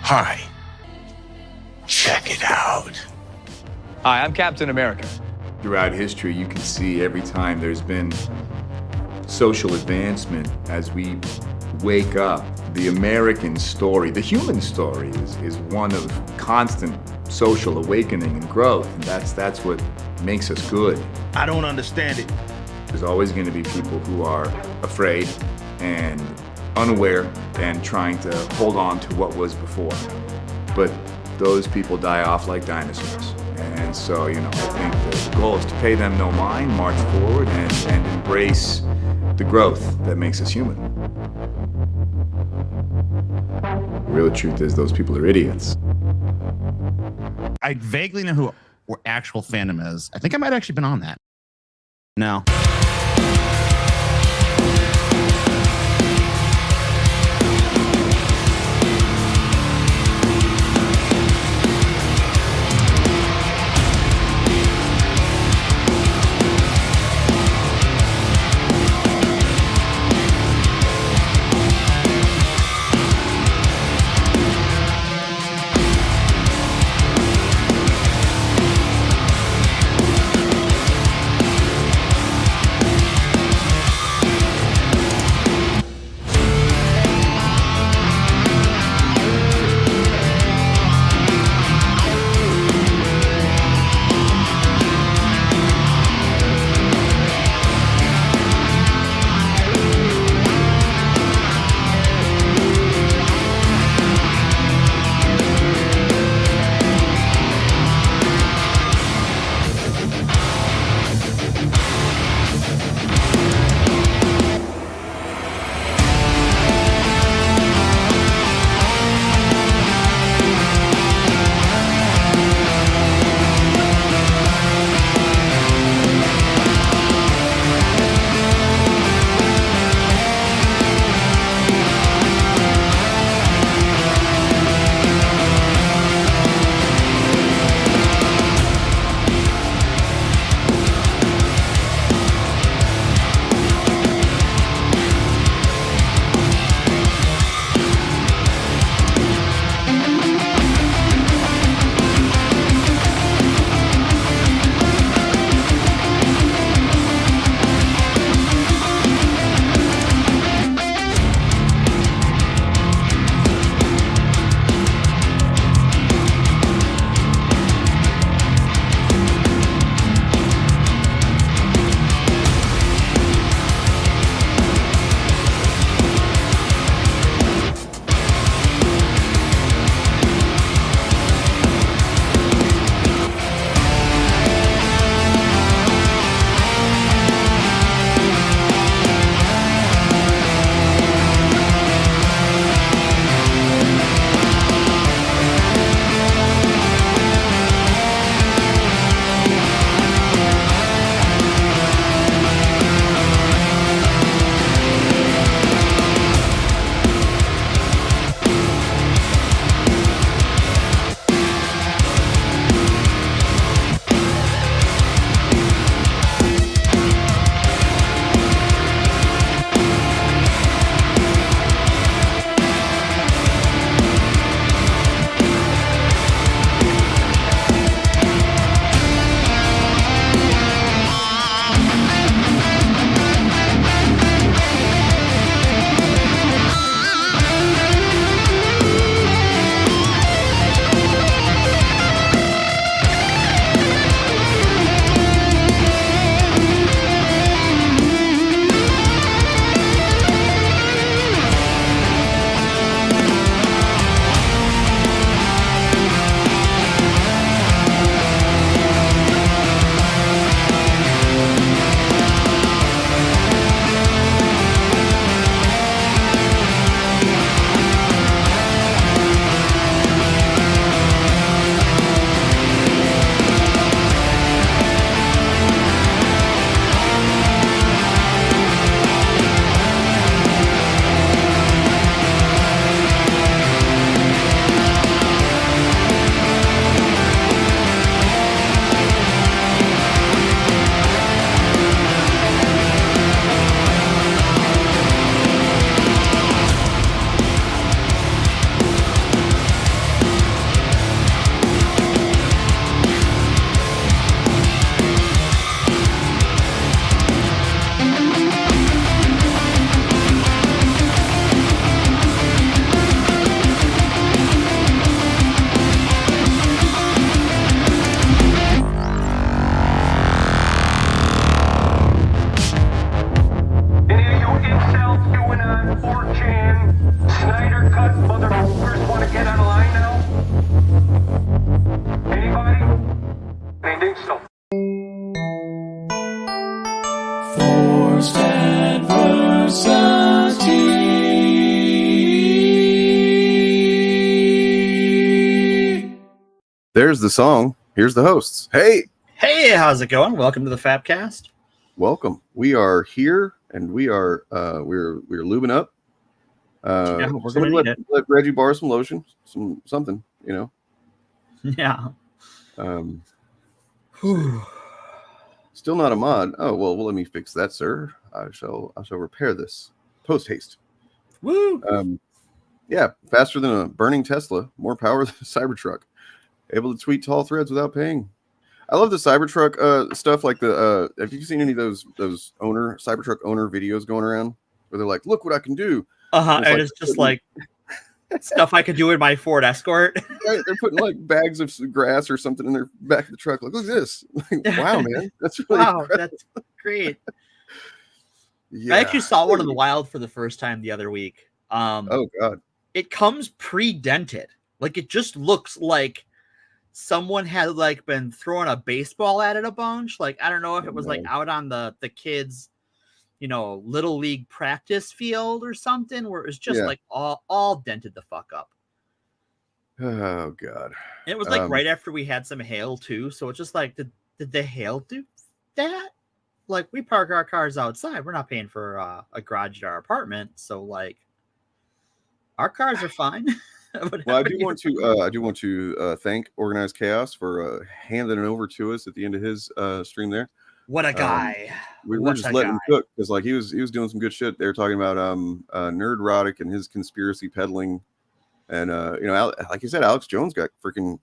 Hi. Check it out. Hi, I'm Captain America. Throughout history, you can see every time there's been social advancement as we wake up, the American story, the human story is one of constant social awakening and growth, and that's what makes us good. I don't understand it. There's always going to be people who are afraid and unaware and trying to hold on to what was before. But those people die off like dinosaurs. And so, I think the goal is to pay them no mind, march forward, and embrace the growth that makes us human. The real truth is those people are idiots. I vaguely know who actual fandom is. I think I might have actually been on that. No. There's the song. Here's the hosts. Hey, how's it going? Welcome to the FAPcast. welcome. We are here, and we're lubing up. Yeah, we're Somebody gonna need let Reggie borrow some lotion, something, Yeah. Still not a mod. Oh well, let me fix that, sir. I shall repair this post haste. Woo! Yeah, faster than a burning Tesla, more power than a Cybertruck. Able to tweet tall threads without paying. I love the Cybertruck stuff. Like have you seen any of those Cybertruck owner videos going around where they're like, "Look what I can do." And it's just like stuff I could do in my Ford Escort. Right, they're putting like bags of grass or something in their back of the truck. Like, look at this! Like, wow, man, that's really incredible. That's great. Yeah. I actually saw one in the wild for the first time the other week. Oh God! It comes pre-dented. Like it just looks like someone had like been throwing a baseball at it a bunch. Like I don't know if it was like out on the kids, little league practice field or something, where it was just like all dented the fuck up. Oh God! And it was like right after we had some hail too, so it's just like, did the hail do that? Like we park our cars outside, we're not paying for a garage at our apartment, so like our cars are fine. Well, I do want to thank Organized Chaos for handing it over to us at the end of his stream there. What a guy! We were just letting him cook because like he was doing some good shit. They were talking about Nerdrotic and his conspiracy peddling, and like you said, Alex Jones got freaking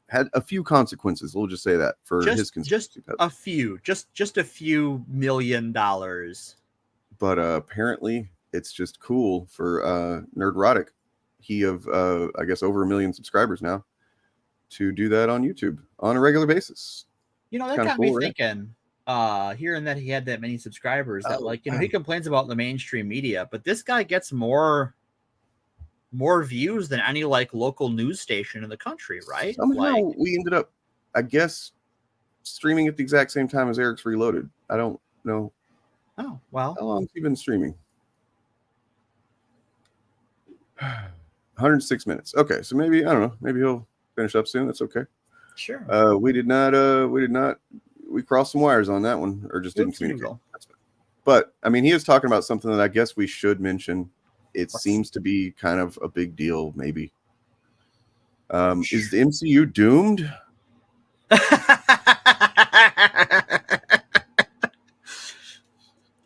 had a few consequences. We'll just say that for his conspiracy peddling. Just a few $1 million. But apparently, it's just cool for Nerdrotic. He of I guess over 1 million subscribers now to do that on YouTube on a regular basis. That got me thinking, hearing that he had that many subscribers, that he complains about the mainstream media, but this guy gets more views than any like local news station in the country, right? Somehow we ended up, I guess, streaming at the exact same time as Eric's Reloaded. I don't know. Oh, well. How long has he been streaming? 106 minutes. Okay, so maybe I don't know. Maybe he'll finish up soon. That's okay. Sure. We crossed some wires on that one, or just didn't communicate. But I mean, he is talking about something that I guess we should mention. It seems to be kind of a big deal, maybe. Is the MCU doomed?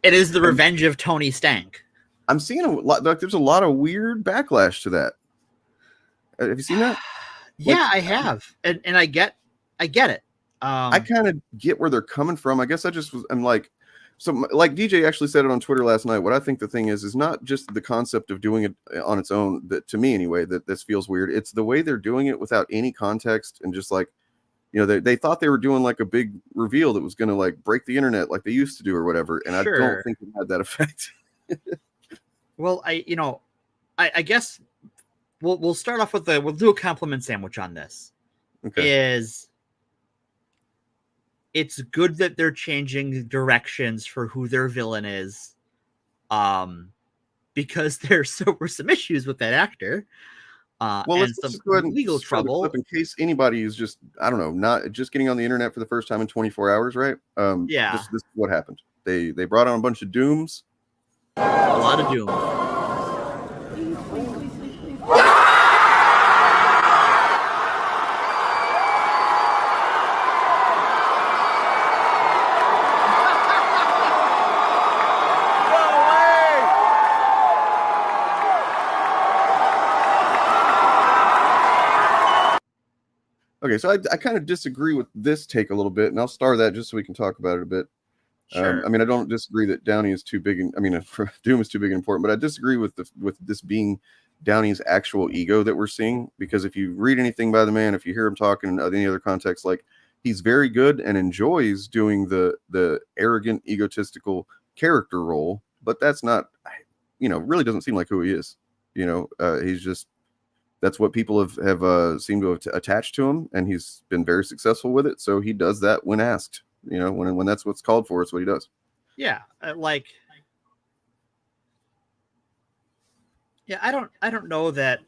It is the revenge of Tony Stank. I'm seeing a lot. Like, there's a lot of weird backlash to that. Have you seen that? Yeah, I have, and I get it. I kind of get where they're coming from. I guess I'm like, so like DJ actually said it on Twitter last night. What I think the thing is not just the concept of doing it on its own. That to me anyway, that this feels weird. It's the way they're doing it without any context and just like, they thought they were doing like a big reveal that was going to like break the internet like they used to do or whatever. And Sure. I don't think it had that effect. Well, I guess we'll start off with we'll do a compliment sandwich on this. Okay. It's good that they're changing directions for who their villain is, because there were some issues with that actor, Well, and let's some just go ahead and legal start the trouble. clip in case anybody is just, I don't know, not just getting on the internet for the first time in 24 hours, right? Yeah. This is what happened. They brought on a bunch of dooms. A lot of doom. Okay, so I kind of disagree with this take a little bit, and I'll star that just so we can talk about it a bit. Sure. I mean, I don't disagree that Downey is too big. Doom is too big and important, but I disagree with this being Downey's actual ego that we're seeing. Because if you read anything by the man, if you hear him talking in any other context, like he's very good and enjoys doing the arrogant, egotistical character role, but that's not, really doesn't seem like who he is. He's just. That's what people have seemed to have attached to him, and he's been very successful with it. So he does that when asked. When that's what's called for, it's what he does. Yeah, I don't know that.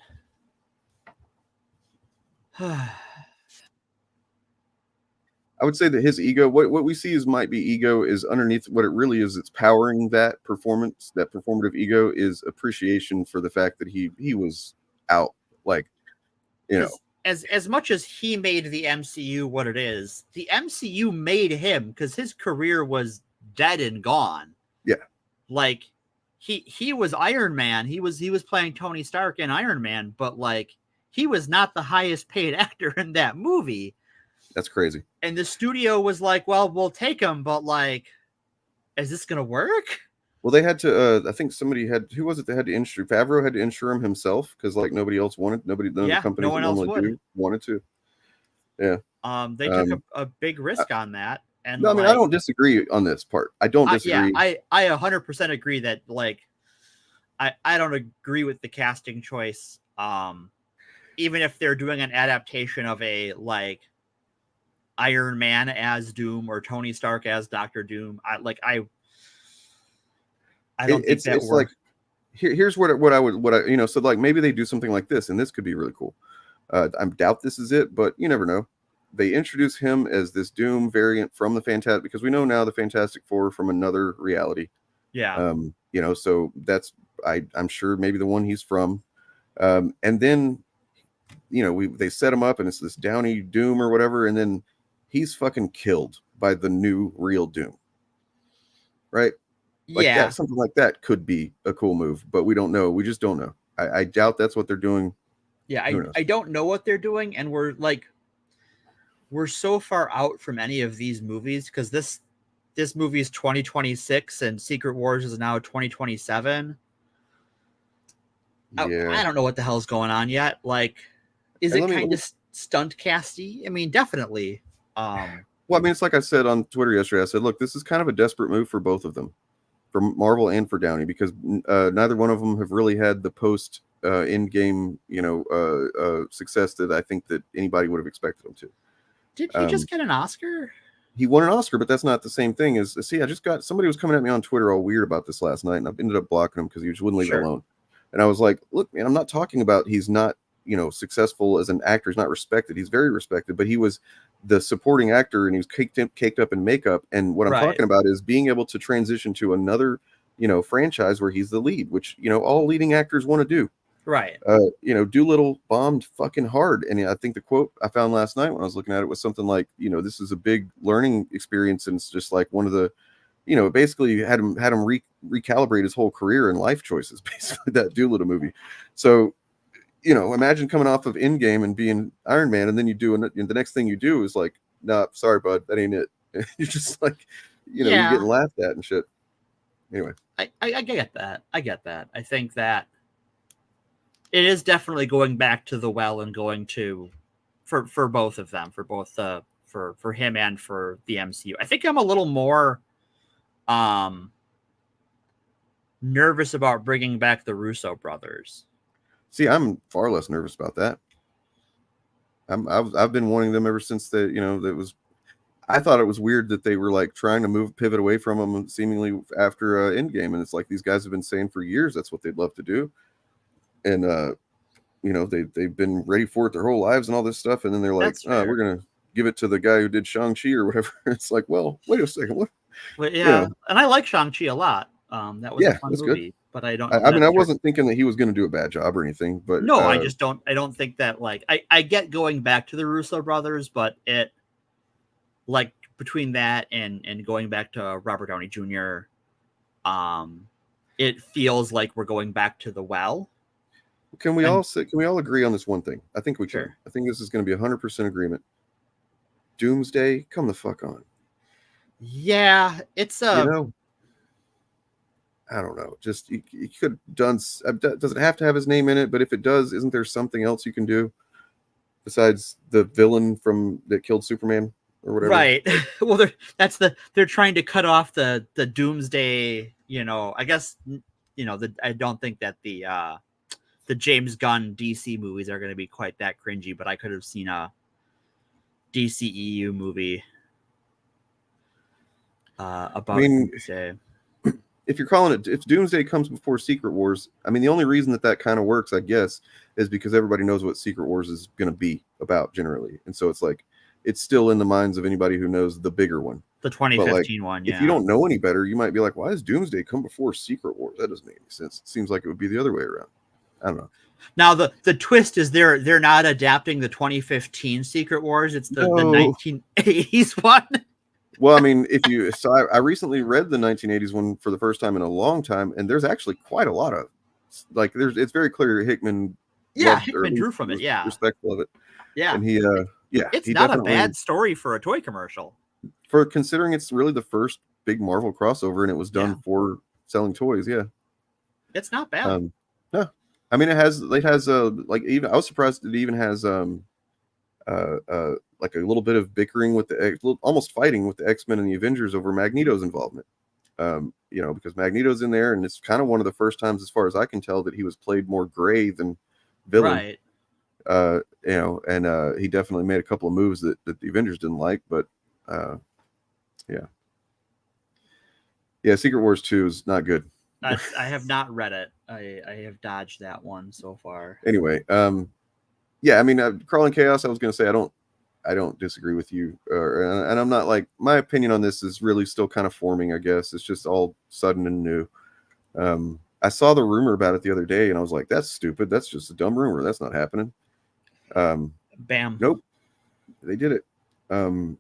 I would say that his ego, what we see might be ego, is underneath what it really is. It's powering that performance, that performative ego is appreciation for the fact that he was out. Like, you know, as much as he made the MCU what it is, the MCU made him because his career was dead and gone. Yeah. Like he was Iron Man. He was playing Tony Stark in Iron Man, but like he was not the highest paid actor in that movie. That's crazy. And the studio was like, well, we'll take him, but like, is this gonna work? Well, they had to. I think somebody had. Who was it? They had to insure. Favreau had to insure him himself because like nobody else wanted. None of the companies no one that else normally wanted to. Yeah. They took a big risk on that. And no, I mean, I don't disagree on this part. I don't disagree. I 100% agree that like I don't agree with the casting choice. Even if they're doing an adaptation of a like Iron Man as Doom or Tony Stark as Dr. Doom, I don't think that it's works. like here's what I so like maybe they do something like this and this could be really cool. I doubt this is it, but you never know. They introduce him as this Doom variant from the Fantastic, because we know now the Fantastic Four from another reality. Yeah. So that's I'm sure maybe the one he's from. And then they set him up and it's this Downey Doom or whatever, and then he's fucking killed by the new real Doom. Right? Like that, something like that could be a cool move, but we don't know. We just don't know. I doubt that's what they're doing. Yeah, I don't know what they're doing, and we're so far out from any of these movies because this movie is 2026 and Secret Wars is now 2027. Yeah. I don't know what the hell's going on yet. Like, is it kind of stunt casty? I mean, definitely. Well, I mean, it's like I said on Twitter yesterday. I said, look, this is kind of a desperate move for both of them, for Marvel and for Downey, because neither one of them have really had the post in-game, success that I think that anybody would have expected them to. Did he just get an Oscar? He won an Oscar, but that's not the same thing as. See, somebody was coming at me on Twitter all weird about this last night, and I ended up blocking him because he just wouldn't leave it alone. And I was like, look, man, I'm not talking about he's not, successful as an actor. He's not respected. He's very respected, but he was the supporting actor and he was caked up in makeup. And what I'm talking about is being able to transition to another, franchise where he's the lead, which, all leading actors want to do. Right. Doolittle bombed fucking hard. And I think the quote I found last night when I was looking at it was something like, this is a big learning experience. And it's just like one of the, basically had him recalibrate his whole career and life choices, basically, that Doolittle movie. So, imagine coming off of Endgame and being Iron Man, and then you do, and the next thing you do is like, nah, sorry, bud, that ain't it. You're just like, you're getting laughed at and shit. Anyway. I get that. I think that it is definitely going back to the well and going to for both of them, for both for him and for the MCU. I think I'm a little more nervous about bringing back the Russo brothers. See, I'm far less nervous about that. I've been wanting them ever since I thought it was weird that they were like trying to pivot away from them seemingly after Endgame, and it's like these guys have been saying for years that's what they'd love to do. And they've been ready for it their whole lives and all this stuff, and then they're like, we're gonna give it to the guy who did Shang-Chi or whatever. It's like, well, wait a second, what? Well, yeah, and I like Shang-Chi a lot. That was a fun movie, good. But I don't. I wasn't thinking that he was going to do a bad job or anything, but no, I just don't. I don't think that I get going back to the Russo brothers, but it between that and going back to Robert Downey Jr., it feels like we're going back to the well. Can we all agree on this one thing? I think we can. Sure. I think this is going to be 100% agreement. Doomsday, come the fuck on. Yeah, it's I don't know. Just you could have done. Does it have to have his name in it? But if it does, isn't there something else you can do besides the villain that killed Superman or whatever? Right. Well, they're trying to cut off the Doomsday. I guess I don't think that the James Gunn DC movies are going to be quite that cringy, but I could have seen a DCEU movie about Doomsday. If you're calling it, if Doomsday comes before Secret Wars, I mean, the only reason that kind of works, I guess, is because everybody knows what Secret Wars is going to be about generally. And so it's like, it's still in the minds of anybody who knows the bigger one. The But like, 2015 one, yeah. if you don't know any better, you might be like, why does Doomsday come before Secret Wars? That doesn't make any sense. It seems like it would be the other way around. I don't know. Now the twist is they're not adapting the 2015 Secret Wars. It's the 1980s one. Well, I mean, I recently read the 1980s one for the first time in a long time, and there's actually quite a lot of like it's very clear Hickman. Hickman drew from it. Yeah, respectful of it. Yeah, and it's not a bad story for a toy commercial. For considering it's really the first big Marvel crossover, and it was done for selling toys. Yeah, it's not bad. No, I mean it has like even I was surprised it even has like a little bit of bickering with almost fighting with the X-Men and the Avengers over Magneto's involvement. Because Magneto's in there, and it's kind of one of the first times, as far as I can tell, that he was played more gray than villain. Right. He definitely made a couple of moves that the Avengers didn't like, but Secret Wars 2 is not good. I have not read it. I have dodged that one so far. Anyway, I mean, Crawling Chaos, I was going to say, I don't disagree with you. And I'm not like, my opinion on this is really still kind of forming, I guess. It's just all sudden and new. I saw the rumor about it the other day, and I was like, that's stupid. That's just a dumb rumor. That's not happening. Bam. Nope. They did it. And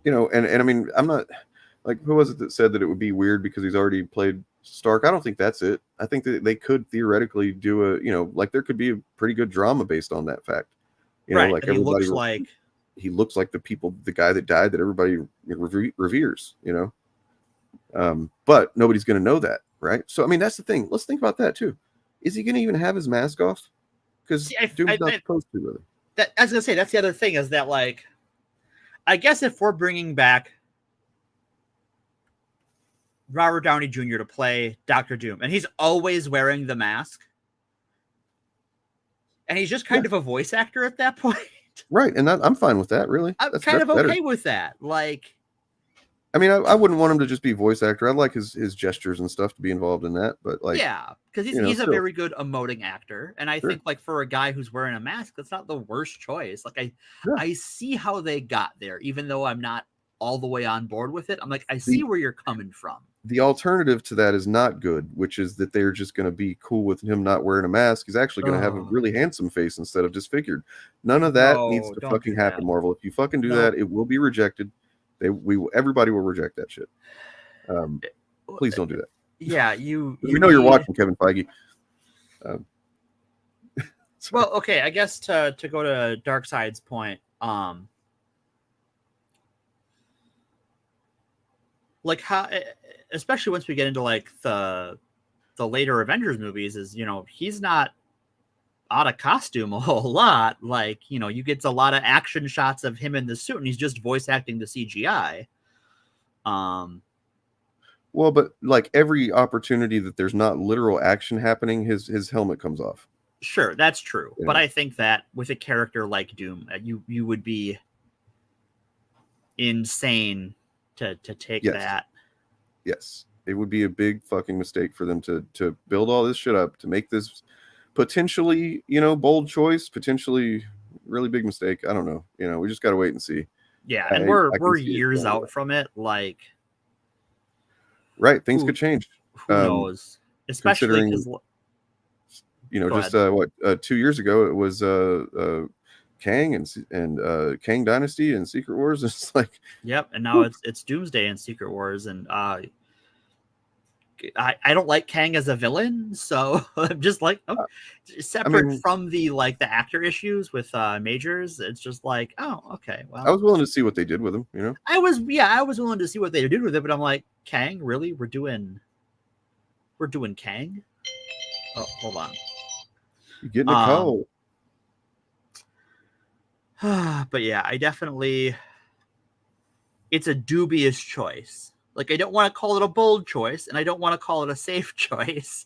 I mean, I'm not like, who was it that said that it would be weird because he's already played Stark? I don't think that's it. I think that they could theoretically do like there could be a pretty good drama based on that fact. Like everybody he looks like the guy that died that everybody reveres, but nobody's going to know that. Right. So, I mean, that's the thing. Let's think about that too. Is he going to even have his mask off? Because Doom's not supposed to really. I was going to say, that's the other thing is that, like, I guess if we're bringing back Robert Downey Jr. to play Dr. Doom, and he's always wearing the mask, and he's just kind of a voice actor at that point. Right. And I'm fine with that, really. I'm kind of okay with that. Like, I mean, I wouldn't want him to just be voice actor. I'd like his gestures and stuff to be involved in that. But like, yeah, because he's a very good emoting actor, and I think like for a guy who's wearing a mask, that's not the worst choice. Like I see how they got there, even though I'm not all the way on board with it. I'm like, I see where you're coming from. The alternative to that is not good, which is that they're just going to be cool with him not wearing a mask. He's actually going to have a really handsome face instead of disfigured. None of that needs to fucking happen, Marvel. If you fucking do that, it will be rejected. Everybody will reject that shit. Please don't do that. Yeah, you're watching, Kevin Feige. Well, okay, I guess to go to Darkseid's point, like how, especially once we get into like the later Avengers movies, is he's not out of costume a whole lot. Like, you get a lot of action shots of him in the suit, and he's just voice acting the CGI. Well, but like every opportunity that there's not literal action happening, his helmet comes off. Sure, that's true. Yeah. But I think that with a character like Doom, you would be insane to take that. Yes, it would be a big fucking mistake for them to build all this shit up to make this potentially, bold choice, potentially really big mistake. I don't know. We just got to wait and see. Yeah, and we're years out from it. Like, right, things could change. Who knows? Especially because, just 2 years ago it was Kang and Kang Dynasty and Secret Wars. It's like, yep, and now it's Doomsday and Secret Wars, and I don't like Kang as a villain, so I'm just like, separate from the actor issues with Majors. It's just like, oh, okay. Well, I was willing to see what they did with him. I was willing to see what they did with it, but I'm like, Kang, really? We're doing Kang? Oh, hold on. You're getting a call. But yeah, I definitely, it's a dubious choice. Like, I don't want to call it a bold choice, and I don't want to call it a safe choice.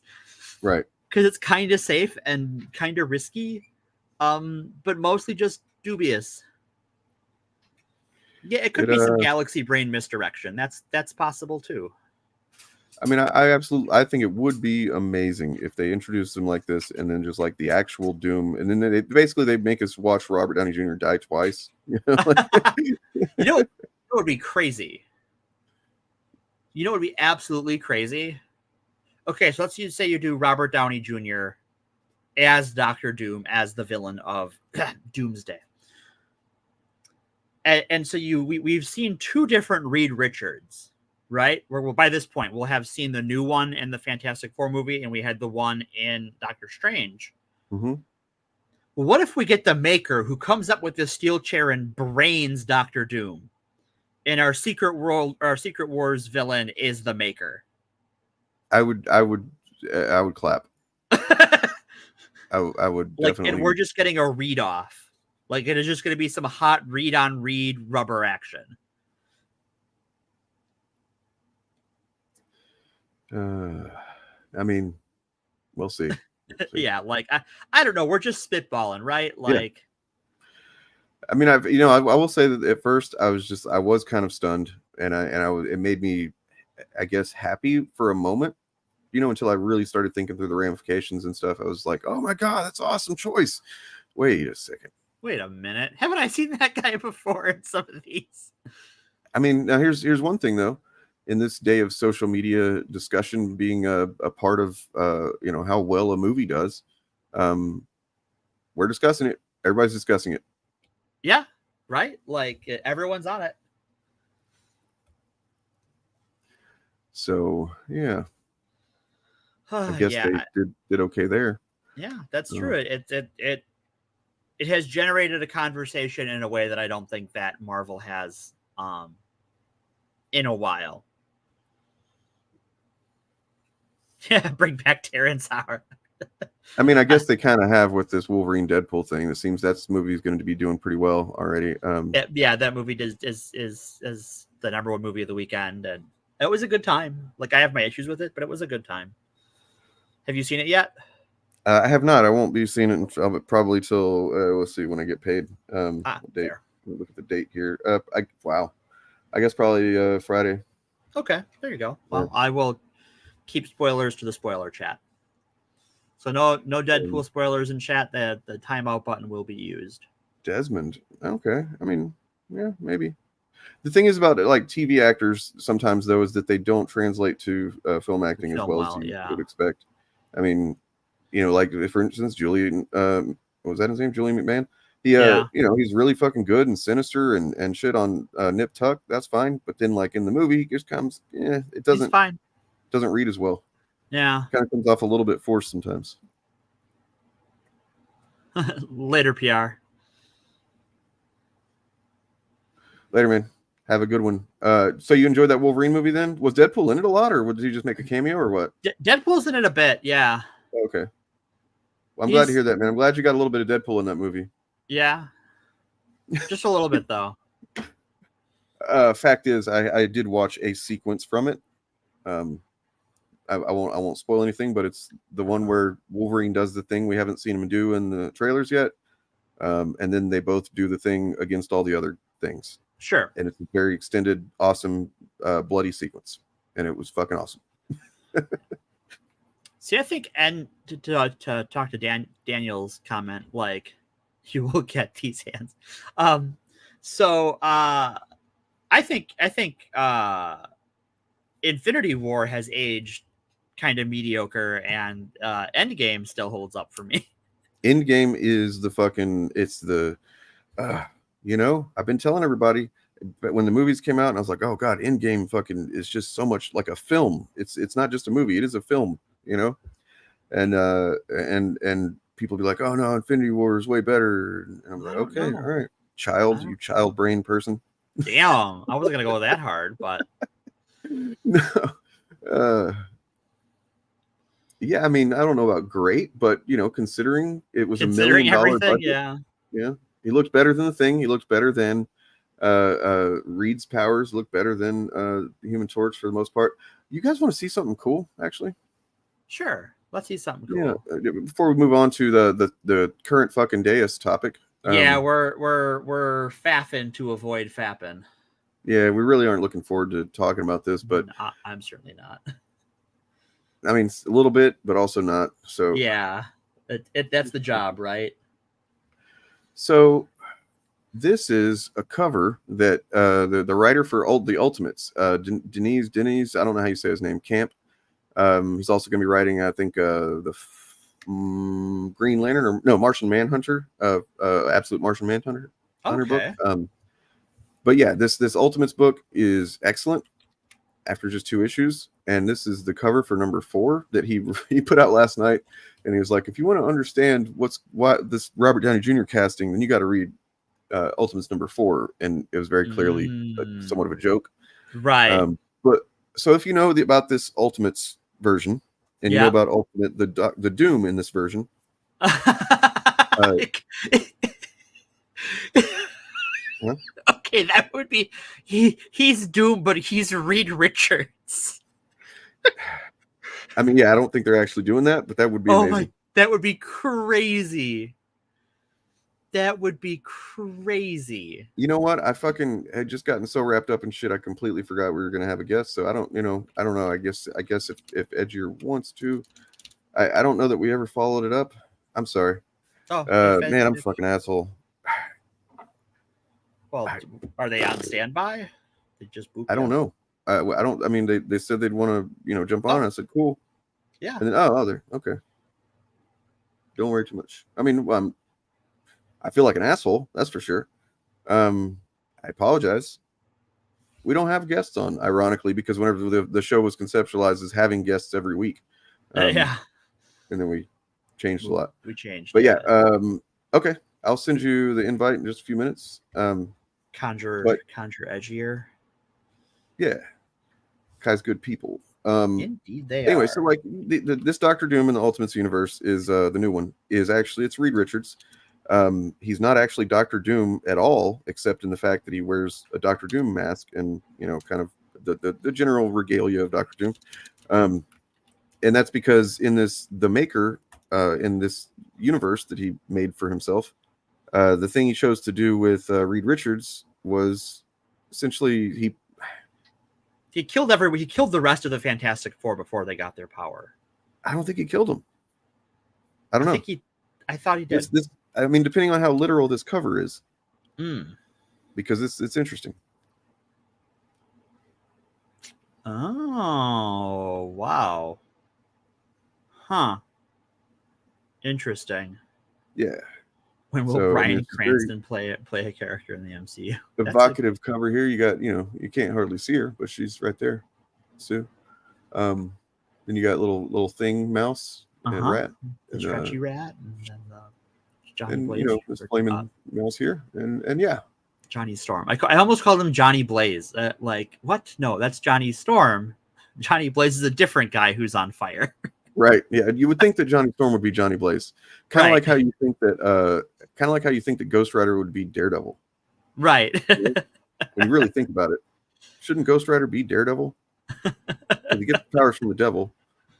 Right. Because it's kind of safe and kind of risky, but mostly just dubious. Yeah, it could be some galaxy brain misdirection. That's possible too. I mean, I absolutely, I think it would be amazing if they introduced him like this, and then just like the actual Doom, and then they make us watch Robert Downey Jr. die twice. You know, You know what would be crazy? You know what would be absolutely crazy? Okay, so let's say you do Robert Downey Jr. as Doctor Doom, as the villain of Doomsday. And so we've seen two different Reed Richards, right? Where by this point we'll have seen the new one in the Fantastic Four movie, and we had the one in Doctor Strange. Mm-hmm. Well, what if we get the Maker who comes up with this steel chair and brains Doctor Doom, and our Secret Wars villain is the Maker? I would clap. I would definitely. And we're just getting a read off. Like, it is just going to be some hot read on read rubber action. I mean, we'll see. Yeah, like I don't know. We're just spitballing, right? Like, yeah. I mean, I will say that at first I was kind of stunned, and it made me, I guess, happy for a moment, until I really started thinking through the ramifications and stuff. I was like, oh my God, that's an awesome choice. Wait a second. Wait a minute. Haven't I seen that guy before in some of these? I mean, now here's one thing though. In this day of social media discussion being a part of how well a movie does, we're discussing it. Everybody's discussing it. Yeah, right? Like, everyone's on it. So yeah. I guess yeah. they did okay there. Yeah, that's true. It has generated a conversation in a way that I don't think that Marvel has in a while. Yeah, bring back Terrence Howard. I mean, I guess they kind of have with this Wolverine Deadpool thing. It seems that movie is going to be doing pretty well already. Yeah, that movie is the number one movie of the weekend, and it was a good time. Like, I have my issues with it, but it was a good time. Have you seen it yet? I have not. I won't be seeing it probably till we'll see when I get paid. Date. Look at the date here. I guess probably Friday. Okay, there you go. Well, I will keep spoilers to the spoiler chat. So no Deadpool spoilers in chat. The timeout button will be used. Desmond. Okay. I mean, yeah, maybe. The thing is about like TV actors sometimes though is that they don't translate to film acting as well as you would expect. I mean, like for instance, Julian, what was that his name? Julian McMahon. He's really fucking good and sinister and shit on Nip Tuck. That's fine. But then like in the movie, he just comes, it doesn't read as well. Yeah. Kind of comes off a little bit forced sometimes. Later, PR. Later, man. Have a good one. So you enjoyed that Wolverine movie then? Was Deadpool in it a lot, or did he just make a cameo, or what? Deadpool's in it a bit, yeah. Okay. Well, I'm glad to hear that, man. I'm glad you got a little bit of Deadpool in that movie. Yeah. Just a little bit, though. Fact is, I did watch a sequence from it. I won't spoil anything, but it's the one where Wolverine does the thing we haven't seen him do in the trailers yet. And then they both do the thing against all the other things. Sure. And it's a very extended, awesome, bloody sequence. And it was fucking awesome. See, I think, and to talk to Daniel's comment, like, you will get these hands. So I think Infinity War has aged kind of mediocre, and Endgame still holds up for me. Endgame is the fucking, it's the, I've been telling everybody, but when the movies came out and I was like, oh God, Endgame fucking is just so much like a film. It's not just a movie. It is a film, and people be like, oh no, Infinity War is way better. And I'm like, okay, all right. You child brain person. Damn. I wasn't going to go that hard, but. No. Yeah, I mean, I don't know about great, but considering it was $1 million budget, yeah, he looked better than the Thing. He looked better than Reed's powers. Looked better than the Human Torch for the most part. You guys want to see something cool? Actually, sure. Let's see something cool. Yeah. Before we move on to the current fucking Deus topic. Yeah, we're faffing to avoid fapping. Yeah, we really aren't looking forward to talking about this, but I'm certainly not. I mean, a little bit, but also not. So Yeah, that's the job, right? So this is a cover that the writer for the Ultimates, Denise, I don't know how you say his name, Camp. He's also going to be writing, I think, Green Lantern or no Martian Manhunter, Absolute Martian Manhunter book. But yeah, this Ultimates book is excellent after just 2 issues, and this is the cover for number 4 that he put out last night, and he was like, if you want to understand why this Robert Downey Jr. casting, then you got to read Ultimates number 4, and it was very clearly somewhat of a joke, right? But so if you know about this Ultimates version, and you know about Ultimate the Doom in this version, okay, that would be he's Doom, but he's Reed Richards. I mean, yeah, I don't think they're actually doing that, but that would be amazing. That would be crazy. That would be crazy. You know what? I had just gotten so wrapped up in shit, I completely forgot we were going to have a guest. So I don't know. I guess if Edgier wants to, I don't know that we ever followed it up. I'm sorry. Man, I'm a fucking asshole. Well, are they on standby? They just booped I don't know. I mean, they said they'd want to, jump on. I said, cool. Yeah. And then, they're okay. Don't worry too much. I mean, I feel like an asshole. That's for sure. I apologize. We don't have guests on, ironically, because whenever the show was conceptualized as having guests every week. Yeah. And then we changed a lot. We changed. But yeah. Okay. I'll send you the invite in just a few minutes. Conjure Edgier. Yeah. Guy's good people. Indeed they anyway, are. so like this Doctor Doom in the Ultimates universe is the new one is actually it's Reed Richards. He's not actually Doctor Doom at all, except in the fact that he wears a Doctor Doom mask and kind of the general regalia of Doctor Doom. And that's because in the Maker in this universe that he made for himself, the thing he chose to do with Reed Richards was essentially he killed the rest of the Fantastic Four before they got their power. I don't think he killed him. I don't know. I thought he did. I mean, depending on how literal this cover is, because it's interesting. Oh wow, huh? Interesting. Yeah. When will Bryan Cranston play a character in the MCU? The evocative cover here, you got, you can't hardly see her, but she's right there, Sue. Then you got little thing mouse and rat, the stretchy rat, and then Johnny Blaze, this flaming mouse here, and yeah, Johnny Storm. I almost called him Johnny Blaze. Like what? No, that's Johnny Storm. Johnny Blaze is a different guy who's on fire. Right. Yeah. You would think that Johnny Storm would be Johnny Blaze. Kind of like how you think that Ghost Rider would be Daredevil. Right. When you really think about it, shouldn't Ghost Rider be Daredevil? He gets the powers from the devil.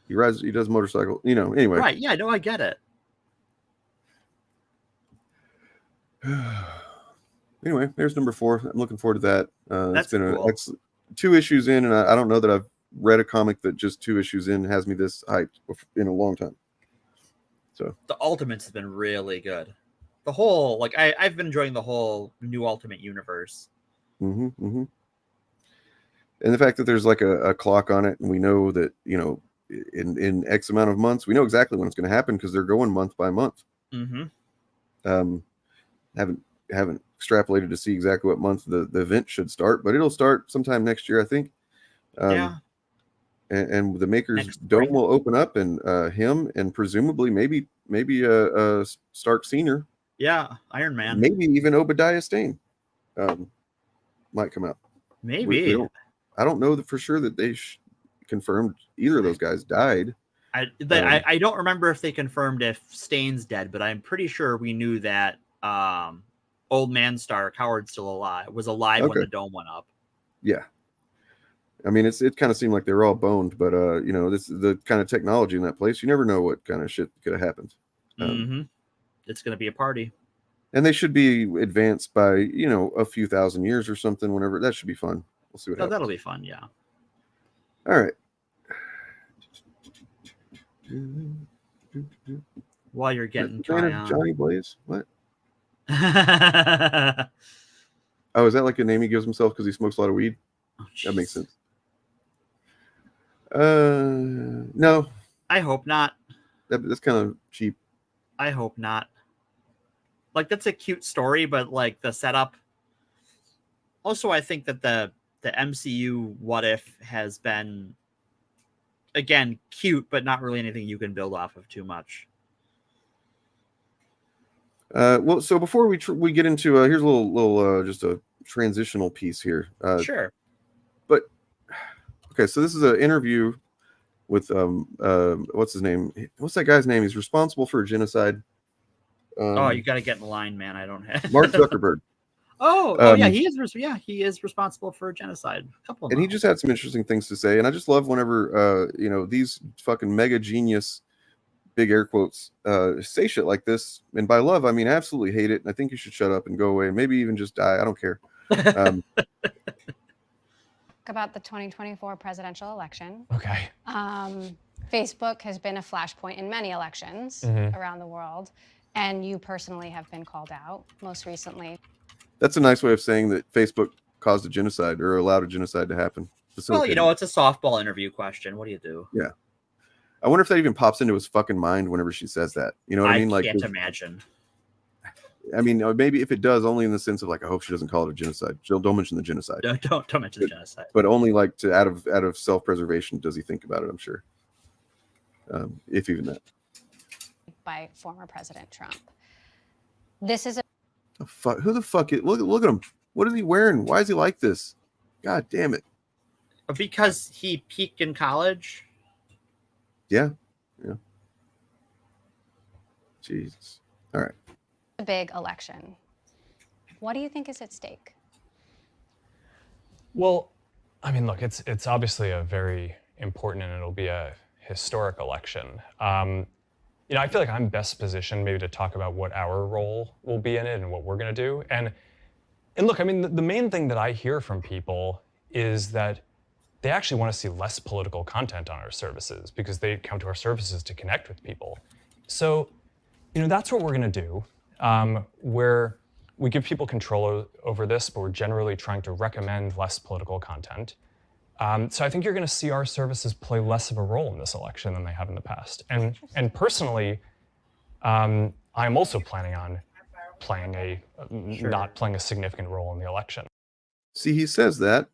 He does motorcycle, anyway. Right. Yeah, no, I get it. Anyway, there's number 4. I'm looking forward to that. That's it's been cool. 2 issues in, and I don't know that I've read a comic that just 2 issues in has me this hyped in a long time. So the Ultimates has been really good. The whole I've been enjoying the whole new Ultimate universe. And the fact that there's like a clock on it, and we know that in X amount of months, we know exactly when it's going to happen because they're going month by month. Haven't extrapolated to see exactly what month the event should start, but it'll start sometime next year, I think. Yeah. And the Maker's dome will open up, and him and presumably maybe Stark Senior. Yeah, Iron Man. Maybe even Obadiah Stane might come out. Maybe. I don't know for sure that they confirmed either of those guys died. I don't remember if they confirmed if Stane's dead, but I'm pretty sure we knew that Old Man Stark, Howard's still alive, was alive when the dome went up. Yeah. I mean, it kind of seemed like they were all boned, but this is the kind of technology in that place. You never know what kind of shit could have happened. It's going to be a party, and they should be advanced by a few thousand years or something. Whenever that should be fun. We'll see what happens. That'll be fun. Yeah. All right. While you're getting Johnny Blaze. What? Oh, Oh, is that like a name he gives himself because he smokes a lot of weed? That makes jeez. sense. No, I hope not. that's kind of cheap. I hope not. Like, that's a cute story, but like the setup. Also, I think that the MCU What If has been, again, cute, but not really anything you can build off of too much. Well, so before we get into here's a little just a transitional piece here. Sure. But okay, so this is an interview with what's his name? What's that guy's name? He's responsible for a genocide. Oh, you got to get in line, man. I don't have Mark Zuckerberg. Yeah, he is responsible for genocide. A couple of And he them. just had some interesting things to say. And I just love whenever these fucking mega genius, big air quotes, say shit like this. And by love, I mean absolutely hate it. And I think you should shut up and go away and maybe even just die. I don't care. About the 2024 presidential election. Okay. Facebook has been a flashpoint in many elections around the world, and you personally have been called out most recently. That's a nice way of saying that Facebook caused a genocide or allowed a genocide to happen. Well, it's a softball interview question. What do you do? Yeah. I wonder if that even pops into his fucking mind whenever she says that. You know what I mean? Like, can't imagine. I mean, maybe if it does, only in the sense of like, I hope she doesn't call it a genocide. Don't mention the genocide. Don't mention the genocide. But only like to out of self-preservation does he think about it, I'm sure. If even that. By former President Trump. This is Who the fuck is, look at him. What is he wearing? Why is he like this? God damn it. Because he peaked in college. Yeah. Jesus. All right. a big election. What do you think is at stake? Well, I mean, look, it's obviously a very important and it'll be a historic election. I feel like I'm best positioned maybe to talk about what our role will be in it and what we're going to do. And look, I mean, the main thing that I hear from people is that they actually want to see less political content on our services because they come to our services to connect with people. So, that's what we're going to do, where we give people control over this, but we're generally trying to recommend less political content. So I think you're going to see our services play less of a role in this election than they have in the past. And personally, I'm also planning on not playing a significant role in the election. See, he says that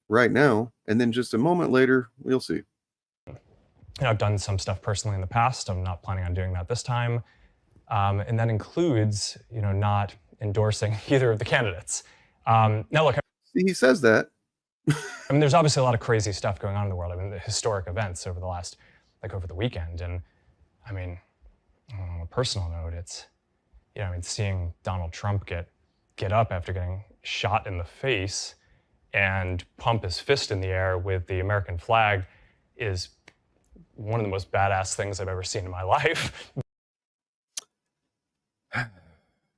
right now, and then just a moment later, we'll see. I've done some stuff personally in the past. I'm not planning on doing that this time. And that includes, not endorsing either of the candidates. Now, look. See, he says that. I mean, there's obviously a lot of crazy stuff going on in the world. I mean, the historic events over over the weekend. And I mean, on a personal note, it's, seeing Donald Trump get up after getting shot in the face and pump his fist in the air with the American flag is one of the most badass things I've ever seen in my life.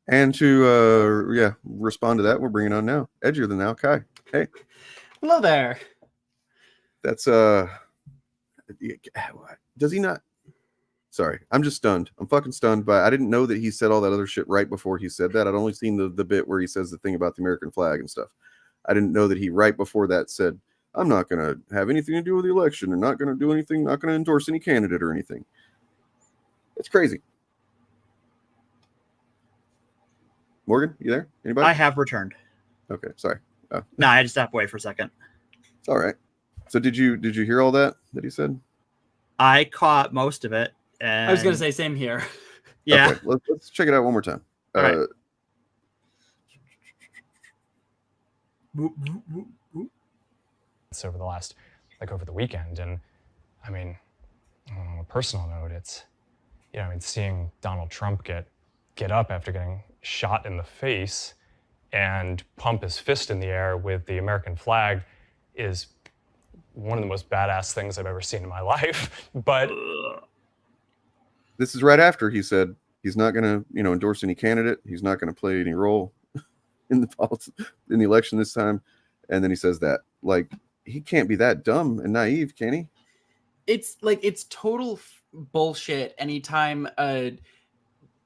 And to respond to that, we're bringing on now edgier than now, Kai. Hey, hello there. That's does he not? Sorry, I'm just stunned. I'm fucking stunned. But I didn't know that he said all that other shit right before he said that. I'd only seen the bit where he says the thing about the American flag and stuff. I didn't know that he right before that said, I'm not going to have anything to do with the election and not going to do anything, not going to endorse any candidate or anything. It's crazy. Morgan, you there? Anybody? I have returned. Okay, sorry. No, I had to step away for a second. It's all right. So did you hear all that he said? I caught most of it. And... I was going to say same here. Yeah. Okay, let's check it out one more time. All right. It's over over the weekend. And I mean, on a personal note, it's, seeing Donald Trump get up after getting shot in the face and pump his fist in the air with the American flag is one of the most badass things I've ever seen in my life. But this is right after he said he's not going to, endorse any candidate. He's not going to play any role in the election this time. And then he says that, like, he can't be that dumb and naive, can he? It's like, it's total bullshit anytime a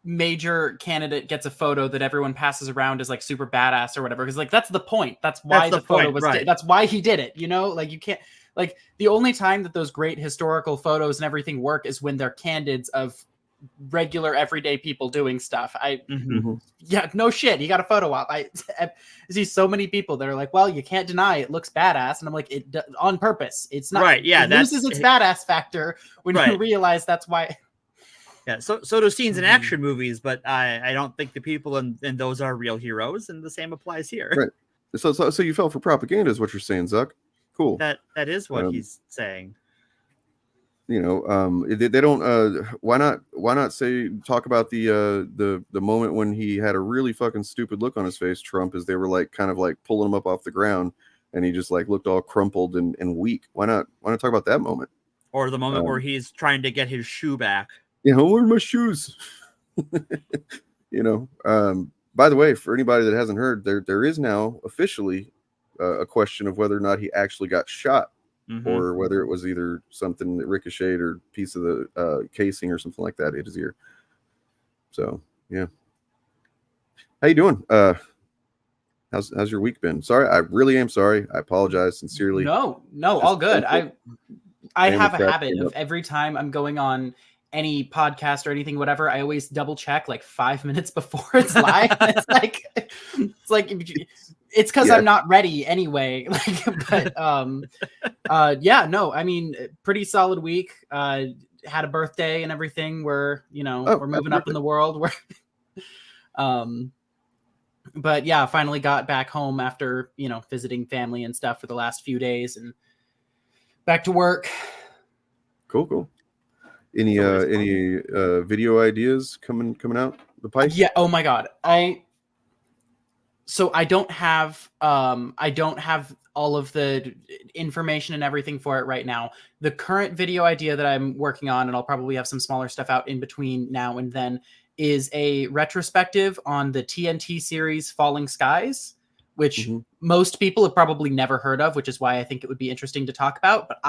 major candidate gets a photo that everyone passes around as like super badass or whatever, because like that's the point. That's why the photo was right. that's why he did it, you know? Like you can't, like the only time that those great historical photos and everything work is when they're candids of regular everyday people doing stuff. Yeah, no shit, he got a photo op. I see so many people that are like, well, you can't deny it looks badass, and I'm like, it on purpose. It's not right. Yeah, it loses its badass factor when you realize that's why. Yeah, so those scenes in action movies, but I don't think the people in those are real heroes, and the same applies here. Right. So you fell for propaganda, is what you're saying, Zuck. Cool. That is what he's saying. You know, they don't. Why not talk about the moment when he had a really fucking stupid look on his face, Trump, as they were like kind of like pulling him up off the ground, and he just like looked all crumpled and weak. Why not talk about that moment? Or the moment where he's trying to get his shoe back. You know, where are my shoes? You know. By the way, for anybody that hasn't heard, there is now officially a question of whether or not he actually got shot. Or whether it was either something that ricocheted or piece of the casing or something like that hit his ear. So yeah, how you doing? How's your week been? Sorry, I really am sorry. I apologize sincerely. No, all good. I have a habit of every time I'm going on any podcast or anything, whatever, I always double check like 5 minutes before it's live. It's like it's because I'm not ready anyway. But yeah, no, I mean, pretty solid week. Had a birthday and everything. We're we're moving up in the world. But yeah, finally got back home after visiting family and stuff for the last few days, and back to work. Cool. Any video ideas coming out the pipe? Yeah. Oh my God. I don't have all of the information and everything for it right now. The current video idea that I'm working on, and I'll probably have some smaller stuff out in between now and then, is a retrospective on the TNT series Falling Skies, which most people have probably never heard of, which is why I think it would be interesting to talk about. But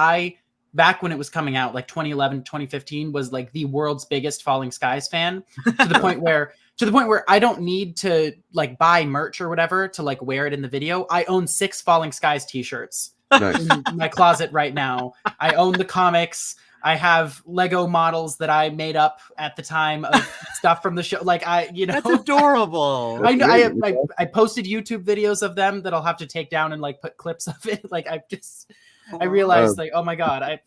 back when it was coming out, like 2011, 2015, was like the world's biggest Falling Skies fan, to the point where I don't need to like buy merch or whatever to like wear it in the video. I own 6 Falling Skies t-shirts in my closet right now. I own the comics. I have Lego models that I made up at the time of stuff from the show. Like that's adorable. I know. I posted YouTube videos of them that I'll have to take down and like put clips of it. Like I realized like, oh my God, I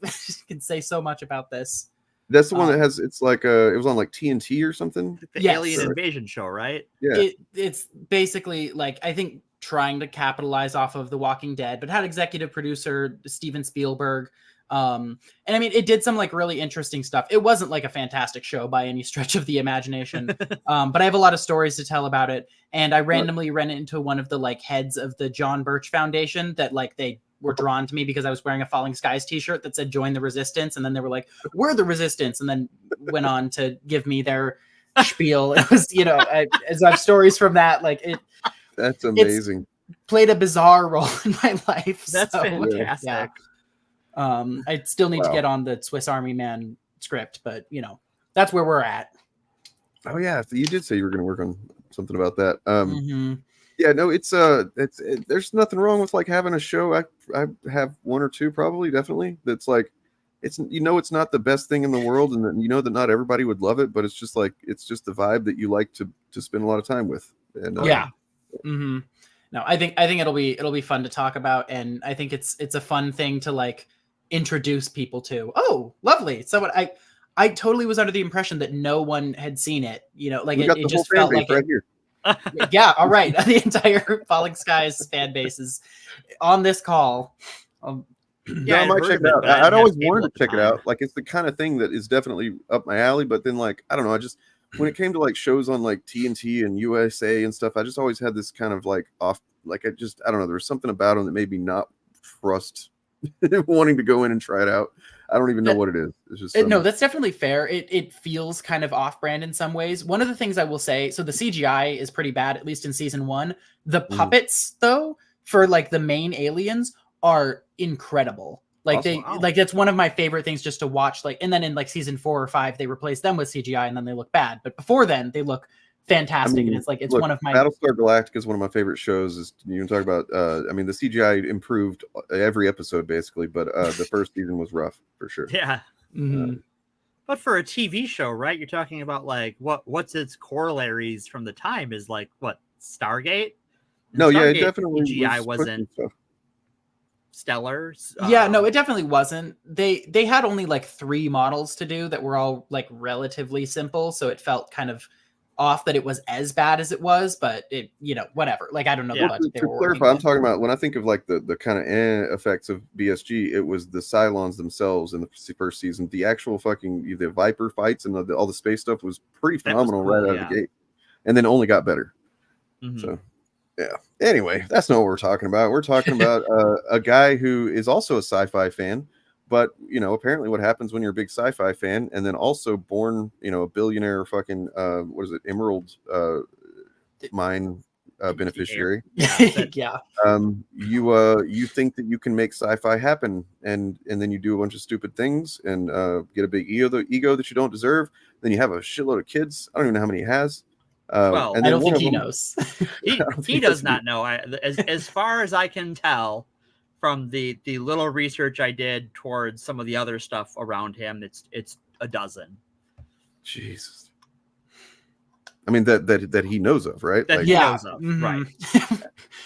can say so much about this. That's the one that has, it's like it was on like TNT or something. The Alien Invasion show, right? Yeah. It's basically like, I think, trying to capitalize off of The Walking Dead, but had executive producer Steven Spielberg. And I mean, it did some like really interesting stuff. It wasn't like a fantastic show by any stretch of the imagination. But I have a lot of stories to tell about it. And I randomly ran into one of the like heads of the John Birch Foundation that like they were drawn to me because I was wearing a Falling Skies t-shirt that said join the resistance. And then they were like, we're the resistance. And then went on to give me their spiel. It was, as I have stories from that, like that's amazing. Played a bizarre role in my life. That's fantastic. Yeah. I still need to get on the Swiss Army Man script, but that's where we're at. Oh yeah. So you did say you were going to work on something about that. Yeah, no, it's there's nothing wrong with like having a show. I have one or two probably, definitely. That's like, it's it's not the best thing in the world, and that not everybody would love it, but it's just like, it's just the vibe that you like to spend a lot of time with. And no, I think it'll be fun to talk about, and I think it's a fun thing to like introduce people to. Oh, lovely. So I totally was under the impression that no one had seen it. Like it just felt like right here. Yeah, all right. The entire Falling Skies fan base is on this call. Yeah, I might check it out. I'd always wanted to check it out. Like, it's the kind of thing that is definitely up my alley. But then, like, I don't know. When it came to like shows on like TNT and USA and stuff, I just always had this kind of like off. Like, I don't know. There was something about them that made me not trust wanting to go in and try it out. I don't even know what it is. It's just no, that's definitely fair. It feels kind of off-brand in some ways. One of the things I will say, so the CGI is pretty bad, at least in season 1. The puppets, though, for like the main aliens are incredible. Like Awesome. like that's one of my favorite things just to watch. Like, and then in like season 4 or 5, they replace them with CGI and then they look bad. But before then, they look fantastic. And it's like it's look, one of my Battlestar Galactica is one of my favorite shows. Is you can talk about I mean the CGI improved every episode basically, but the first season was rough for sure. Yeah. But for a TV show, right? You're talking about like what's its corollaries from the time is like what Stargate? And No, yeah, it Stargate definitely CGI was wasn't stellar. Yeah, no, it definitely wasn't. They had only like 3 models to do that were all like relatively simple, so it felt kind of off that it was as bad as it was, but it, you know, whatever. Like I don't know the budget they to were clarify, working I'm with. talking about when I think of like the kind of effects of BSG, it was the Cylons themselves in the first season. The actual fucking the Viper fights and all the space stuff was pretty phenomenal cool, right out of the gate, and then only got better. So yeah. Anyway, that's not what we're talking about. We're talking about a guy who is also a sci-fi fan, but you know, apparently what happens when you're a big sci-fi fan and then also born, you know, a billionaire fucking what is it, emerald mine beneficiary. Yeah. You think that you can make sci-fi happen, and then you do a bunch of stupid things and get a big ego that you don't deserve. Then you have a shitload of kids. I don't even know how many he has. Well, and I then don't think he knows. He does not know. As far as I can tell from the little research I did towards some of the other stuff around him, it's a dozen. Jesus. I mean that he knows of, right? That like, he knows of, right?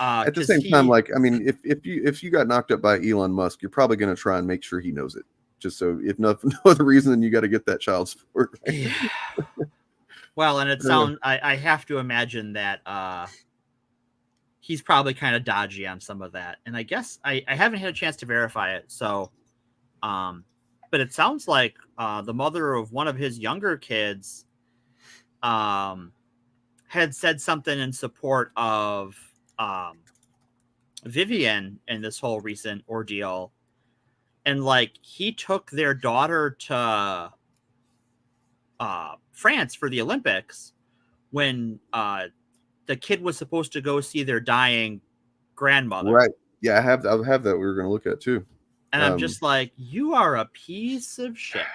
At the same time, like I mean, if you got knocked up by Elon Musk, you're probably going to try and make sure he knows it. Just so if no other reason, then you got to get that child support. Right? Yeah. Well, and it sounds I have to imagine that he's probably kind of dodgy on some of that, and I guess I haven't had a chance to verify it. So, but it sounds like the mother of one of his younger kids had said something in support of Vivian in this whole recent ordeal, and like he took their daughter to France for the Olympics when the kid was supposed to go see their dying grandmother. Right. Yeah, I'll have that we were going to look at too. And I'm just like, you are a piece of shit.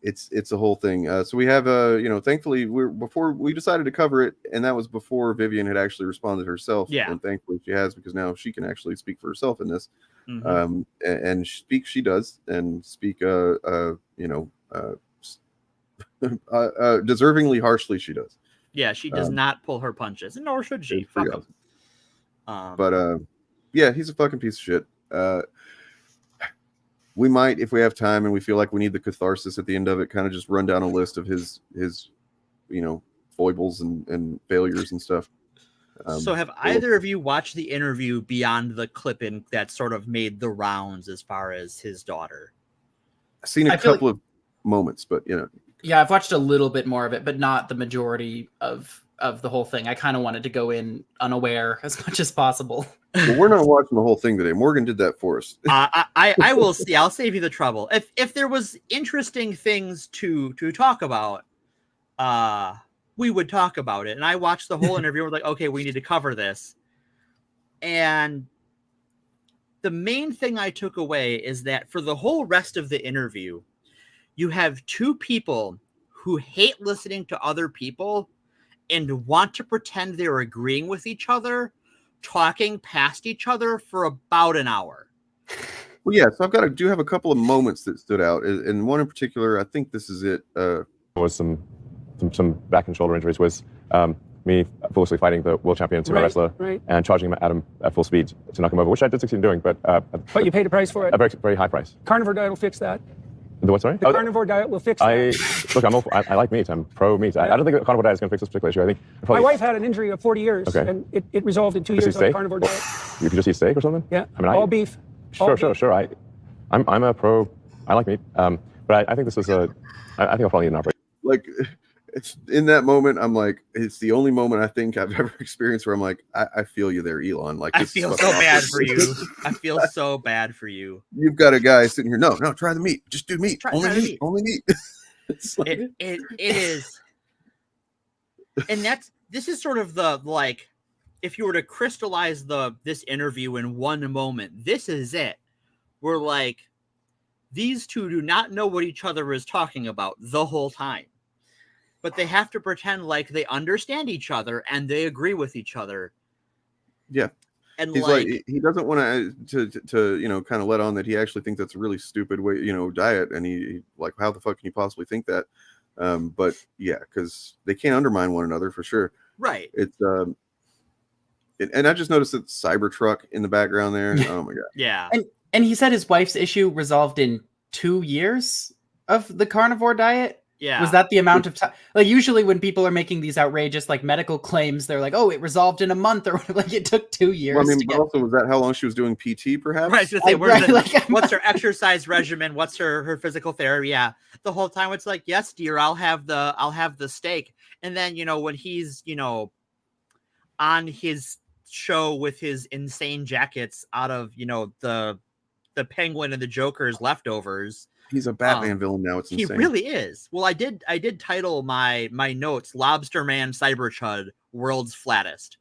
It's a whole thing. So we have you know, thankfully before we decided to cover it, and that was before Vivian had actually responded herself. Yeah. And thankfully she has, because now she can actually speak for herself in this. Mhm. And speak she does, and speak you know deservingly harshly she does. Yeah, she does not pull her punches, and nor should she. Fuck him. But yeah, he's a fucking piece of shit. We might, if we have time and we feel like we need the catharsis at the end of it, kind of just run down a list of his you know, foibles and failures and stuff. So have either of you watched the interview beyond the clipping that sort of made the rounds as far as his daughter? I've seen a couple of moments, but you know. Yeah, I've watched a little bit more of it, but not the majority of the whole thing. I kind of wanted to go in unaware as much as possible. Well, we're not watching the whole thing today. Morgan did that for us. I will see. I'll save you the trouble. If there was interesting things to talk about, we would talk about it. And I watched the whole interview. We're like, okay, we need to cover this. And the main thing I took away is that for the whole rest of the interview, you have two people who hate listening to other people and want to pretend they're agreeing with each other, talking past each other for about an hour. Well, yeah, so I do have a couple of moments that stood out, and one in particular, I think this is it. Was some back and shoulder injuries. Was me foolishly fighting the world champion sumo wrestler and charging him at him at full speed to knock him over, which I did succeed in doing, but you paid a price for it. A very, very high price. Carnivore diet will fix that. The what, sorry? The carnivore diet will fix that. Look, I like meat. I'm pro meat. I don't think the carnivore diet is going to fix this particular issue. I think my wife had an injury of 40 years, Okay. and it resolved in 2 years on a carnivore diet. You could just eat steak or something? Yeah, I mean, all beef. Sure. I'm a pro. I like meat. But I think this is I think I'll probably need an operation. Like, it's in that moment, I'm like, it's the only moment I think I've ever experienced where I'm like, I feel you there, Elon. Like, I feel so bad for you. I feel so bad for you. You've got a guy sitting here. No, try the meat. Just do meat. Try Only meat. It's like, it is, and this is sort of the, like, if you were to crystallize this interview in one moment, this is it, were like, these two do not know what each other is talking about the whole time, but they have to pretend like they understand each other and they agree with each other. Yeah. And he's like he doesn't want to you know, kind of let on that he actually thinks that's a really stupid way, you know, diet, and he like, how the fuck can you possibly think that? But yeah, because they can't undermine one another for sure. Right. It's and I just noticed that Cybertruck in the background there. Oh my god. Yeah. And he said his wife's issue resolved in 2 years of the carnivore diet. Yeah. Was that the amount of time? Like, usually when people are making these outrageous like medical claims, they're like, "Oh, it resolved in a month," or like it took 2 years. Well, I mean, but also, was that how long she was doing PT? Perhaps. Right. So say, what's her exercise regimen? What's her physical therapy? Yeah. The whole time it's like, yes, dear, I'll have the steak. And then, you know, when he's, you know, on his show with his insane jackets out of, you know, the Penguin and the Joker's leftovers. He's a Batman villain now. It's insane. He really is. Well, I did title my notes "Lobster Man Cyberchud World's Flattest,"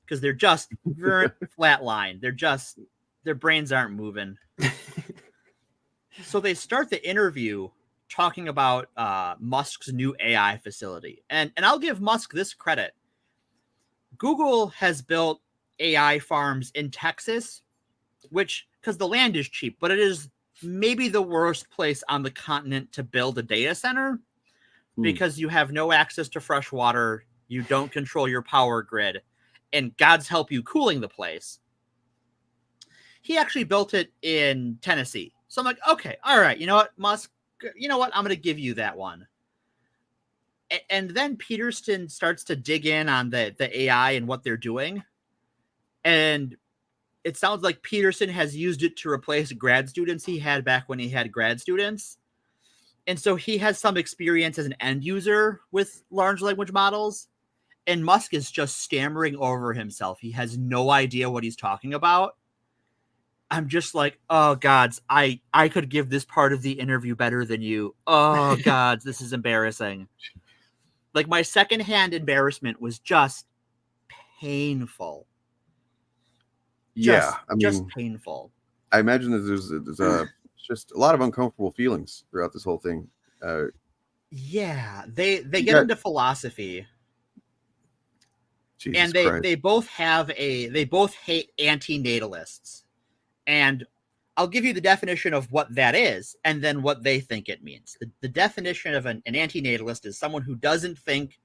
because they're just very flatline. Their brains aren't moving. So they start the interview talking about Musk's new AI facility, and I'll give Musk this credit. Google has built AI farms in Texas, which, because the land is cheap, but it is maybe the worst place on the continent to build a data center because you have no access to fresh water, you don't control your power grid, and God's help you cooling the place. He actually built it in Tennessee. So I'm like, okay, all right, you know what, Musk, you know what, I'm going to give you that one. And then Peterson starts to dig in on the AI and what they're doing. And it sounds like Peterson has used it to replace grad students he had back when he had grad students. And so he has some experience as an end user with large language models. And Musk is just stammering over himself. He has no idea what he's talking about. I'm just like, oh, gods, I could give this part of the interview better than you. Oh, gods, this is embarrassing. Like, my secondhand embarrassment was just painful. Yeah, I mean, just painful. I imagine that there's just a lot of uncomfortable feelings throughout this whole thing. Yeah, they get into philosophy, Jesus and Christ. they both hate antinatalists, and I'll give you the definition of what that is, and then what they think it means. The definition of an antinatalist is someone who doesn't think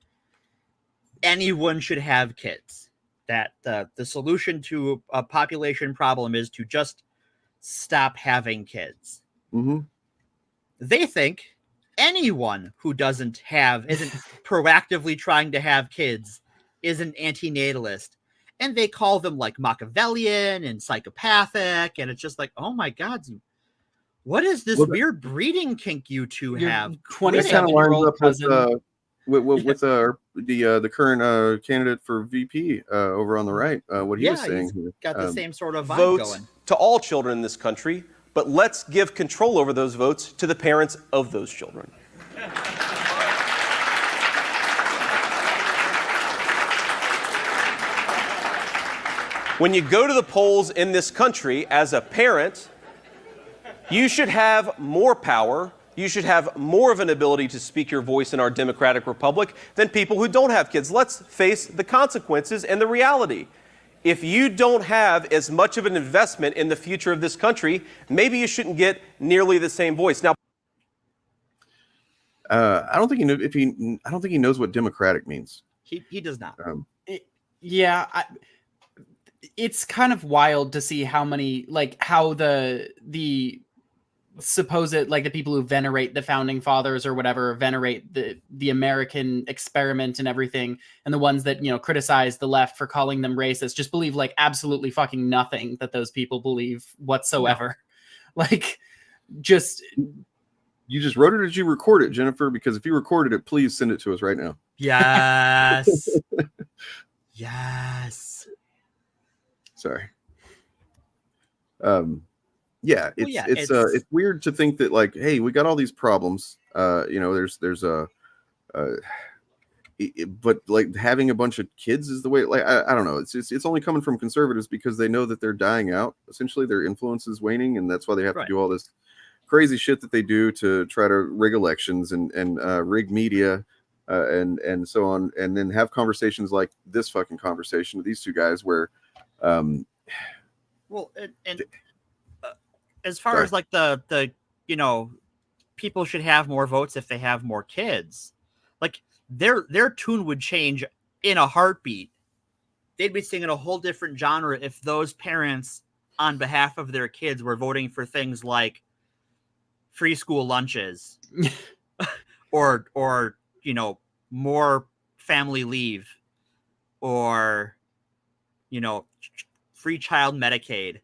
anyone should have kids. That the solution to a population problem is to just stop having kids. Mm-hmm. They think anyone who isn't proactively trying to have kids is an antinatalist. And they call them like Machiavellian and psychopathic. And it's just like, oh my God, what is this weird breeding kink you two have? 27-year-old cousin. With the current candidate for VP over on the right, what he was saying here. Got the same sort of vibe votes going. To all children in this country, but let's give control over those votes to the parents of those children. When you go to the polls in this country as a parent, you should have more power. You should have more of an ability to speak your voice in our democratic republic than people who don't have kids. Let's face the consequences and the reality. If you don't have as much of an investment in the future of this country, maybe you shouldn't get nearly the same voice. Now, I don't think he knows what democratic means. He does not. It's kind of wild to see how many, like, how the supposed, like, the people who venerate the founding fathers or whatever, venerate the American experiment and everything, and the ones that, you know, criticize the left for calling them racist, just believe like absolutely fucking nothing that those people believe whatsoever. No. Like, just... You just wrote it or did you record it, Jennifer? Because if you recorded it, please send it to us right now. Yes. Yes. Sorry. It's weird to think that, like, hey, we got all these problems. You know, there's but like having a bunch of kids is the way. Like I don't know. It's only coming from conservatives because they know that they're dying out. Essentially, their influence is waning, and that's why they have to do all this crazy shit that they do to try to rig elections and rig media. And so on, and then have conversations like this fucking conversation with these two guys where as far as like the people should have more votes if they have more kids, like their tune would change in a heartbeat. They'd be singing a whole different genre if those parents on behalf of their kids were voting for things like free school lunches or more family leave, or free child Medicaid.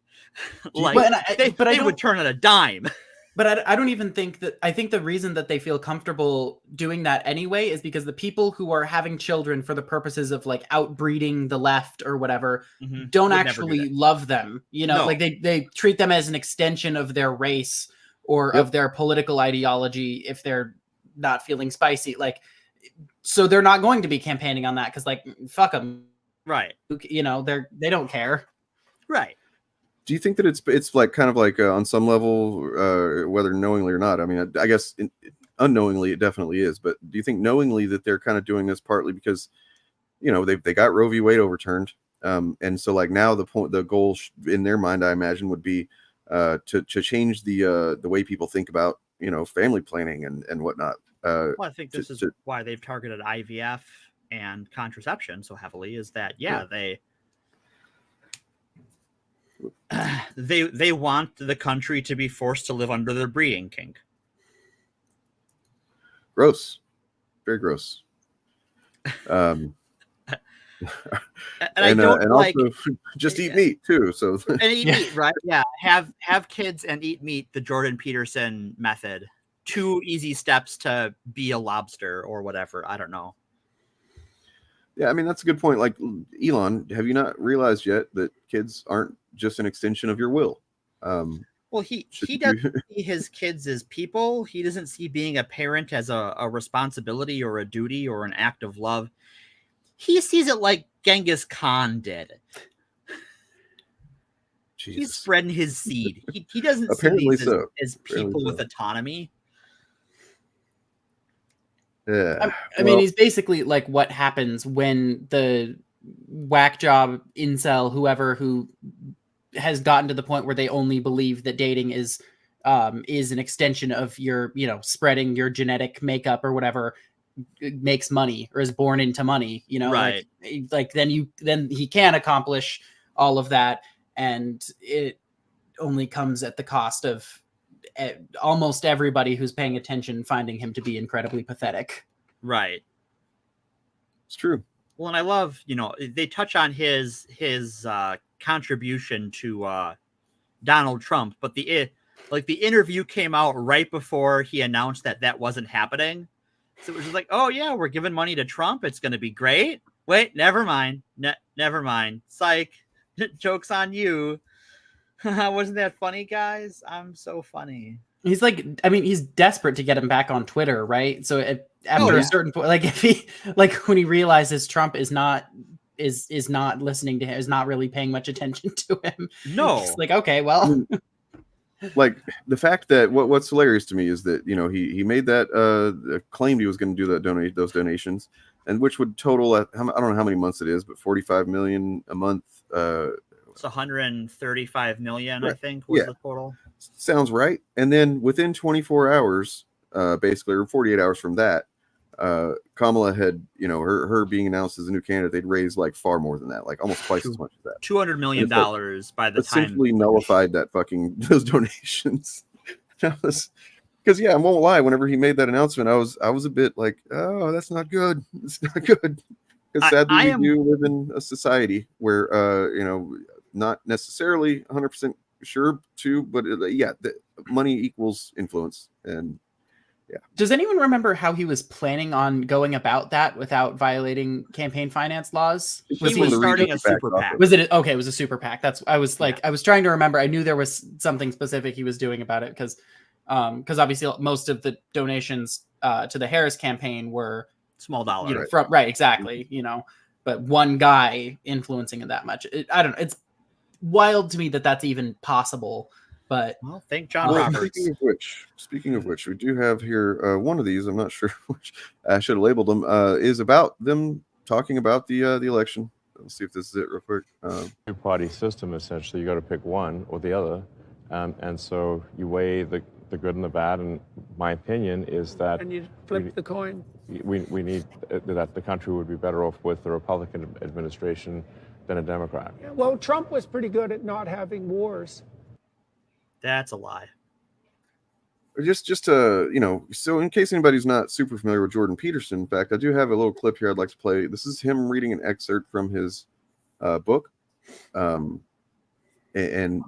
Like, they would turn on a dime. But I don't even think that. I think the reason that they feel comfortable doing that anyway is because the people who are having children for the purposes of like outbreeding the left or whatever don't actually love them. Like they treat them as an extension of their race or of their political ideology if they're not feeling spicy. Like, so they're not going to be campaigning on that because, like, fuck them, right? They don't care, right? Do you think that it's like kind of like on some level, whether knowingly or not? I mean, I guess unknowingly it definitely is. But do you think knowingly that they're kind of doing this partly because they got Roe v. Wade overturned, and so like now the goal in their mind, I imagine, would be to change the way people think about family planning and whatnot. Well, I think this is why they've targeted IVF and contraception so heavily, is that they want the country to be forced to live under their breeding kink. Gross. Very gross. And I don't and like also just eat meat too. So and eat meat, right? Yeah, have kids and eat meat. The Jordan Peterson method. 2 easy steps to be a lobster or whatever. I don't know. Yeah, I mean that's a good point. Like Elon, have you not realized yet that kids aren't just an extension of your will? Well, he doesn't see his kids as people. He doesn't see being a parent as a responsibility or a duty or an act of love. He sees it like Genghis Khan did. Jesus. He's spreading his seed. He doesn't Apparently see these so. as people with autonomy. Yeah. I mean, he's basically like what happens when the whack job incel, whoever who has gotten to the point where they only believe that dating is an extension of your, spreading your genetic makeup or whatever, makes money or is born into money, right? Like then he can accomplish all of that, and it only comes at the cost of almost everybody who's paying attention finding him to be incredibly pathetic. Right. It's true. Well, and I love, they touch on his contribution to Donald Trump, but the interview came out right before he announced that wasn't happening. So it was just like, oh yeah, we're giving money to Trump. It's going to be great. Wait, never mind. Never mind. Psych. Joke's on you. Wasn't that funny, guys? I'm so funny. He's like, I mean, he's desperate to get him back on Twitter, right? So after a certain point, like if he, like when he realizes Trump is not listening to him, is not really paying much attention to him. No, he's like, okay, well, like the fact that what's hilarious to me is that he made that claimed he was going to do those donations, and which would total at, I don't know how many months it is, but 45 million a month. It's 135 million, right. I think, was the total. Sounds right. And then within 24 hours, basically, or 48 hours from that, Kamala had, her being announced as a new candidate, they'd raised like far more than that, like almost twice as much as that. $200 million by the time. Essentially nullified those donations. Because I won't lie, whenever he made that announcement, I was a bit like, oh, that's not good. It's not good. Because sadly, we do live in a society where, not necessarily 100% sure too, but the money equals influence. And does anyone remember how he was planning on going about that without violating campaign finance laws? He was starting a super PAC. Was it okay? It was a super PAC. I was trying to remember. I knew there was something specific he was doing about it, because obviously most of the donations to the Harris campaign were small dollar. You know, from exactly. You know, but one guy influencing it that much. I don't know. It's wild to me that that's even possible. But well, thank John Roberts. Speaking of which, we do have here one of these. I'm not sure which. I should have labeled them. Is about them talking about the election. Let's see if this is it real quick. Two-party system, essentially. You got to pick one or the other, and so you weigh the good and the bad. And my opinion is that And you flip the coin. we need that the country would be better off with a Republican administration than a Democrat. Yeah, well, Trump was pretty good at not having wars. That's a lie. Just you know, so in case anybody's not super familiar with Jordan Peterson, in fact, I do have a little clip here I'd like to play. This is him reading an excerpt from his book. And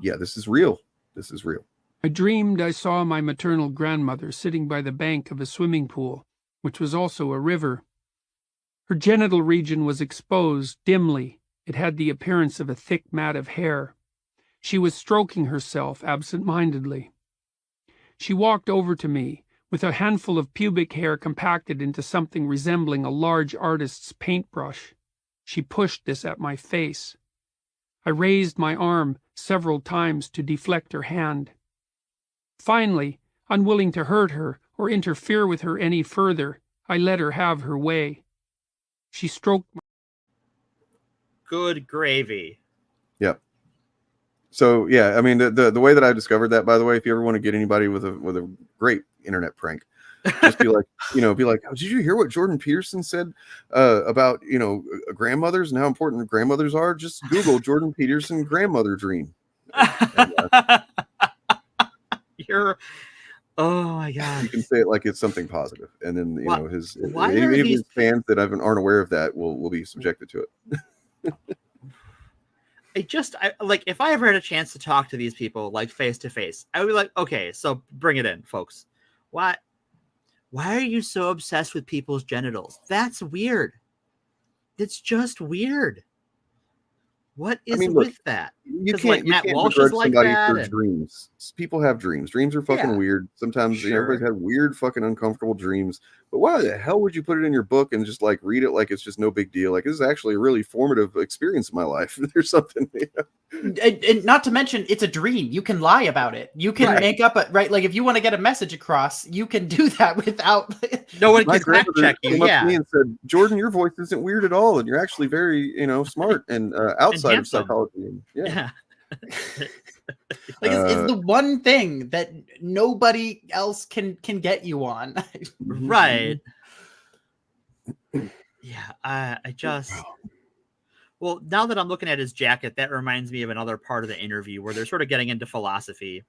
yeah, this is real. This is real. I dreamed I saw my maternal grandmother sitting by the bank of a swimming pool, which was also a river. Her genital region was exposed dimly. It had the appearance of a thick mat of hair. She was stroking herself absent-mindedly. She walked over to me, with a handful of pubic hair compacted into something resembling a large artist's paintbrush. She pushed this at my face. I raised my arm several times to deflect her hand. Finally, unwilling to hurt her or interfere with her any further, I let her have her way. She stroked my... Good gravy. Yep. So yeah, I mean the way that I discovered that, by the way, if you ever want to get anybody with a great internet prank, just be like, oh, did you hear what Jordan Peterson said about grandmothers and how important grandmothers are? Just Google Jordan Peterson grandmother dream. You're, oh my god! You can say it like it's something positive, and then his fans that aren't aware of that will be subjected to it. Like if I ever had a chance to talk to these people like face to face, I would be like, okay, so bring it in, folks. Why are you so obsessed with people's genitals? That's weird. It's just weird. What is with that? You can't begrudge somebody for dreams. People have dreams. Dreams are fucking weird. Sometimes everybody's had weird, fucking uncomfortable dreams. But why the hell would you put it in your book and just like read it like it's just no big deal? Like this is actually a really formative experience in my life. There's something. And not to mention, it's a dream. You can lie about it. You can make up like if you want to get a message across, you can do that without no one can fact check you. Came up to me and said, "Jordan, your voice isn't weird at all, and you're actually very, smart and outside of psychology." Yeah. Like it's the one thing that nobody else can get you on. Right. Yeah, I just well, now that I'm looking at his jacket, that reminds me of another part of the interview where they're sort of getting into philosophy.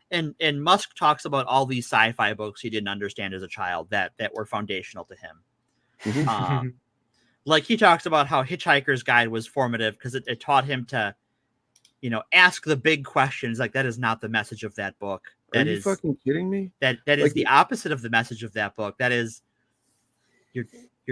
And Musk talks about all these sci-fi books he didn't understand as a child that were foundational to him. Like he talks about how Hitchhiker's Guide was formative because it taught him to ask the big questions. Like that is not the message of that book. That Are you fucking kidding me? That is the opposite of the message of that book. That is, you're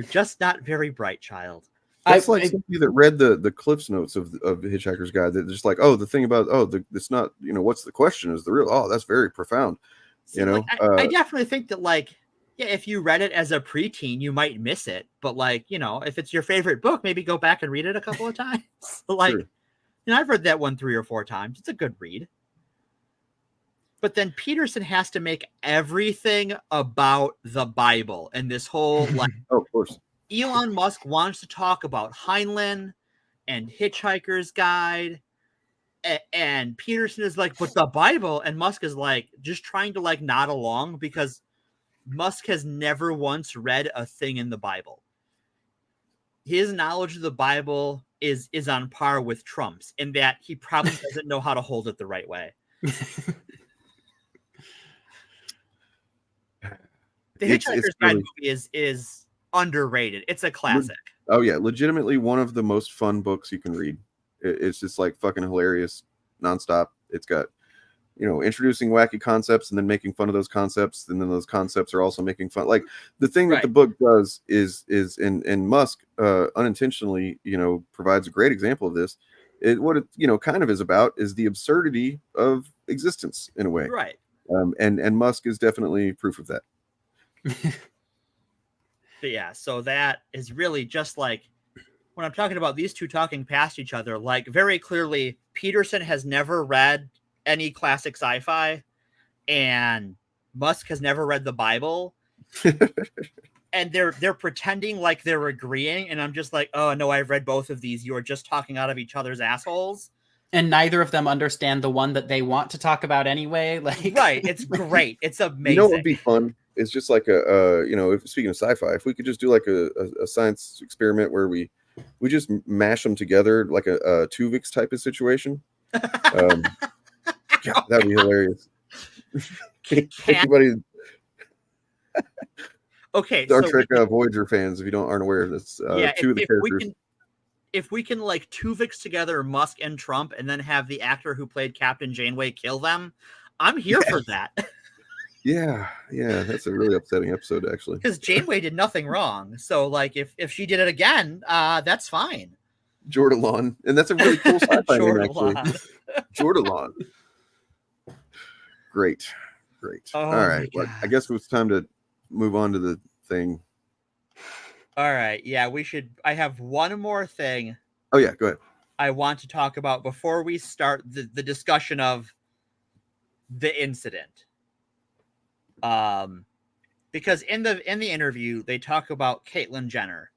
just not very bright, child. That's like somebody that read the Cliff's Notes of Hitchhiker's Guide. That just like, the thing about it's not what's the question is the real. That's very profound. See, I definitely think that if you read it as a preteen, you might miss it. But if it's your favorite book, maybe go back and read it a couple of times. Sure. I've read that one 3 or 4 times. It's a good read. But then Peterson has to make everything about the Bible and this whole of course. Elon Musk wants to talk about Heinlein and Hitchhiker's Guide, and Peterson is like, but the Bible, and Musk is like just trying to nod along because Musk has never once read a thing in the Bible. His knowledge of the Bible is on par with Trump's in that he probably doesn't know how to hold it the right way. The Hitchhiker's Guide movie is underrated. It's a classic. Oh yeah, legitimately one of the most fun books you can read. It's just fucking hilarious, nonstop. It's got introducing wacky concepts and then making fun of those concepts, and then those concepts are also making fun. Like the thing that the book does is in Musk unintentionally provides a great example of this. What it kind of is about is the absurdity of existence in a way, right? And Musk is definitely proof of that. But yeah, so that is really just like when I'm talking about these two talking past each other, like very clearly Peterson has never read any classic sci-fi and Musk has never read the Bible. And they're pretending like they're agreeing, and I'm just like, oh no, I've read both of these. You are just talking out of each other's assholes. And neither of them understand the one that they want to talk about anyway. Like, right, it's great. It's amazing. You know what would be fun? It's just like if speaking of sci-fi, if we could just do like a science experiment where we just mash them together like a Tuvix type of situation. God, that'd be hilarious. Anybody? Okay, Star Trek Voyager fans, if you aren't aware, that's two of the characters. If we can like Tuvix together Musk and Trump, and then have the actor who played Captain Janeway kill them, I'm here for that. Yeah, that's a really upsetting episode actually. Because Janeway did nothing wrong, so like if she did it again, that's fine. Jordalon, and that's a really cool sci-fi name actually. Jordalon. Great. Oh, all right, well, I guess it's time to move on to the thing. All right, yeah, I have one more thing. Oh yeah, go ahead. I want to talk about before we start the discussion of the incident. Because in the interview they talk about Caitlyn Jenner,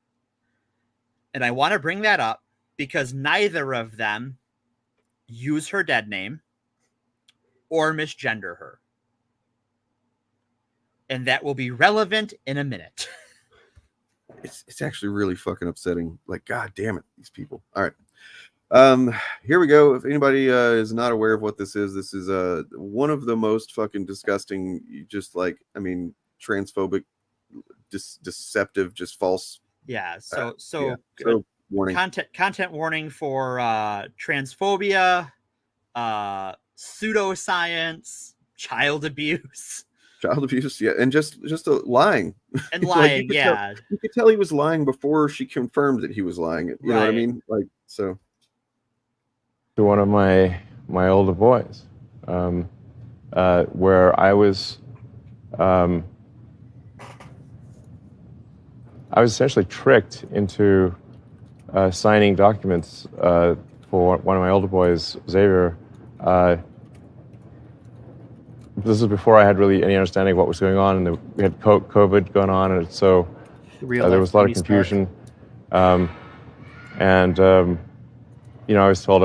and I want to bring that up because neither of them use her dead name or misgender her, and that will be relevant in a minute. It's actually really fucking upsetting. Like, god damn it, these people. All right, here we go. If anybody is not aware of what this is one of the most fucking disgusting, just like, I mean, transphobic, deceptive, just false. Yeah. So warning. Content warning for transphobia, pseudoscience, child abuse. Yeah, and just lying. And lying, you could tell he was lying before she confirmed that he was lying. You know what I mean? Like, so. To one of my older boys, where I was essentially tricked into signing documents for one of my older boys, Xavier. This is before I had really any understanding of what was going on, and we had COVID going on, and so there was a lot of confusion. I was told,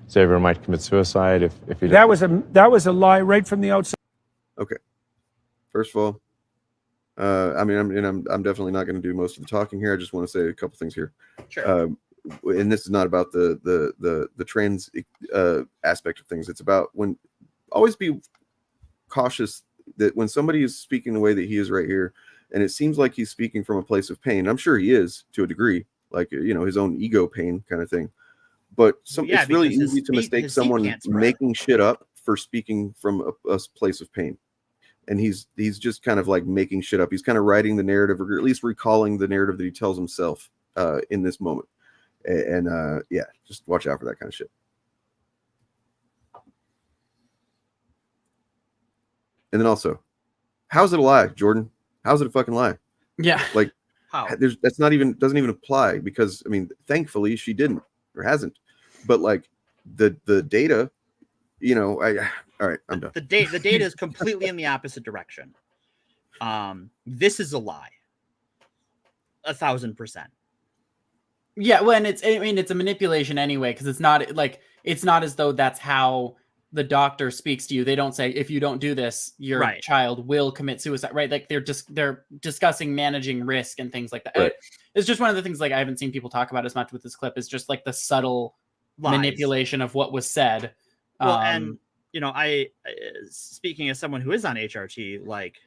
Xavier might commit suicide if he did. That was a lie right from the outside. Okay. First of all, I'm definitely not going to do most of the talking here. I just want to say a couple things here. Sure. And this is not about the trans aspect of things. It's about always be cautious that when somebody is speaking the way that he is right here, and it seems like he's speaking from a place of pain. I'm sure he is to a degree, like, his own ego pain kind of thing. But it's really easy to mistake someone making shit up for speaking from a place of pain. And he's just kind of like making shit up. He's kind of writing the narrative, or at least recalling the narrative that he tells himself in this moment. And just watch out for that kind of shit. And then also, how's it a lie, Jordan? How's it a fucking lie? Yeah. Like, how? Doesn't even apply, because I mean, thankfully she didn't or hasn't. But like the data, all right, I'm done. The data is completely in the opposite direction. This is a lie. 1,000%. Yeah, well, and it's a manipulation anyway, because it's not as though that's how the doctor speaks to you. They don't say, if you don't do this, your child will commit suicide, right? Like they're discussing managing risk and things like that. Right. It's just one of the things like I haven't seen people talk about as much with this clip, is just like the subtle manipulation of what was said. Well, and I speaking as someone who is on HRT, like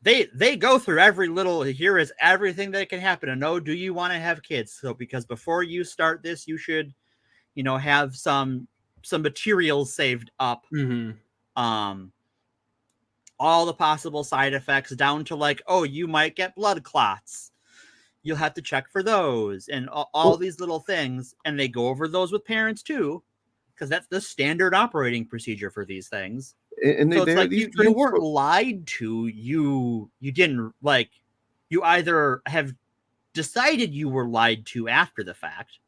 they go through every little, here is everything that can happen, and do you want to have kids? So because before you start this, you should have some materials saved up. All the possible side effects, down to like, you might get blood clots, you'll have to check for those, and all these little things. And they go over those with parents too, because that's the standard operating procedure for these things. And so it's like you weren't lied to. You didn't, like, you either have decided you were lied to after the fact,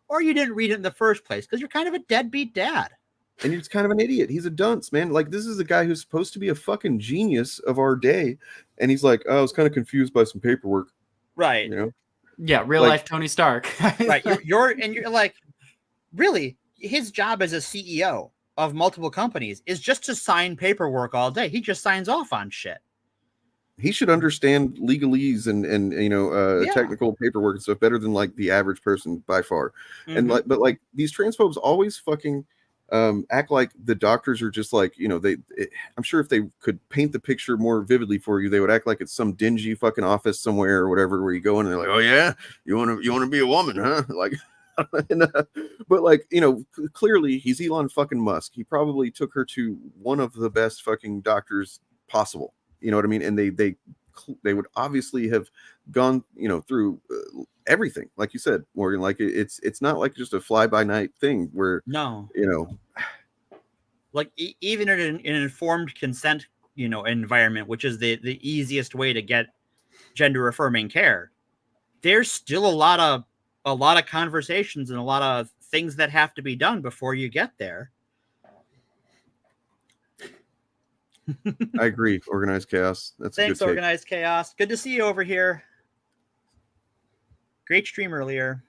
or you didn't read it in the first place because you're kind of a deadbeat dad. And he's kind of an idiot. He's a dunce, man. Like, this is a guy who's supposed to be a fucking genius of our day. And he's like, oh, I was kind of confused by some paperwork. Right. You know? Yeah, real life Tony Stark. Right. You're like, really, his job as a CEO of multiple companies is just to sign paperwork all day. He just signs off on shit. He should understand legalese and you know, technical paperwork and stuff better than like the average person by far. And like, but like these transphobes always fucking act like the doctors are just like, you know, I'm sure if they could paint the picture more vividly for you, they would act like it's some dingy fucking office somewhere or whatever, where you go in and they're like, oh yeah, you want to be a woman, huh? Like, but like, you know, clearly he's Elon fucking Musk. He probably took her to one of the best fucking doctors possible. You know what I mean? And they would obviously have gone, you know, through everything, like you said, Morgan. Like it's not like just a fly by night thing where no, you know, like even in an informed consent, you know, environment, which is the easiest way to get gender affirming care, there's still a lot of conversations and a lot of things that have to be done before you get there. I agree. Organized chaos. That's Thanks, a good Organized Chaos. Good to see you over here. Great stream earlier.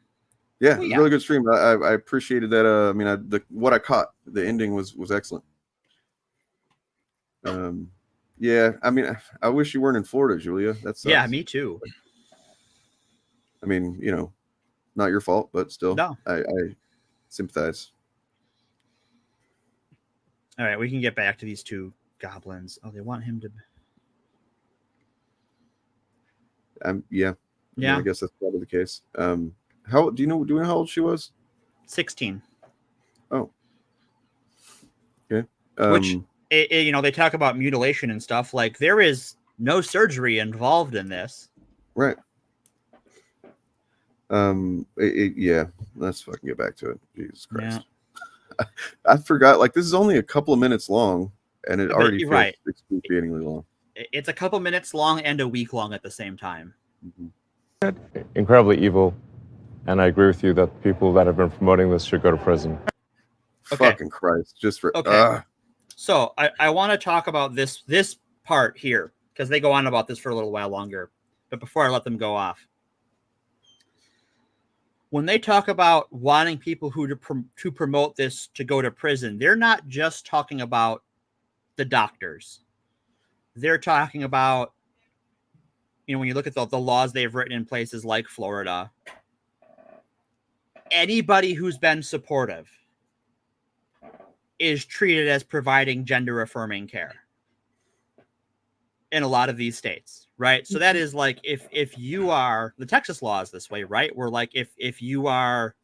Yeah, it was a really good stream. I appreciated that. I mean, what I caught, the ending was excellent. Yeah, I mean, I wish you weren't in Florida, Julia. That's yeah, me too. I mean, you know, not your fault, but still, no. I sympathize. All right, we can get back to these two goblins. Oh, they want him to. Yeah. I guess that's probably the case. How do you know how old she was? 16. Oh. Okay. Which you know, they talk about mutilation and stuff. Like, there is no surgery involved in this. Right. Yeah. Let's fucking get back to it. Jesus Christ. Yeah. I forgot. Like, this is only a couple of minutes long, and it already feels excruciatingly long. It's a couple minutes long and a week long at the same time. Incredibly evil, and I agree with you that people that have been promoting this should go to prison. Okay. Fucking Christ! Just for So I want to talk about this part here, because they go on about this for a little while longer. But before I let them go off, when they talk about wanting people to promote this to go to prison, they're not just talking about the doctors. They're talking about, you know, when you look at the laws they've written in places like Florida, anybody who's been supportive is treated as providing gender affirming care in a lot of these states, right? So that is like, if you are, the Texas law is this way, right? Where like, if you are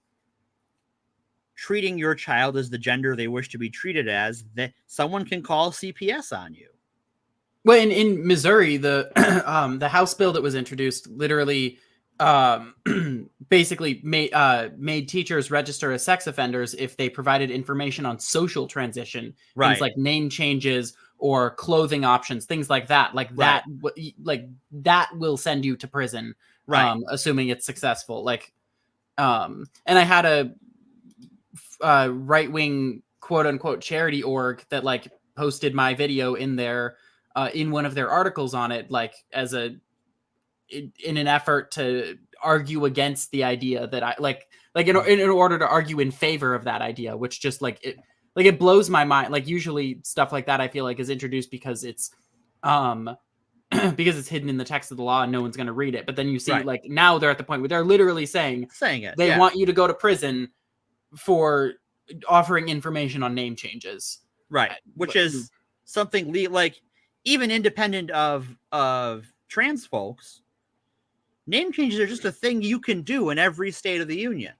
treating your child as the gender they wish to be treated as, that someone can call CPS on you. Well, in Missouri, the the House bill that was introduced literally basically made teachers register as sex offenders if they provided information on social transition, things like name changes or clothing options, things like that. Like that will send you to prison, assuming it's successful. Like, and I had a right-wing quote unquote charity org that like posted my video in their in one of their articles on it, like as in an effort to argue against the idea that I like in order to argue in favor of that idea, which just it blows my mind. Like, usually stuff like that I feel like is introduced because it's because it's hidden in the text of the law and no one's going to read it. But then you see like now they're at the point where they're literally saying it. They want you to go to prison for offering information on name changes. Right. Which is something like, even independent of trans folks, name changes are just a thing you can do in every state of the union.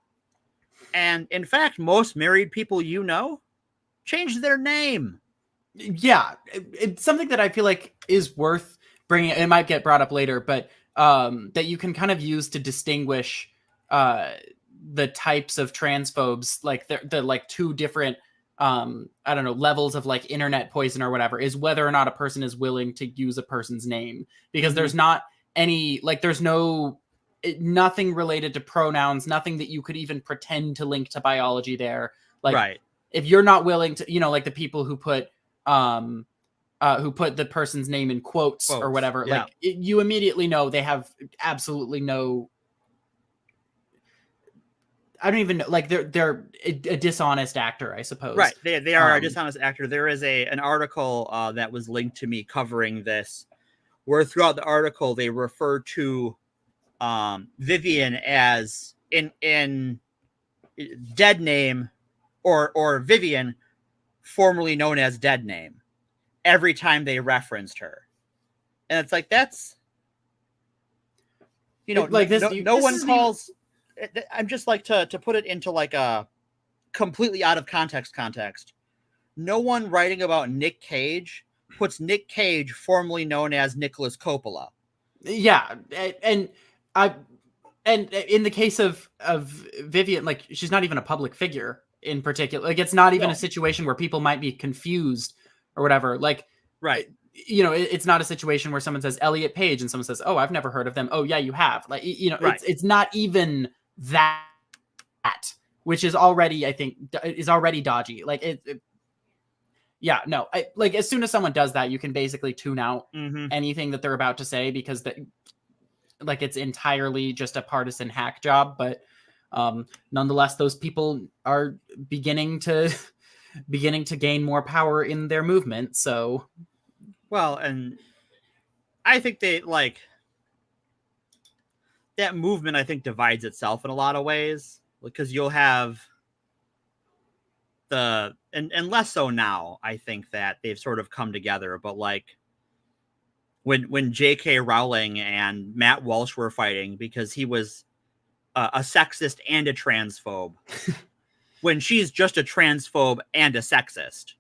And in fact, most married people change their name. Yeah, it's something that I feel like is worth bringing. It might get brought up later, but that you can kind of use to distinguish the types of transphobes, like the like two different I don't know, levels of like internet poison or whatever, is whether or not a person is willing to use a person's name, because there's not any, like, there's nothing related to pronouns, nothing that you could even pretend to link to biology there. Like, right. if you're not willing to, like the people who put the person's name in quotes or whatever, yeah. like you immediately know they have absolutely no, I don't even know, like they're a dishonest actor, I suppose. Right. They are a dishonest actor. There is an article that was linked to me covering this, where throughout the article they refer to Vivian as in dead name or Vivian, formerly known as dead name, every time they referenced her. And it's like, that's, like this, no one calls. I'm just like, to put it into like a completely out of context. No one writing about Nick Cage puts Nick Cage, formerly known as Nicholas Coppola. Yeah, and in the case of Vivian, like, she's not even a public figure in particular. Like, it's not even a situation where people might be confused or whatever. Like, right. It's not a situation where someone says Elliot Page and someone says, "Oh, I've never heard of them." "Oh, yeah, you have." Like, right. It's not even that, which is already, I think, is already dodgy. Like, yeah, no. Like, as soon as someone does that, you can basically tune out anything that they're about to say, because like, it's entirely just a partisan hack job. But nonetheless, those people are beginning to gain more power in their movement. So, well, and I think they, like, that movement, I think, divides itself in a lot of ways, because you'll have and less so now. I think that they've sort of come together, but like when J.K. Rowling and Matt Walsh were fighting because he was a sexist and a transphobe, when she's just a transphobe and a sexist.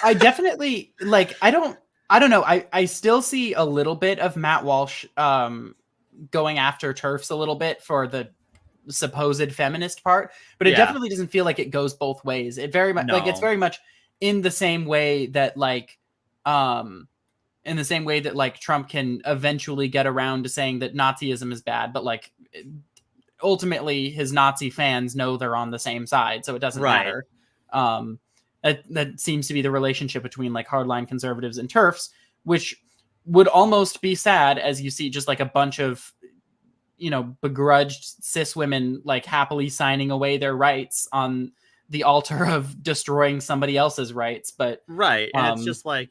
I definitely, like, I don't know. I still see a little bit of Matt Walsh going after TERFs a little bit for the supposed feminist part, but it definitely doesn't feel like it goes both ways. It very much, like, it's very much in the same way that, like, Trump can eventually get around to saying that Nazism is bad, but, like, ultimately his Nazi fans know they're on the same side, so it doesn't matter. That seems to be the relationship between, like, hardline conservatives and TERFs, which would almost be sad as you see just, like, a bunch of, begrudged cis women, like, happily signing away their rights on the altar of destroying somebody else's rights. But right. And it's just like,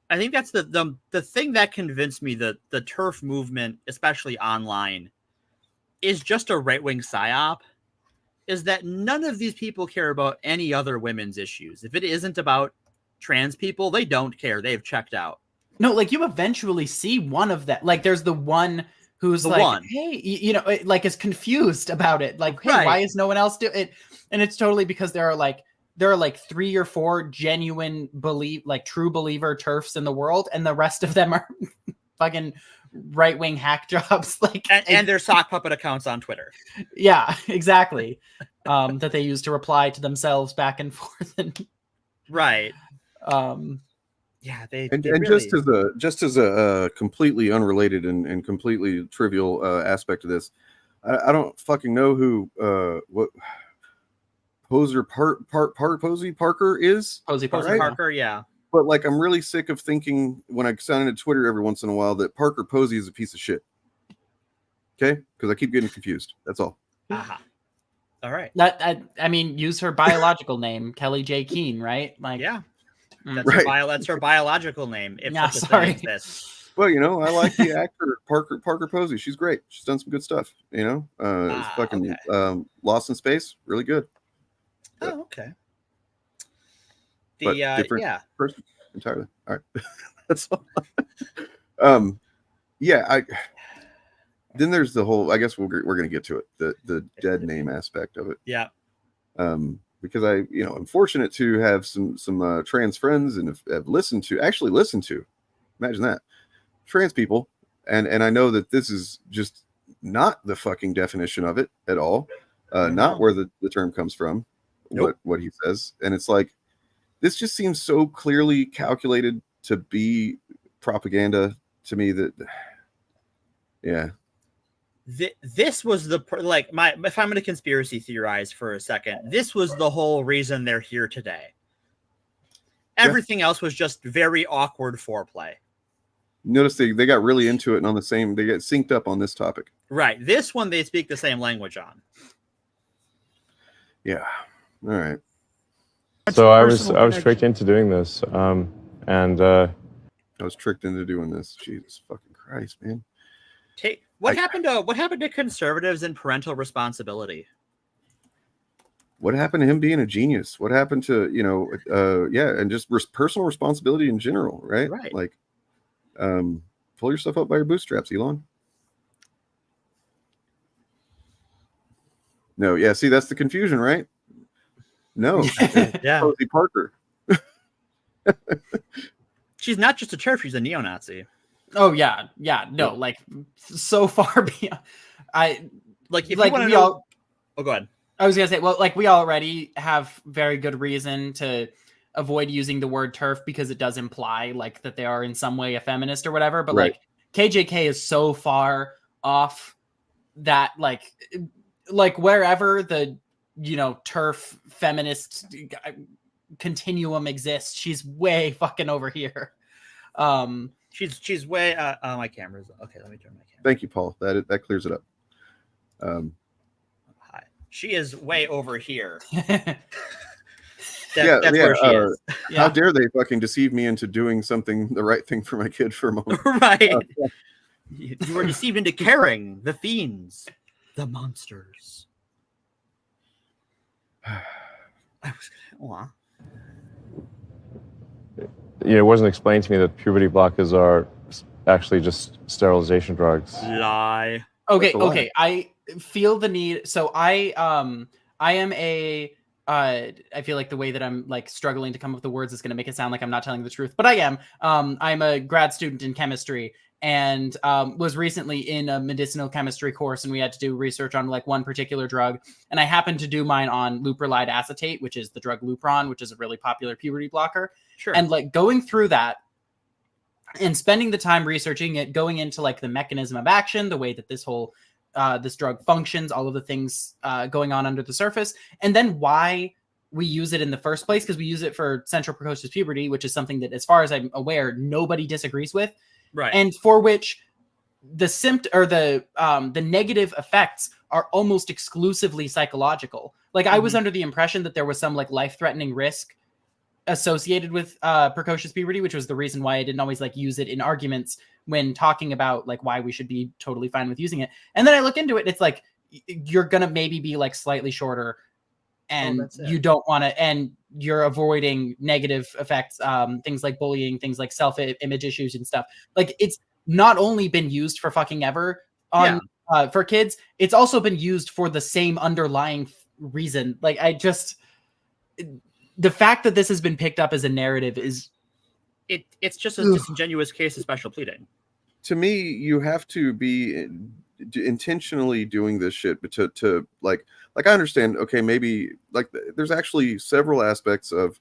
I think that's the thing that convinced me that the TERF movement, especially online, is just a right-wing psyop, is that none of these people care about any other women's issues. If it isn't about trans people, they don't care. They've checked out. No, like, you eventually see one of that. Like, there's the one who's hey, like, is confused about it. Like, hey, why is no one else doing it? And it's totally because there are like 3 or 4 genuine true believer TERFs in the world, and the rest of them are fucking right-wing hack jobs, like, and their sock puppet accounts on Twitter. Yeah, exactly. That they use to reply to themselves back and forth. And right. Yeah, they really... just as a completely unrelated and completely trivial aspect of this, I don't fucking know who what Posey Parker is. Posey Parker, yeah. But, like, I'm really sick of thinking when I sign into Twitter every once in a while that Parker Posey is a piece of shit. Okay, because I keep getting confused. That's all. All right. I mean, use her biological name, Kelly J. Keene, right? Like, yeah. That's her biological name. If yeah, sorry. Exists. Well, I like the actor Parker Posey. She's great. She's done some good stuff. Fucking Lost in Space, really good. Oh, okay. But different person entirely. All right, that's all. Then there's the whole. I guess we're gonna get to it. The dead name aspect of it. Yeah. Because I'm fortunate to have some trans friends and have listened to. Imagine that, trans people, and I know that this is just not the fucking definition of it at all. Not where the term comes from. Nope. What he says, and it's like, this just seems so clearly calculated to be propaganda to me that, yeah. This was the like my if I'm going to conspiracy theorize for a second, this was the whole reason they're here today. Everything else was just very awkward foreplay. Notice they got really into it and on the same, they get synced up on this topic. Right. This one they speak the same language on. Yeah. All right. So I was tricked into doing this, and I was tricked into doing this. Jesus fucking Christ, man. What happened to conservatives and parental responsibility? What happened to him being a genius? What happened to, you know, and just personal responsibility in general, right? Right. Like, pull yourself up by your bootstraps, Elon. No, yeah, see, that's the confusion, right? No. Yeah. Rosie Parker. She's not just a TERF, she's a neo-Nazi. Oh yeah, no, like so far beyond. If like you want to we know, all. Oh, go ahead. I was gonna say, well, like we already have very good reason to avoid using the word TERF because it does imply like that they are in some way a feminist or whatever. But Right. like KJK is so far off that like wherever the TERF feminist continuum exists, she's way fucking over here. She's way my camera's okay. Let me turn my camera. Thank you, Paul. That clears it up. Hi. She is way over here. That's where she is. How dare they fucking deceive me into doing something, the right thing for my kid for a moment. Right. You were deceived into caring. The fiends. The monsters. I was gonna it wasn't explained to me that puberty blockers are actually just sterilization drugs. Lie. Okay. I feel the need. So I am a. I feel like the way that I'm like struggling to come up with the words is going to make it sound like I'm not telling the truth, but I am. I'm a grad student in chemistry and was recently in a medicinal chemistry course, and we had to do research on like one particular drug. And I happened to do mine on leuprolide acetate, which is the drug Lupron, which is a really popular puberty blocker. Sure. And like going through that and spending the time researching it, going into like the mechanism of action, the way that this whole this drug functions, all of the things going on under the surface, and then why we use it in the first place, because we use it for central precocious puberty, which is something that, as far as I'm aware, nobody disagrees with, right? And for which the the negative effects are almost exclusively psychological. Like I was under the impression that there was some like life-threatening risk associated with precocious puberty, which was the reason why I didn't always like use it in arguments when talking about like why we should be totally fine with using it. And then I look into it, and it's like you're gonna maybe be like slightly shorter, and you don't want to, and you're avoiding negative effects, things like bullying, things like self-image issues and stuff. Like it's not only been used for fucking ever on for kids, it's also been used for the same underlying reason. Like the fact that this has been picked up as a narrative is it's just a disingenuous case of special pleading. To me, you have to be intentionally doing this shit, but to like I understand, okay, maybe like there's actually several aspects of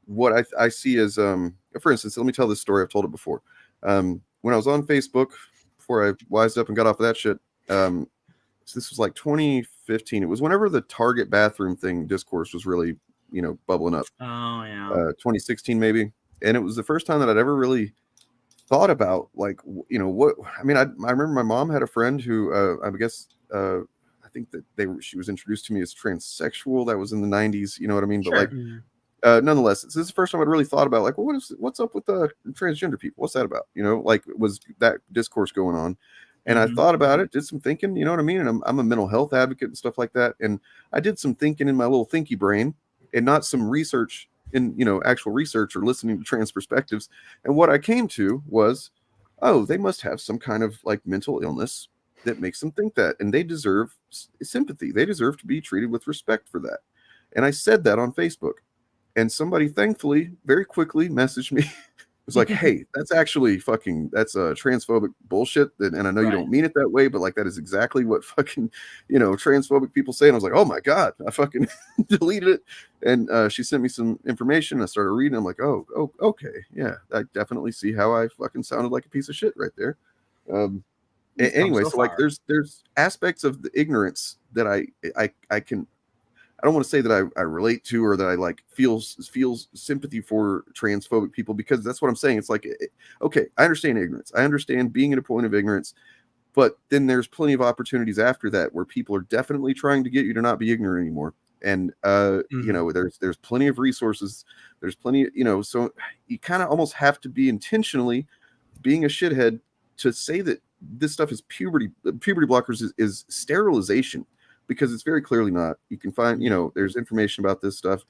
what I see as for instance, let me tell this story. I've told it before. When I was on Facebook before I wised up and got off of that shit, so this was like 2015. It was whenever the Target bathroom thing discourse was really bubbling up. Oh yeah. 2016 maybe. And it was the first time that I'd ever really thought about like, what, I mean, I remember my mom had a friend who, I guess, I think that she was introduced to me as transsexual. That was in the 90s. You know what I mean? Sure. But like, nonetheless, this is the first time I'd really thought about like, well, what's up with the transgender people? What's that about? Like was that discourse going on? And I thought about it, did some thinking, you know what I mean? And I'm a mental health advocate and stuff like that. And I did some thinking in my little thinky brain and not some research in, actual research or listening to trans perspectives. And what I came to was, oh, they must have some kind of like mental illness that makes them think that. And they deserve sympathy. They deserve to be treated with respect for that. And I said that on Facebook. And somebody thankfully very quickly messaged me It's like, hey, that's actually that's transphobic bullshit. And I know you don't mean it that way, but like that is exactly what fucking, transphobic people say. And I was like, oh my God, I fucking deleted it. And she sent me some information. I started reading. I'm like, oh, okay. Yeah, I definitely see how I fucking sounded like a piece of shit right there. Anyway, so like there's aspects of the ignorance that I can, I don't want to say that I relate to or that I like feels sympathy for transphobic people, because that's what I'm saying. It's like, okay, I understand ignorance. I understand being at a point of ignorance, but then there's plenty of opportunities after that where people are definitely trying to get you to not be ignorant anymore. And there's plenty of resources. There's plenty, so you kind of almost have to be intentionally being a shithead to say that this stuff is puberty blockers is sterilization. Because it's very clearly not. You can find, there's information about this stuff,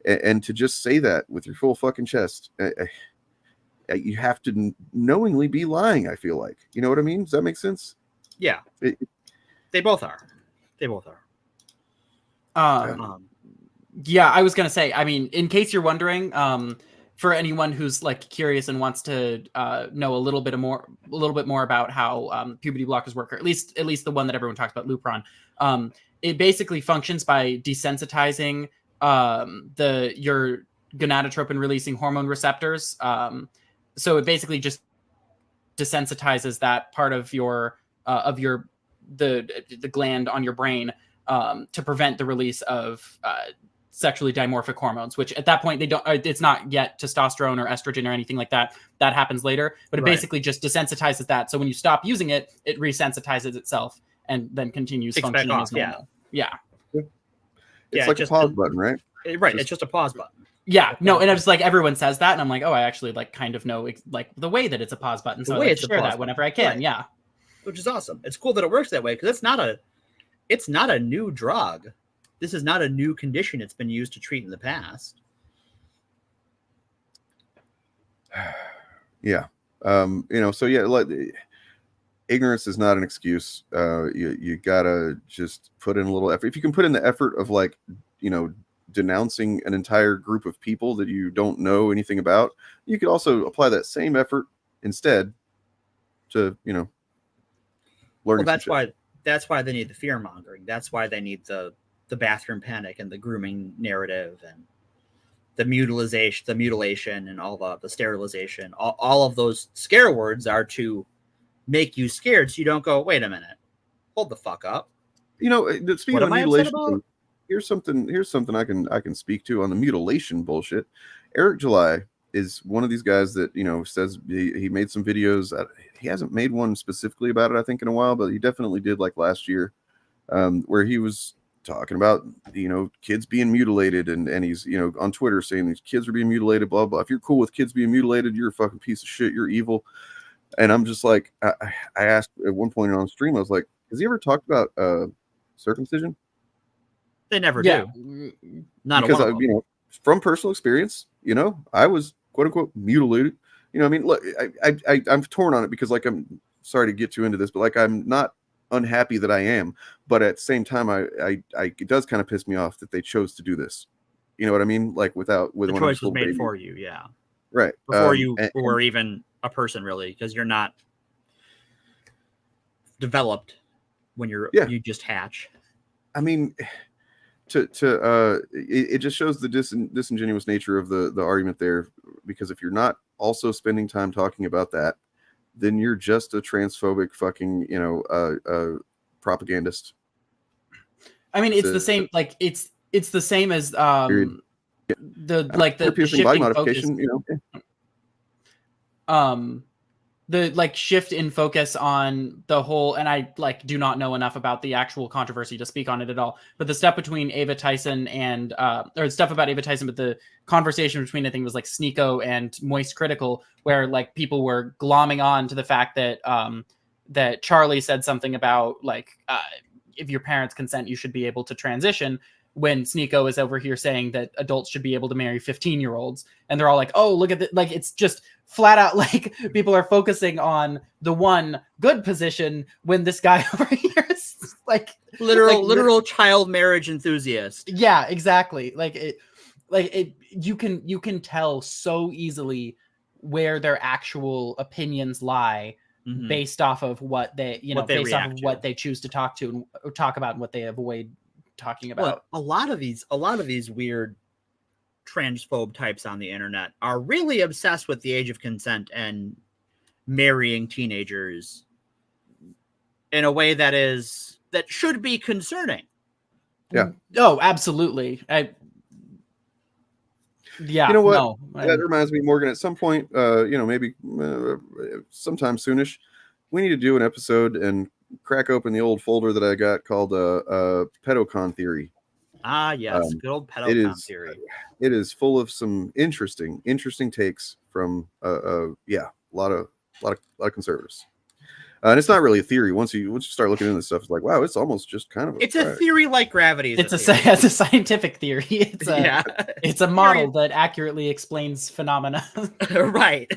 and to just say that with your full fucking chest, you have to knowingly be lying. I feel like, you know what I mean? Does that make sense? Yeah, they both are. They both are. Yeah, I was gonna say. I mean, in case you're wondering, for anyone who's like curious and wants to know a little bit more about how puberty blockers work, or at least the one that everyone talks about, Lupron. It basically functions by desensitizing your gonadotropin releasing hormone receptors. So it basically just desensitizes that part of the gland on your brain to prevent the release of sexually dimorphic hormones, which at that point it's not yet testosterone or estrogen or anything like that. That happens later, but it basically just desensitizes that. So when you stop using it, it resensitizes itself and then continues functioning as normal. Yeah. It's like a pause button, right? It's just a pause button. Yeah. No, and I was like, everyone says that, and I'm like, oh, I actually like kind of know like the way that it's a pause button. So I like to share that whenever I can. Right. Yeah. Which is awesome. It's cool that it works that way, because it's not a new drug. This is not a new condition. It's been used to treat in the past. Yeah. So yeah, like, ignorance is not an excuse. You gotta just put in a little effort. If you can put in the effort of like, denouncing an entire group of people that you don't know anything about, you could also apply that same effort instead to, learning. Well, that's why they need the fear mongering. That's why they need the bathroom panic and the grooming narrative and the mutilation and all the sterilization. All of those scare words are to make you scared, so you don't go, wait a minute, hold the fuck up. Speaking of mutilation, here's something I can speak to on the mutilation bullshit. Eric July is one of these guys that says he made some videos. He hasn't made one specifically about it, I think, in a while, but he definitely did, like last year, where he was talking about kids being mutilated, and he's on Twitter saying these kids are being mutilated, blah blah. If you're cool with kids being mutilated, you're a fucking piece of shit, you're evil. And I'm just like, I asked at one point on stream, I was like, has he ever talked about circumcision? They never do. Not because from personal experience, I was quote unquote mutilated. Look, I'm torn on it, because like, I'm sorry to get too into this, but like, I'm not unhappy that I am, but at the same time, it does kind of piss me off that they chose to do this. You know what I mean? Like with the choice was made for you, yeah. Right. Before you were even a person, really, because you're not developed when you just hatch. I mean, it just shows the disingenuous nature of the argument there, because if you're not also spending time talking about that, then you're just a transphobic fucking propagandist. I mean, it's the same. Like it's the same as the piercing body modification. The like shift in focus on the whole, and I like do not know enough about the actual controversy to speak on it at all, but the stuff between Ava Tyson and or stuff about Ava Tyson, but the conversation between, I think it was like Sneeko and Moist Critical, where like people were glomming on to the fact that that Charlie said something about like if your parents consent, you should be able to transition, when Sneeko is over here saying that adults should be able to marry 15-year-olds. And they're all like, oh, look at that. Like, it's just flat out like people are focusing on the one good position when this guy over here is like literal child marriage enthusiast. Yeah, exactly. You can tell so easily where their actual opinions lie based off of what they, based off of what they choose to talk to and talk about and what they avoid talking about. Well, a lot of these weird transphobe types on the internet are really obsessed with the age of consent and marrying teenagers in a way that should be concerning. Yeah. Oh, absolutely. Yeah. You know what? No, that reminds me, Morgan, at some point, maybe sometime soonish, we need to do an episode and crack open the old folder that I got called Pedocon Theory. Ah, yes. Good old Pedocon Theory. It is full of some interesting takes from a lot of conservatives. And it's not really a theory. Once you start looking into this stuff, it's like, wow, it's almost just kind of it's a theory like gravity. It's a scientific theory. It's a model that accurately explains phenomena. Right.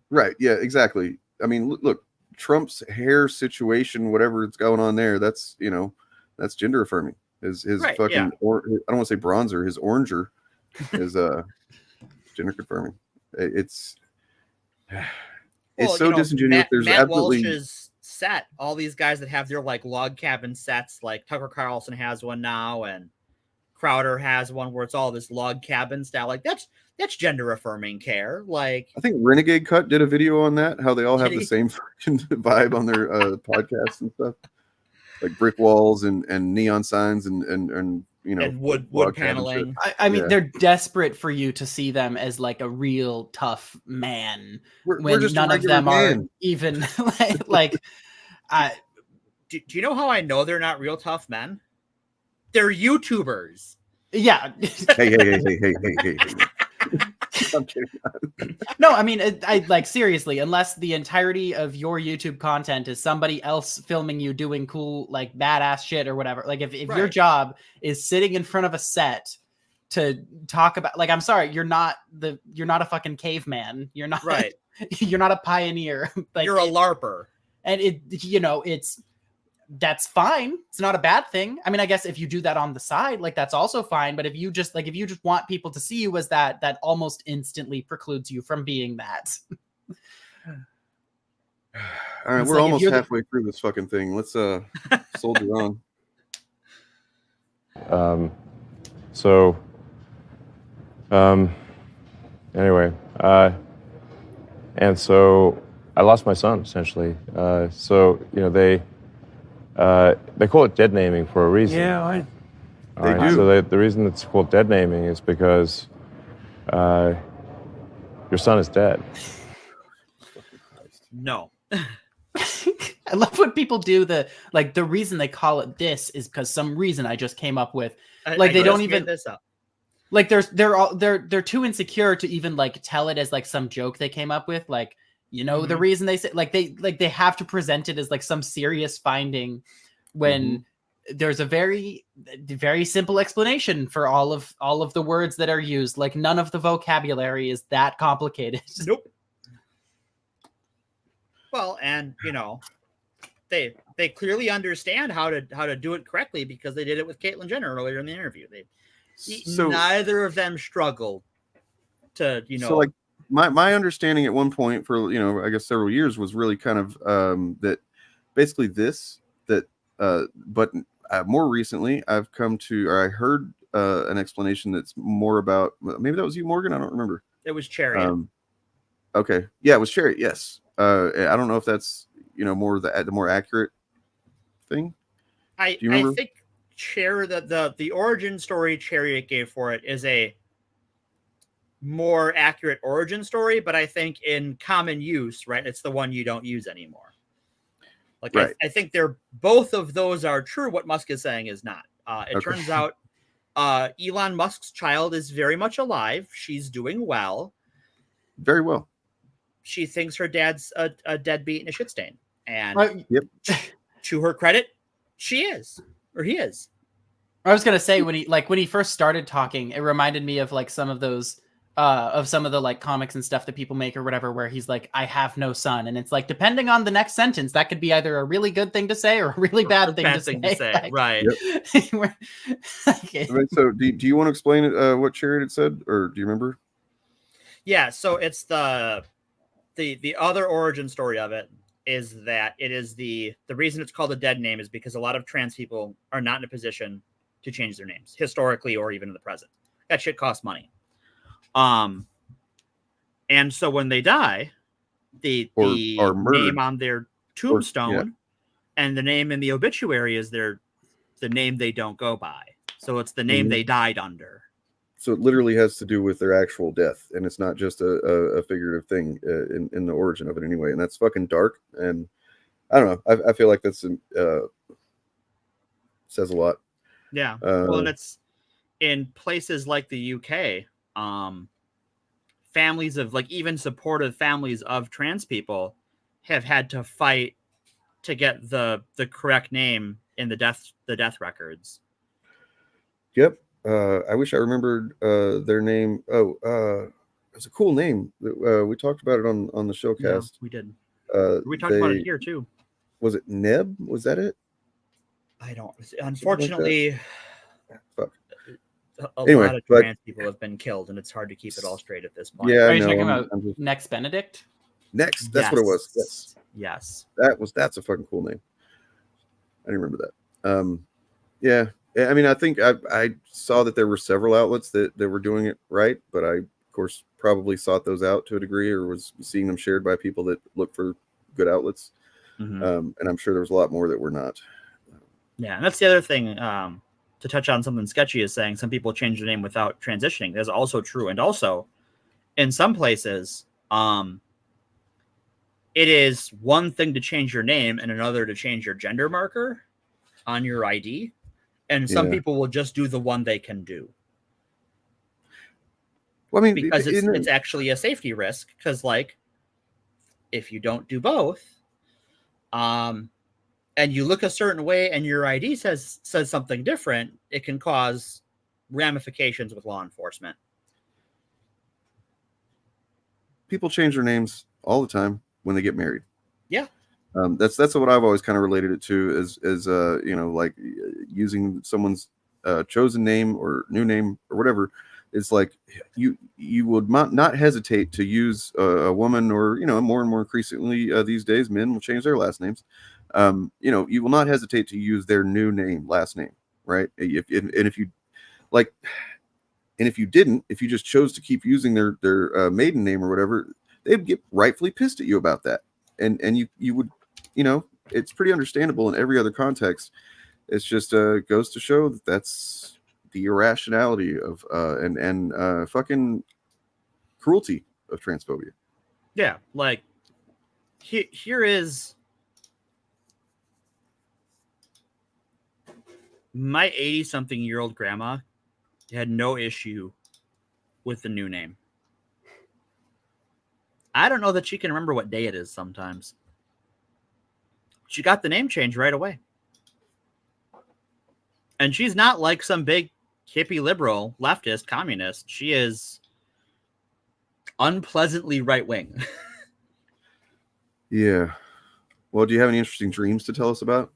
Right. Yeah, exactly. I mean, look, Trump's hair situation, whatever it's going on there, that's gender affirming. His right, fucking, yeah. I don't want to say bronzer, his oranger is gender confirming. It's so disingenuous. There's Matt absolutely Walsh's set. All these guys that have their like log cabin sets, like Tucker Carlson has one now, and Crowder has one where it's all this log cabin style. Like that's gender affirming care. Like I think Renegade Cut did a video on that, how they all have the same fucking vibe on their podcasts and stuff, like brick walls and neon signs and and wood paneling. I mean, they're desperate for you to see them as like a real tough man we're just none of them are even like. Do you know how I know they're not real tough men? They're YouTubers. Yeah. Hey. I'm kidding. No, I mean, I like seriously, unless the entirety of your YouTube content is somebody else filming you doing cool, like badass shit or whatever. Like if your job is sitting in front of a set to talk about, like, I'm sorry, you're not a fucking caveman. You're not right. You're not a pioneer. Like, you're a LARPer. And that's fine. It's not a bad thing. I mean, I guess if you do that on the side, like that's also fine. But if you just want people to see you as that almost instantly precludes you from being that. All right, we're almost halfway through this fucking thing. Let's soldier on. Anyway, and so I lost my son essentially. They call it dead naming for a reason. Yeah, They do. So the reason it's called dead naming is because your son is dead. No. I love when people do the reason they call it this is because some reason I just came up with. Like they don't even this up. Like they're too insecure to even like tell it as like some joke they came up with. Like, the reason they say they have to present it as like some serious finding when there's a very, very simple explanation for all of the words that are used. Like none of the vocabulary is that complicated. Nope. Well, and they clearly understand how to do it correctly because they did it with Caitlyn Jenner earlier in the interview. Neither of them struggled to So like my understanding at one point for I guess several years was really kind of that basically but more recently I've come to, or I heard an explanation that's more about, maybe that was you, Morgan, I don't remember. It was Chariot. Okay, yeah, it was Chariot. Yes. I don't know if that's more the more accurate thing. I think the origin story Chariot gave for it is a more accurate origin story, but I think in common use, right, it's the one you don't use anymore. Like right. I think both of those are true. What Musk is saying is not. It turns out Elon Musk's child is very much alive. She's doing well. Very well. She thinks her dad's a deadbeat and a shit stain. And to her credit, she is, or he is. I was gonna say when he first started talking, it reminded me of like some of those of some of the like comics and stuff that people make or whatever, where he's like, I have no son. And it's like, depending on the next sentence, that could be either a really good thing to say or a really bad thing to say. Like, right. Yep. So do you want to explain what Chariot had said, or do you remember? Yeah, so it's the other origin story of it is that it is the reason it's called a dead name is because a lot of trans people are not in a position to change their names historically or even in the present. That shit costs money. And so when they die, the name on their tombstone and the name in the obituary is the name they don't go by. So it's the name they died under. So it literally has to do with their actual death, and it's not just a figurative thing in the origin of it anyway. And that's fucking dark. And I don't know. I feel like that's says a lot. Yeah. Well, and it's in places like the UK. Families of even supportive families of trans people have had to fight to get the correct name in the death records. Yep. I wish I remembered their name. It's a cool name. We talked about it on the showcast. Yeah, we did. We talked about it here too. Was it Neb? Was that it? I don't. Unfortunately, fuck. A lot of trans people have been killed, and it's hard to keep it all straight at this point. Yeah, Are you talking about Next Benedict? Next, that's what it was. Yes. That's a fucking cool name. I didn't remember that. Yeah. I mean, I think I saw that there were several outlets that were doing it right, but I, of course, probably sought those out to a degree or was seeing them shared by people that look for good outlets. And I'm sure there was a lot more that were not. Yeah, and that's the other thing. To touch on something sketchy is saying some people change their name without transitioning. That's also true. And also, in some places, it is one thing to change your name and another to change your gender marker on your ID. And some people will just do the one they can do. Well, I mean, because it's actually a safety risk. Because, if you don't do both, and you look a certain way and your ID says something different, it can cause ramifications with law enforcement. People change their names all the time when they get married. Yeah. That's what I've always kind of related it to as using someone's chosen name or new name or whatever. It's like you would not hesitate to use a woman or, more and more increasingly these days, men will change their last names. You will not hesitate to use their new name, last name, right? If you didn't, if you just chose to keep using their maiden name or whatever, they'd get rightfully pissed at you about that. And you would, it's pretty understandable in every other context. It's just goes to show that that's the irrationality of and fucking cruelty of transphobia. Yeah, here is my 80-something-year-old grandma had no issue with the new name. I don't know that she can remember what day it is sometimes. She got the name change right away. And she's not like some big hippie liberal, leftist, communist. She is unpleasantly right-wing. Yeah. Well, do you have any interesting dreams to tell us about?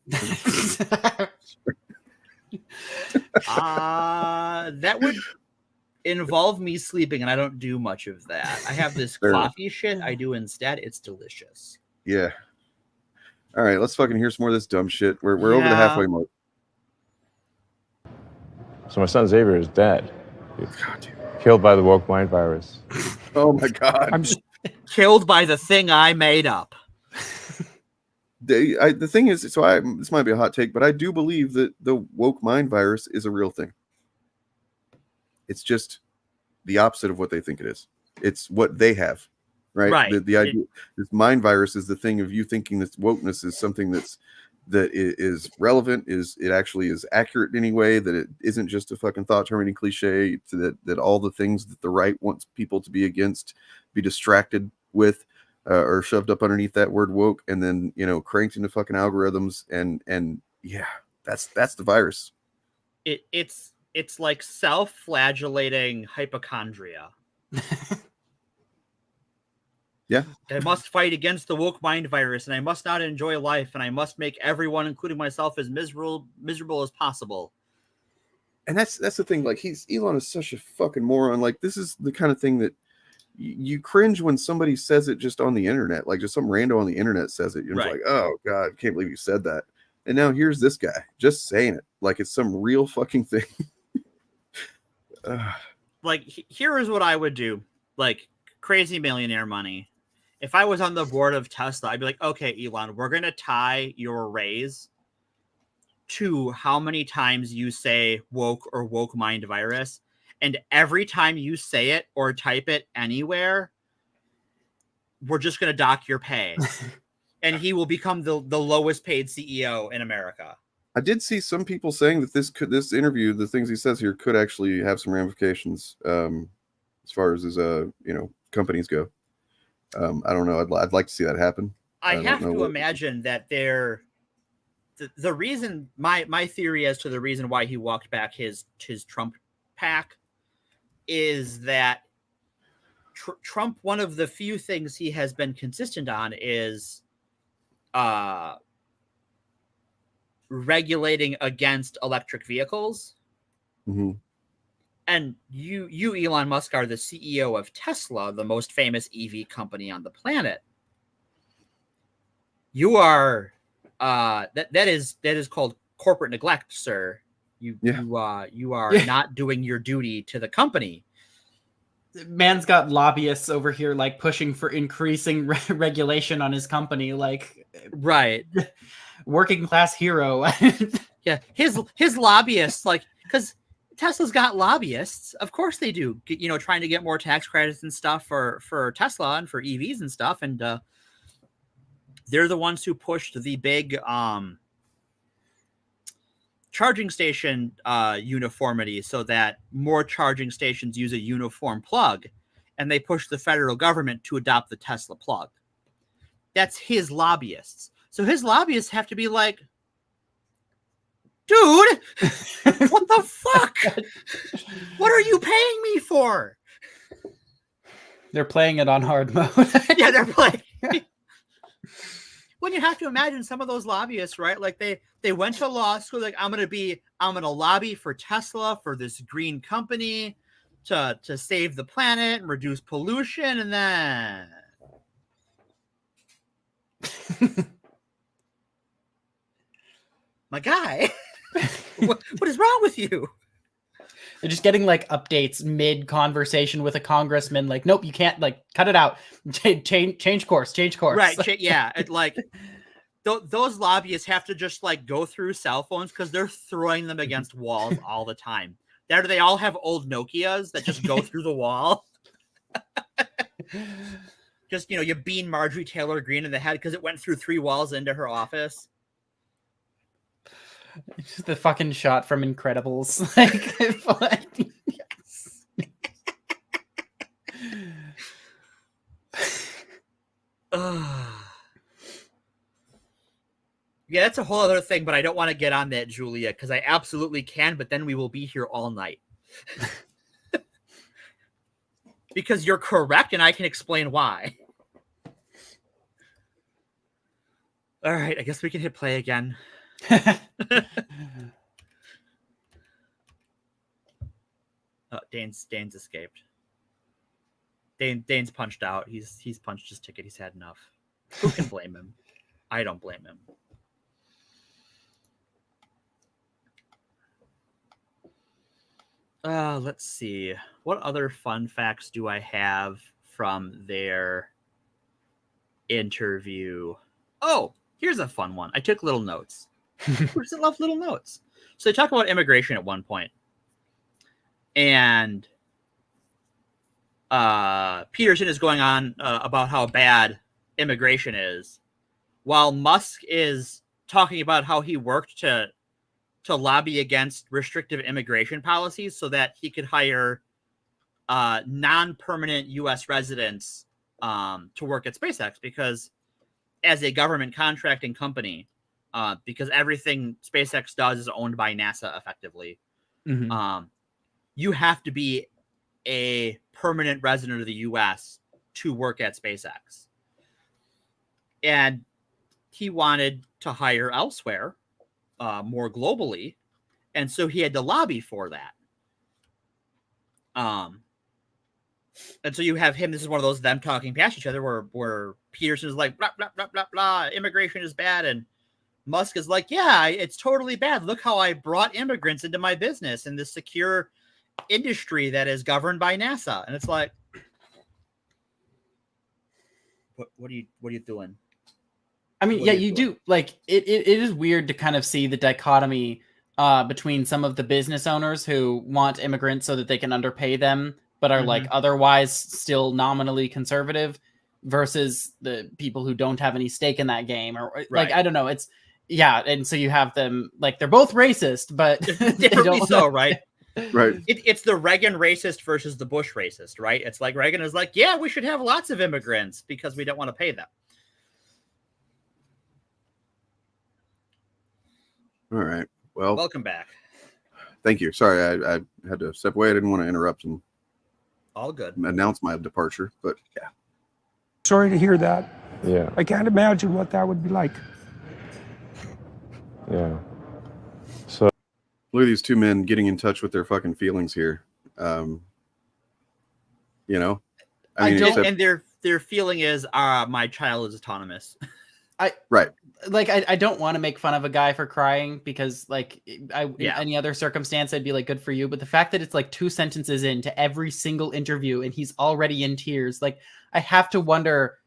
That would involve me sleeping, and I don't do much of that. I have this coffee shit I do instead. It's delicious. Yeah. All right, let's fucking hear some more of this dumb shit. We're over the halfway mark. So my son Xavier is dead. Killed by the woke mind virus. Oh my god. I'm killed by the thing I made up. The thing is, this might be a hot take, but I do believe that the woke mind virus is a real thing. It's just the opposite of what they think it is. It's what they have, right? The idea, this mind virus is the thing of you thinking that wokeness is something that is relevant, it actually is accurate in any way, that it isn't just a fucking thought-terminating cliche, that all the things that the right wants people to be against, be distracted with, or shoved up underneath that word woke, and then cranked into fucking algorithms, and yeah, that's the virus. It's like self-flagellating hypochondria. Yeah. I must fight against the woke mind virus, and I must not enjoy life, and I must make everyone, including myself, as miserable as possible. And that's the thing. Elon is such a fucking moron. This is the kind of thing that you cringe when somebody says it just on the internet, like just some rando on the internet says it. You're just like, oh God, can't believe you said that. And now here's this guy just saying it like it's some real fucking thing. Like, here is what I would do. Like, crazy millionaire money. If I was on the board of Tesla, I'd be like, okay, Elon, we're going to tie your raise to how many times you say woke or woke mind virus. And every time you say it or type it anywhere, we're just going to dock your pay. And he will become the lowest paid CEO in America. I did see some people saying that this interview, the things he says here, could actually have some ramifications as far as his companies go. I don't know. I'd like to see that happen. I have to imagine that the reason my theory as to the reason why he walked back his Trump pack is that Trump, one of the few things he has been consistent on is regulating against electric vehicles. Mm-hmm. And you, Elon Musk, are the CEO of Tesla, the most famous EV company on the planet. You are that is called corporate neglect, sir. You are not doing your duty to the company. Man's got lobbyists over here like pushing for increasing regulation on his company, like right. Working class hero. Yeah, his lobbyists, like, because Tesla's got lobbyists, of course they do. Trying to get more tax credits and stuff for Tesla and for EVs and stuff, and they're the ones who pushed the big charging station uniformity, so that more charging stations use a uniform plug, and they pushed the federal government to adopt the Tesla plug. That's his lobbyists. So his lobbyists have to be like, dude, what the fuck? What are you paying me for? They're playing it on hard mode. Yeah, they're playing. When you have to imagine some of those lobbyists, right? Like they went to law school, like I'm gonna lobby for Tesla, for this green company to save the planet and reduce pollution, and then my guy, what is wrong with you? They're just getting like updates mid conversation with a congressman. Like, nope, you can't. Like, cut it out. Change course. Right? Yeah. Those lobbyists have to just like go through cell phones because they're throwing them against walls all the time. They all have old Nokias that just go through the wall. Just you bean Marjorie Taylor Greene in the head because it went through 3 walls into her office. It's just the fucking shot from Incredibles. Like, yes. Yeah, that's a whole other thing, but I don't want to get on that, Julia, because I absolutely can, but then we will be here all night. Because you're correct, and I can explain why. All right, I guess we can hit play again. Oh, Dane's escaped. Dane's punched out. He's punched his ticket. He's had enough. Who can blame him? I don't blame him. Let's see. What other fun facts do I have from their interview? Oh, here's a fun one. I took little notes. Who doesn't love little notes? So they talk about immigration at one point. And Peterson is going on about how bad immigration is, while Musk is talking about how he worked to lobby against restrictive immigration policies so that he could hire non-permanent U.S. residents to work at SpaceX, because as a government contracting company, because everything SpaceX does is owned by NASA effectively, you have to be a permanent resident of the U.S. to work at SpaceX. And he wanted to hire elsewhere, more globally, and so he had to lobby for that. And so you have him. This is one of those them talking past each other, where Peterson is like blah blah blah blah blah. Immigration is bad, and Musk is like, yeah, it's totally bad. Look how I brought immigrants into my business in this secure industry that is governed by NASA. And it's like, what are you doing? I mean, yeah, you do like it is weird to kind of see the dichotomy between some of the business owners who want immigrants so that they can underpay them, but are like otherwise still nominally conservative, versus the people who don't have any stake in that game, or like, I don't know. It's and so you have them like they're both racist, but differently so, right? Right. It's the Reagan racist versus the Bush racist, right? It's like Reagan is like, yeah, we should have lots of immigrants because we don't want to pay them. All right. Well, welcome back. Thank you. Sorry, I had to step away. I didn't want to interrupt and all good announce my departure, but yeah. Sorry to hear that. Yeah. I can't imagine what that would be like. Yeah. So look at these two men getting in touch with their fucking feelings here. You know, I mean, and their feeling is, my child is autonomous. I don't want to make fun of a guy for crying, because like in any other circumstance I'd be like, good for you, but the fact that it's like 2 sentences into every single interview and he's already in tears, like I have to wonder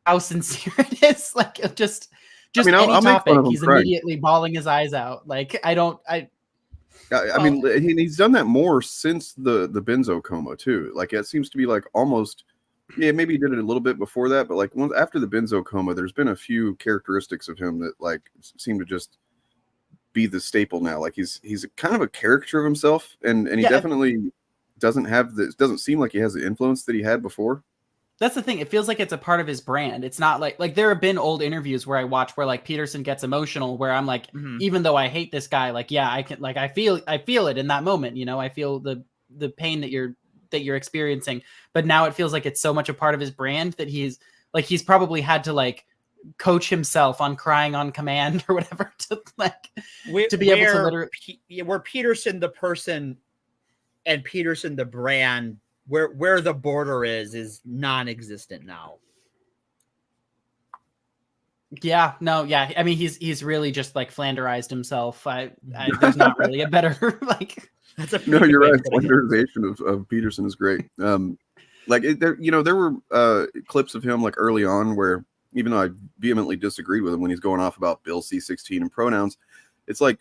how sincere it is. Like just I mean, any topic he's immediately bawling his eyes out. Like I mean, he's done that more since the benzo coma too. Like it seems to be like almost. Yeah, maybe he did it a little bit before that, but like after the benzo coma, there's been a few characteristics of him that like seem to just be the staple now. Like he's kind of a caricature of himself, and he definitely doesn't seem like he has the influence that he had before. That's the thing. It feels like it's a part of his brand. It's not like there have been old interviews where I watch where like Peterson gets emotional, where I'm like, even though I hate this guy, like I can like I feel it in that moment. You know, I feel the pain that you're experiencing, but now it feels like it's so much a part of his brand that he's probably had to like coach himself on crying on command or whatever to be able to literally where Peterson the person and Peterson the brand, where the border is non-existent now. Yeah, no, yeah. I mean, he's really just like Flanderized himself. There's not really a better like. That's a no, you're right. Flanderization of Peterson is great. There were clips of him like early on where, even though I vehemently disagreed with him when he's going off about Bill C-16 and pronouns, it's like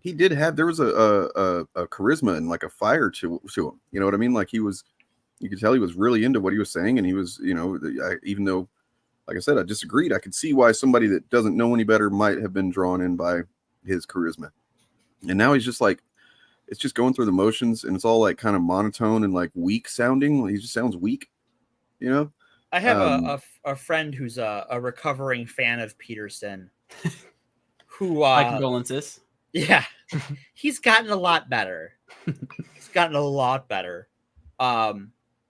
there was a charisma and like a fire to him. You know what I mean? Like you could tell he was really into what he was saying, and he was, even though, like I said, I disagreed, I could see why somebody that doesn't know any better might have been drawn in by his charisma. And now he's just like, it's just going through the motions, and it's all like kind of monotone and like weak sounding. He just sounds weak, you know? I have a friend who's a recovering fan of Peterson who, my condolences. Yeah, he's gotten a lot better.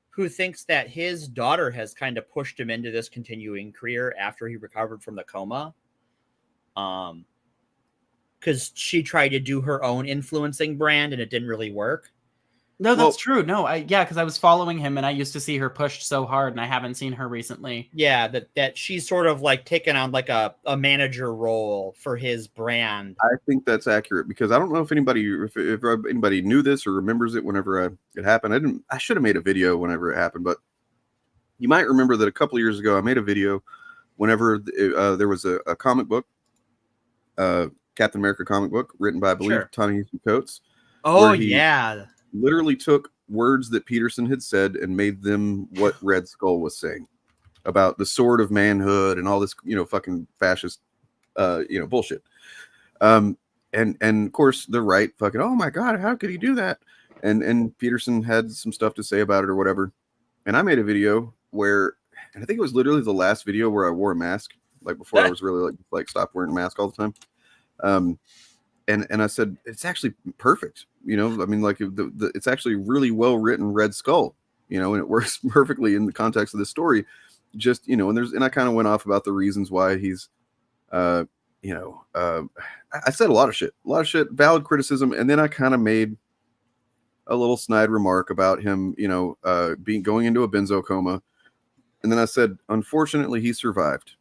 Who thinks that his daughter has kind of pushed him into this continuing career after he recovered from the coma. Because she tried to do her own influencing brand and it didn't really work. No, that's true. No, because I was following him and I used to see her pushed so hard, and I haven't seen her recently. Yeah, that she's sort of like taken on like a manager role for his brand. I think that's accurate, because I don't know if anybody knew this or remembers it whenever it happened. I should have made a video whenever it happened, but you might remember that a couple of years ago I made a video whenever there was a comic book, Captain America comic book, written by, I believe, Ta-Nehisi Coates. Oh, yeah. Literally took words that Peterson had said and made them what Red Skull was saying about the sword of manhood and all this, fucking fascist, bullshit. And of course the right fucking, oh my God, how could he do that? And Peterson had some stuff to say about it or whatever. And I made a video where, and I think it was literally the last video where I wore a mask, like before I was really like stopped wearing a mask all the time. And I said, it's actually perfect. I mean, like it's actually really well written Red Skull, and it works perfectly in the context of the story. Just, and I kind of went off about the reasons why he's, I said a lot of shit, valid criticism. And then I kind of made a little snide remark about him, going into a benzo coma, and then I said, unfortunately, he survived.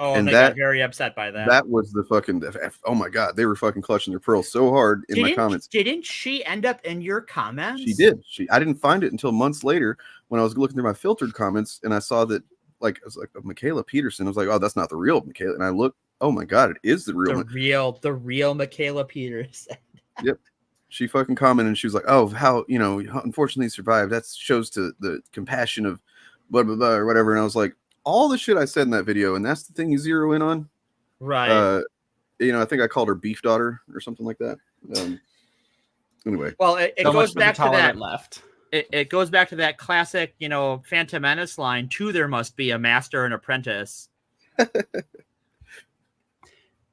Oh, and they that got very upset by that. That was the fucking. Oh my god, they were fucking clutching their pearls so hard in my comments. Didn't she end up in your comments? She did. I didn't find it until months later when I was looking through my filtered comments, and I saw that I was like Michaela Peterson. I was like, oh, that's not the real Michaela. And I looked, oh my god, it is the real. The real Michaela Peterson. Yep. She fucking commented, and she was like, oh, how unfortunately he survived. That shows to the compassion of blah blah blah or whatever. And I was like, all the shit I said in that video, and that's the thing you zero in on, right? I think I called her beef daughter or something like that. Anyway, well, it goes back to that. Left. It goes back to that classic, Phantom Menace line. Too, there must be a master and apprentice.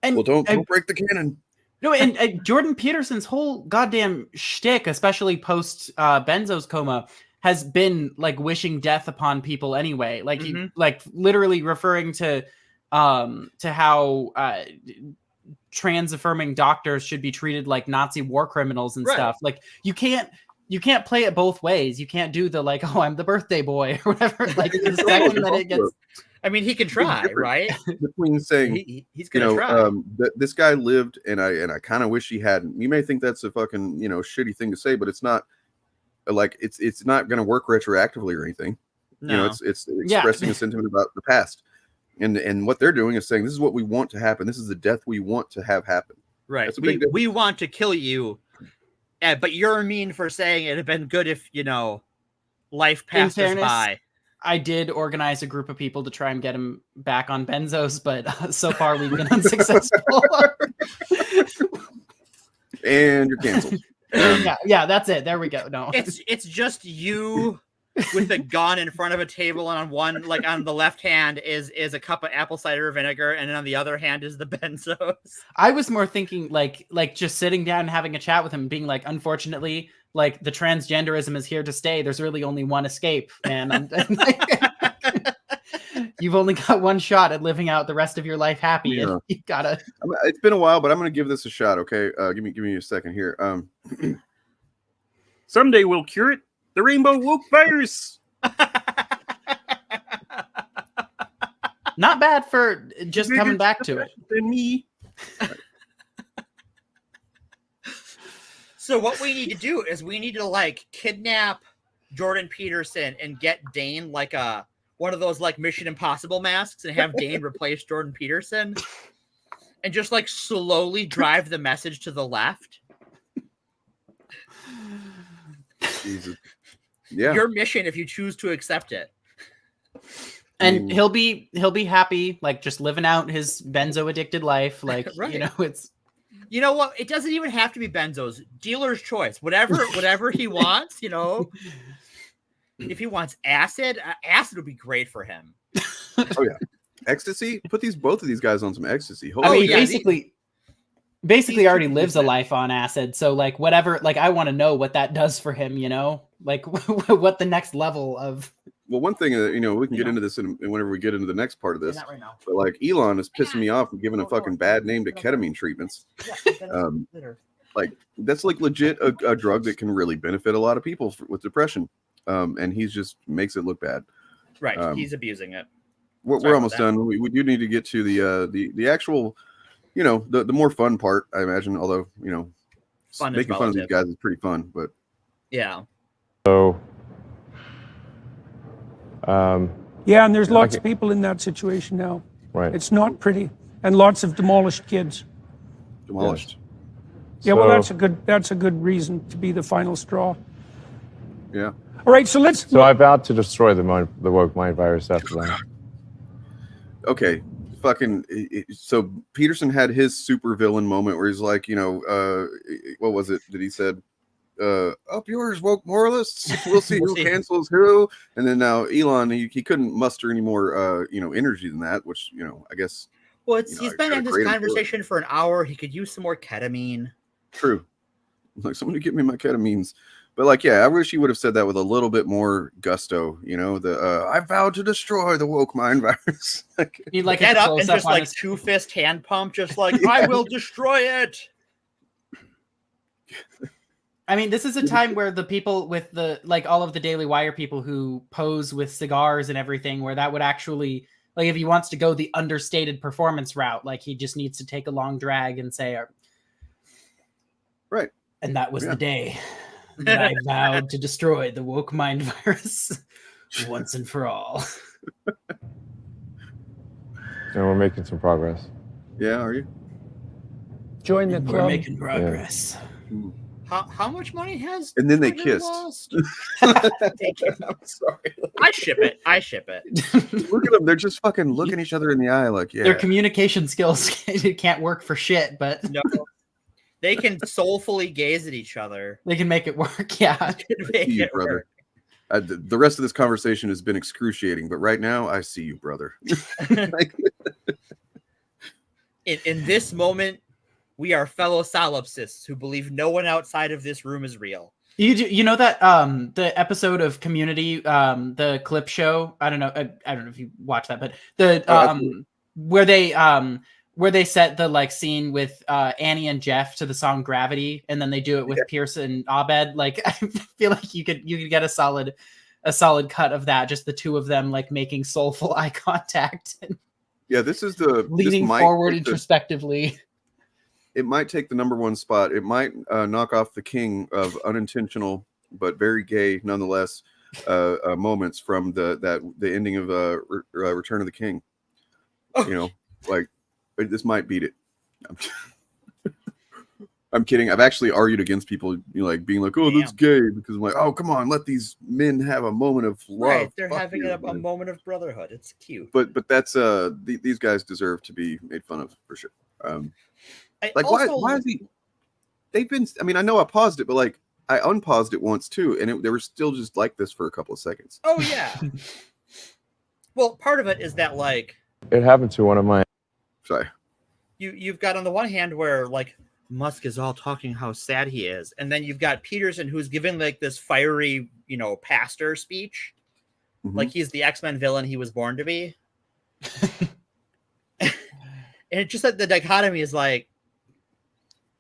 And don't break the canon. No, and Jordan Peterson's whole goddamn shtick, especially post Benzo's coma, has been like wishing death upon people anyway. Like he, like literally referring to how trans affirming doctors should be treated like Nazi war criminals and stuff. Like you can't play it both ways. You can't do the like, oh, I'm the birthday boy or whatever. Like the second that it gets, I mean, he can try, right? Between saying he's gonna try. This guy lived, and I kind of wish he hadn't. You may think that's a fucking shitty thing to say, but it's not. Like it's not going to work retroactively or anything. No. It's expressing a sentiment about the past, and what they're doing is saying this is what we want to happen. This is the death we want to have happen. Right. We want to kill you, but you're mean for saying it'd have been good if life passed us by. I did organize a group of people to try and get him back on benzos, but so far we've been unsuccessful. And you're canceled. Yeah, that's it. There we go. No, it's just you with a gun in front of a table, and on one, like on the left hand is a cup of apple cider vinegar, and then on the other hand is the benzos. I was more thinking like just sitting down and having a chat with him, being like, unfortunately, like the transgenderism is here to stay. There's really only one escape, man. You've only got one shot at living out the rest of your life happy. Yeah. And you gotta. It's been a while, but I'm gonna give this a shot. Okay, give me a second here. Someday we'll cure it. The rainbow woke virus. Not bad for just coming back to it. Than me. So what we need to do is we need to like kidnap Jordan Peterson and get Dane like one of those like Mission Impossible masks and have Dane replace Jordan Peterson and just like slowly drive the message to the left. Jesus. Yeah. Your mission if you choose to accept it. And he'll be happy, like just living out his benzo addicted life. Like, right. It's. You know what? It doesn't even have to be benzos. Dealer's choice. Whatever he wants, If he wants acid, acid would be great for him. Oh yeah, ecstasy. Put both of these guys on some ecstasy. Basically already lives a life on acid. So like whatever, like I want to know what that does for him. Like what the next level of. Well, one thing that we can get into this whenever we get into the next part of this. Right now. But like Elon is pissing me off and giving a fucking bad name to ketamine treatments. Like that's like legit a drug that can really benefit a lot of people with depression. And he's just makes it look bad. Right, he's abusing it. We're almost done. We do need to get to the actual, the more fun part. I imagine, although making fun of these guys is pretty fun, but yeah. So. Yeah, and there's lots of people in that situation now. Right. It's not pretty, and lots of demolished kids. Demolished. Yeah, well, that's a good reason to be the final straw. Yeah. All right, so let's. So I vowed to destroy the woke mind virus after that. Okay, so Peterson had his super villain moment where he's like, what was it that he said? Up yours, woke moralists. We'll see who cancels who. And then now Elon, he couldn't muster any more energy than that, which I guess. Well, he's been in this conversation for an hour. He could use some more ketamine. True. Like, somebody give me my ketamines. But like, yeah, I wish he would have said that with a little bit more gusto. I vowed to destroy the woke mind virus. He'd like get up and just like two-fist hand pump, just like I will destroy it. I mean, this is a time where the people with the like all of the Daily Wire people who pose with cigars and everything, where that would actually like if he wants to go the understated performance route, like he just needs to take a long drag and say, right. And that was the day that I vowed to destroy the woke mind virus once and for all. And we're making some progress. Yeah, are you? Join the club. We're making progress. Yeah. How much money has? And then they Twitter kissed. lost? I'm sorry. I ship it. Look at them. They're just fucking looking each other in the eye like, yeah. Their communication skills can't work for shit, but no, they can soulfully gaze at each other. They can make it work. Yeah. You, brother. The rest of this conversation has been excruciating, but right now I see you, brother. in this moment, we are fellow solipsists who believe no one outside of this room is real. You know that the episode of Community, the clip show. I don't know if you watch that, but the where they set the like scene with Annie and Jeff to the song Gravity, and then they do it with Pierce and Abed. Like I feel like you could get a solid cut of that, just the two of them like making soulful eye contact. Yeah, this is the leaning forward introspectively. It might take the number one spot. It might knock off the king of unintentional but very gay, nonetheless, moments from the ending of Return of the King. You know, like this might beat it. I'm kidding. I've actually argued against people, like being like, "Oh, that's gay," because I'm like, "Oh, come on, let these men have a moment of love." Right, they're having a moment of brotherhood. It's cute. But that's these guys deserve to be made fun of for sure. Like also, why is he? They've been. I mean, I know I paused it, but like I unpaused it once too, and they were still just like this for a couple of seconds. Oh yeah. Well, part of it is that like it happened to one of my. Sorry. You've got on the one hand where like Musk is all talking how sad he is, and then you've got Peterson who's giving like this fiery, pastor speech, like he's the X-Men villain he was born to be. And it's just like the dichotomy is like.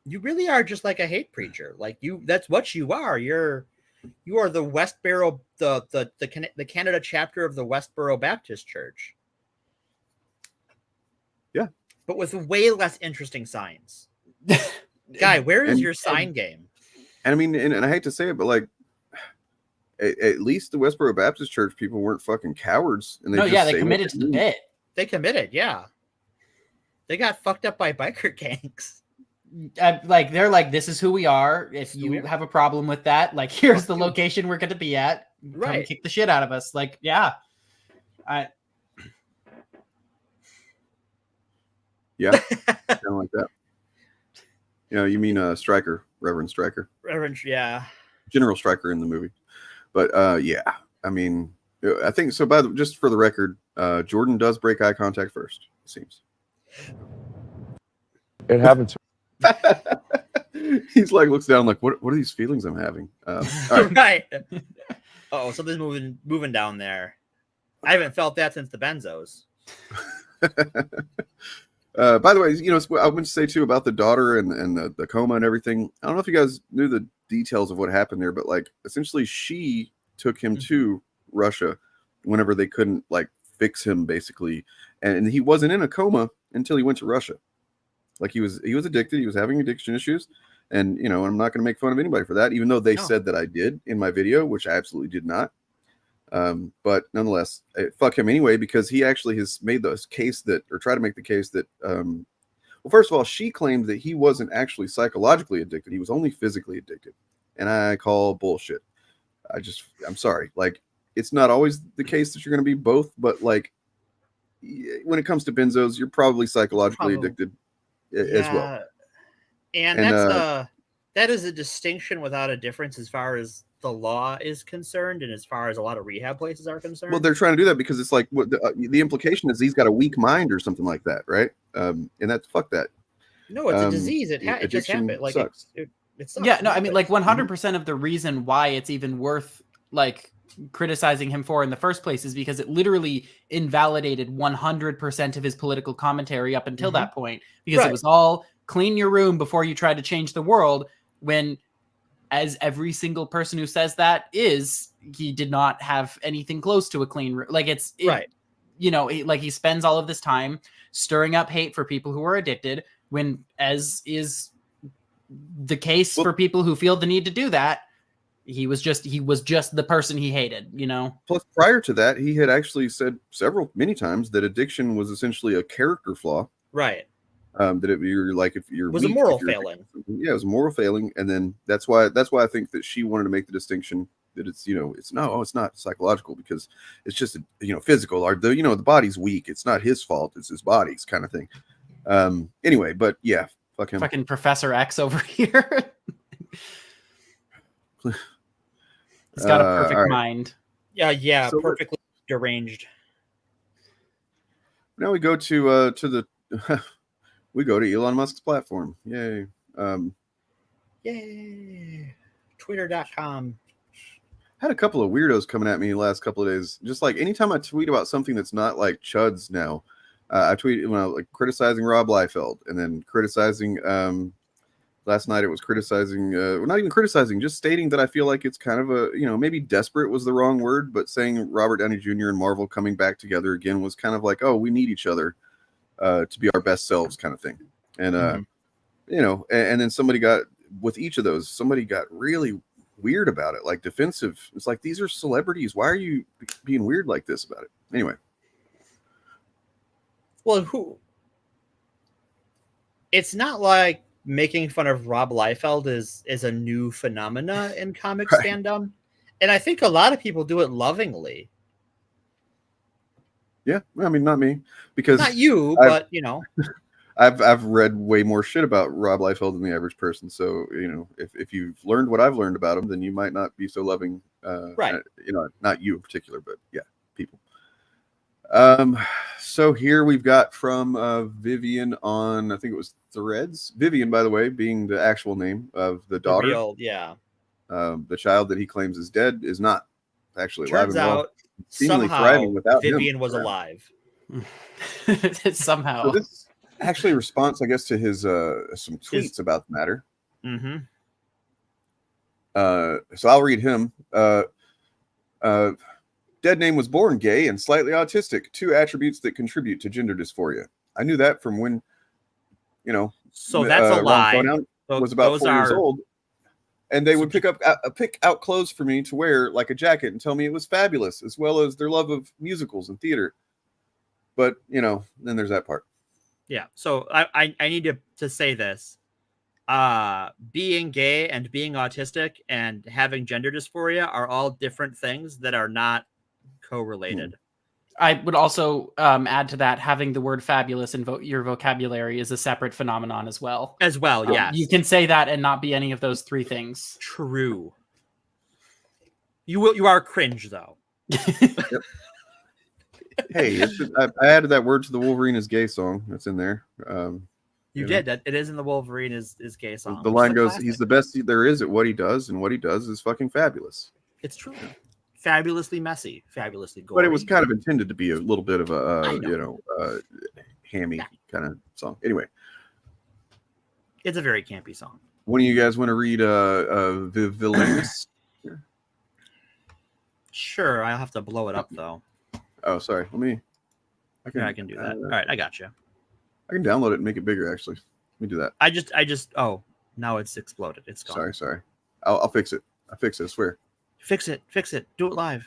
You really are just like a hate preacher. Like that's what you are. You are the Westboro, the Canada chapter of the Westboro Baptist Church. Yeah. But with way less interesting signs. Guy, where is your sign game? And I mean, and I hate to say it, but like at least the Westboro Baptist Church people weren't fucking cowards. And they committed to the bit. They committed, yeah. They got fucked up by biker gangs. Like they're like, this is who we are. If you have a problem with that, like here's the location we're going to be at. Come kick the shit out of us. Like, yeah, kind of like that. You mean Stryker, Reverend Stryker, General Stryker in the movie. But yeah, I mean, I think so. Just for the record, Jordan does break eye contact first. It seems it happened to. He's like looks down like what are these feelings I'm having? All right. Oh, something's moving down there. I haven't felt that since the benzos. By the way, I want to say too about the daughter and the coma and everything. I don't know if you guys knew the details of what happened there, but like essentially she took him to Russia whenever they couldn't like fix him basically, and he wasn't in a coma until he went to Russia. Like he was addicted. He was having addiction issues. And, I'm not going to make fun of anybody for that, even though they said that I did in my video, which I absolutely did not. But nonetheless, fuck him anyway, because he actually has made this case tried to make the case that, well, first of all, she claimed that he wasn't actually psychologically addicted. He was only physically addicted. And I call bullshit. I'm sorry. Like, it's not always the case that you're going to be both, but like, when it comes to benzos, you're probably psychologically addicted. As well, and that is a distinction without a difference as far as the law is concerned, and as far as a lot of rehab places are concerned. Well, they're trying to do that because it's like the implication is he's got a weak mind or something like that, right? And that's fuck that. No, it's a disease. It just happened. Like sucks. It sucks. Yeah, no, I mean, like 100% of the reason why it's even worth like criticizing him for in the first place is because it literally invalidated 100% of his political commentary up until that point, because it was all clean your room before you try to change the world, when as every single person who says that he did not have anything close to a clean room. Like right. You know, like he spends all of this time stirring up hate for people who are addicted, when, as is the case for people who feel the need to do that, he was just the person he hated, you know. Plus, prior to that, he had actually said many times that addiction was essentially a character flaw. Right. That if you're it was weak, a moral if you're failing. Yeah, it was a moral failing, and then that's why I think that she wanted to make the distinction that it's not psychological, because it's just physical, or the body's weak. It's not his fault. It's his body's kind of thing. Anyway, but yeah, fuck him. Fucking Professor X over here. He's got a perfect mind. Yeah, So perfectly deranged. Now we go to the we go to Elon Musk's platform. Yay. Yay. Twitter.com. Had a couple of weirdos coming at me the last couple of days. Just like anytime I tweet about something that's not like chuds now, I tweet when I was like criticizing Rob Liefeld, and then criticizing last night it was criticizing not even criticizing, just stating that I feel like it's kind of a, maybe desperate was the wrong word, but saying Robert Downey Jr. and Marvel coming back together again was kind of like, oh, we need each other to be our best selves kind of thing. And and then somebody got really weird about it, like defensive. It's like, these are celebrities. Why are you being weird like this about it? Anyway. Well, it's not like making fun of Rob Liefeld is a new phenomena in comic fandom, and I think a lot of people do it lovingly. Yeah, I mean, not me, because not you, but I've read way more shit about Rob Liefeld than the average person. So if you've learned what I've learned about him, then you might not be so loving. Right. Not you in particular, but yeah, people. So here we've got from Vivian on, I think it was Threads. Vivian, by the way, being the actual name of the daughter. The child that he claims is dead is not actually alive and well. Seemingly thriving without Vivian him was alive. Somehow. So this is actually a response, I guess, to his some tweets about the matter. Mm-hmm. So I'll read him. Dead name was born gay and slightly autistic, 2 attributes that contribute to gender dysphoria. I knew that from when, So that's a lie. Was about 4 years old, and they would pick out clothes for me to wear, like a jacket, and tell me it was fabulous, as well as their love of musicals and theater. But then there's that part. Yeah. So I need to say this. Being gay and being autistic and having gender dysphoria are all different things that are not correlated. I would also add to that, having the word fabulous in your vocabulary is a separate phenomenon as well. Yes. You can say that and not be any of those 3 things. True. You are cringe, though. Yep. Hey, I added that word to the Wolverine is gay song. That's in there. You did. That. It is in the Wolverine is gay song. The line goes, he's the best there is at what he does, and what he does is fucking fabulous. It's true. Fabulously messy, fabulously gory. But it was kind of intended to be a little bit of a hammy kind of song. Anyway, it's a very campy song. One of you guys want to read Villainous? Sure, I'll have to blow it up though. Oh, sorry. I can do that. All right, I got you. I can download it and make it bigger. Actually, let me do that. I just. Oh, now it's exploded. It's gone. Sorry. I'll fix it. I fix it. I swear. Fix it. Do it live.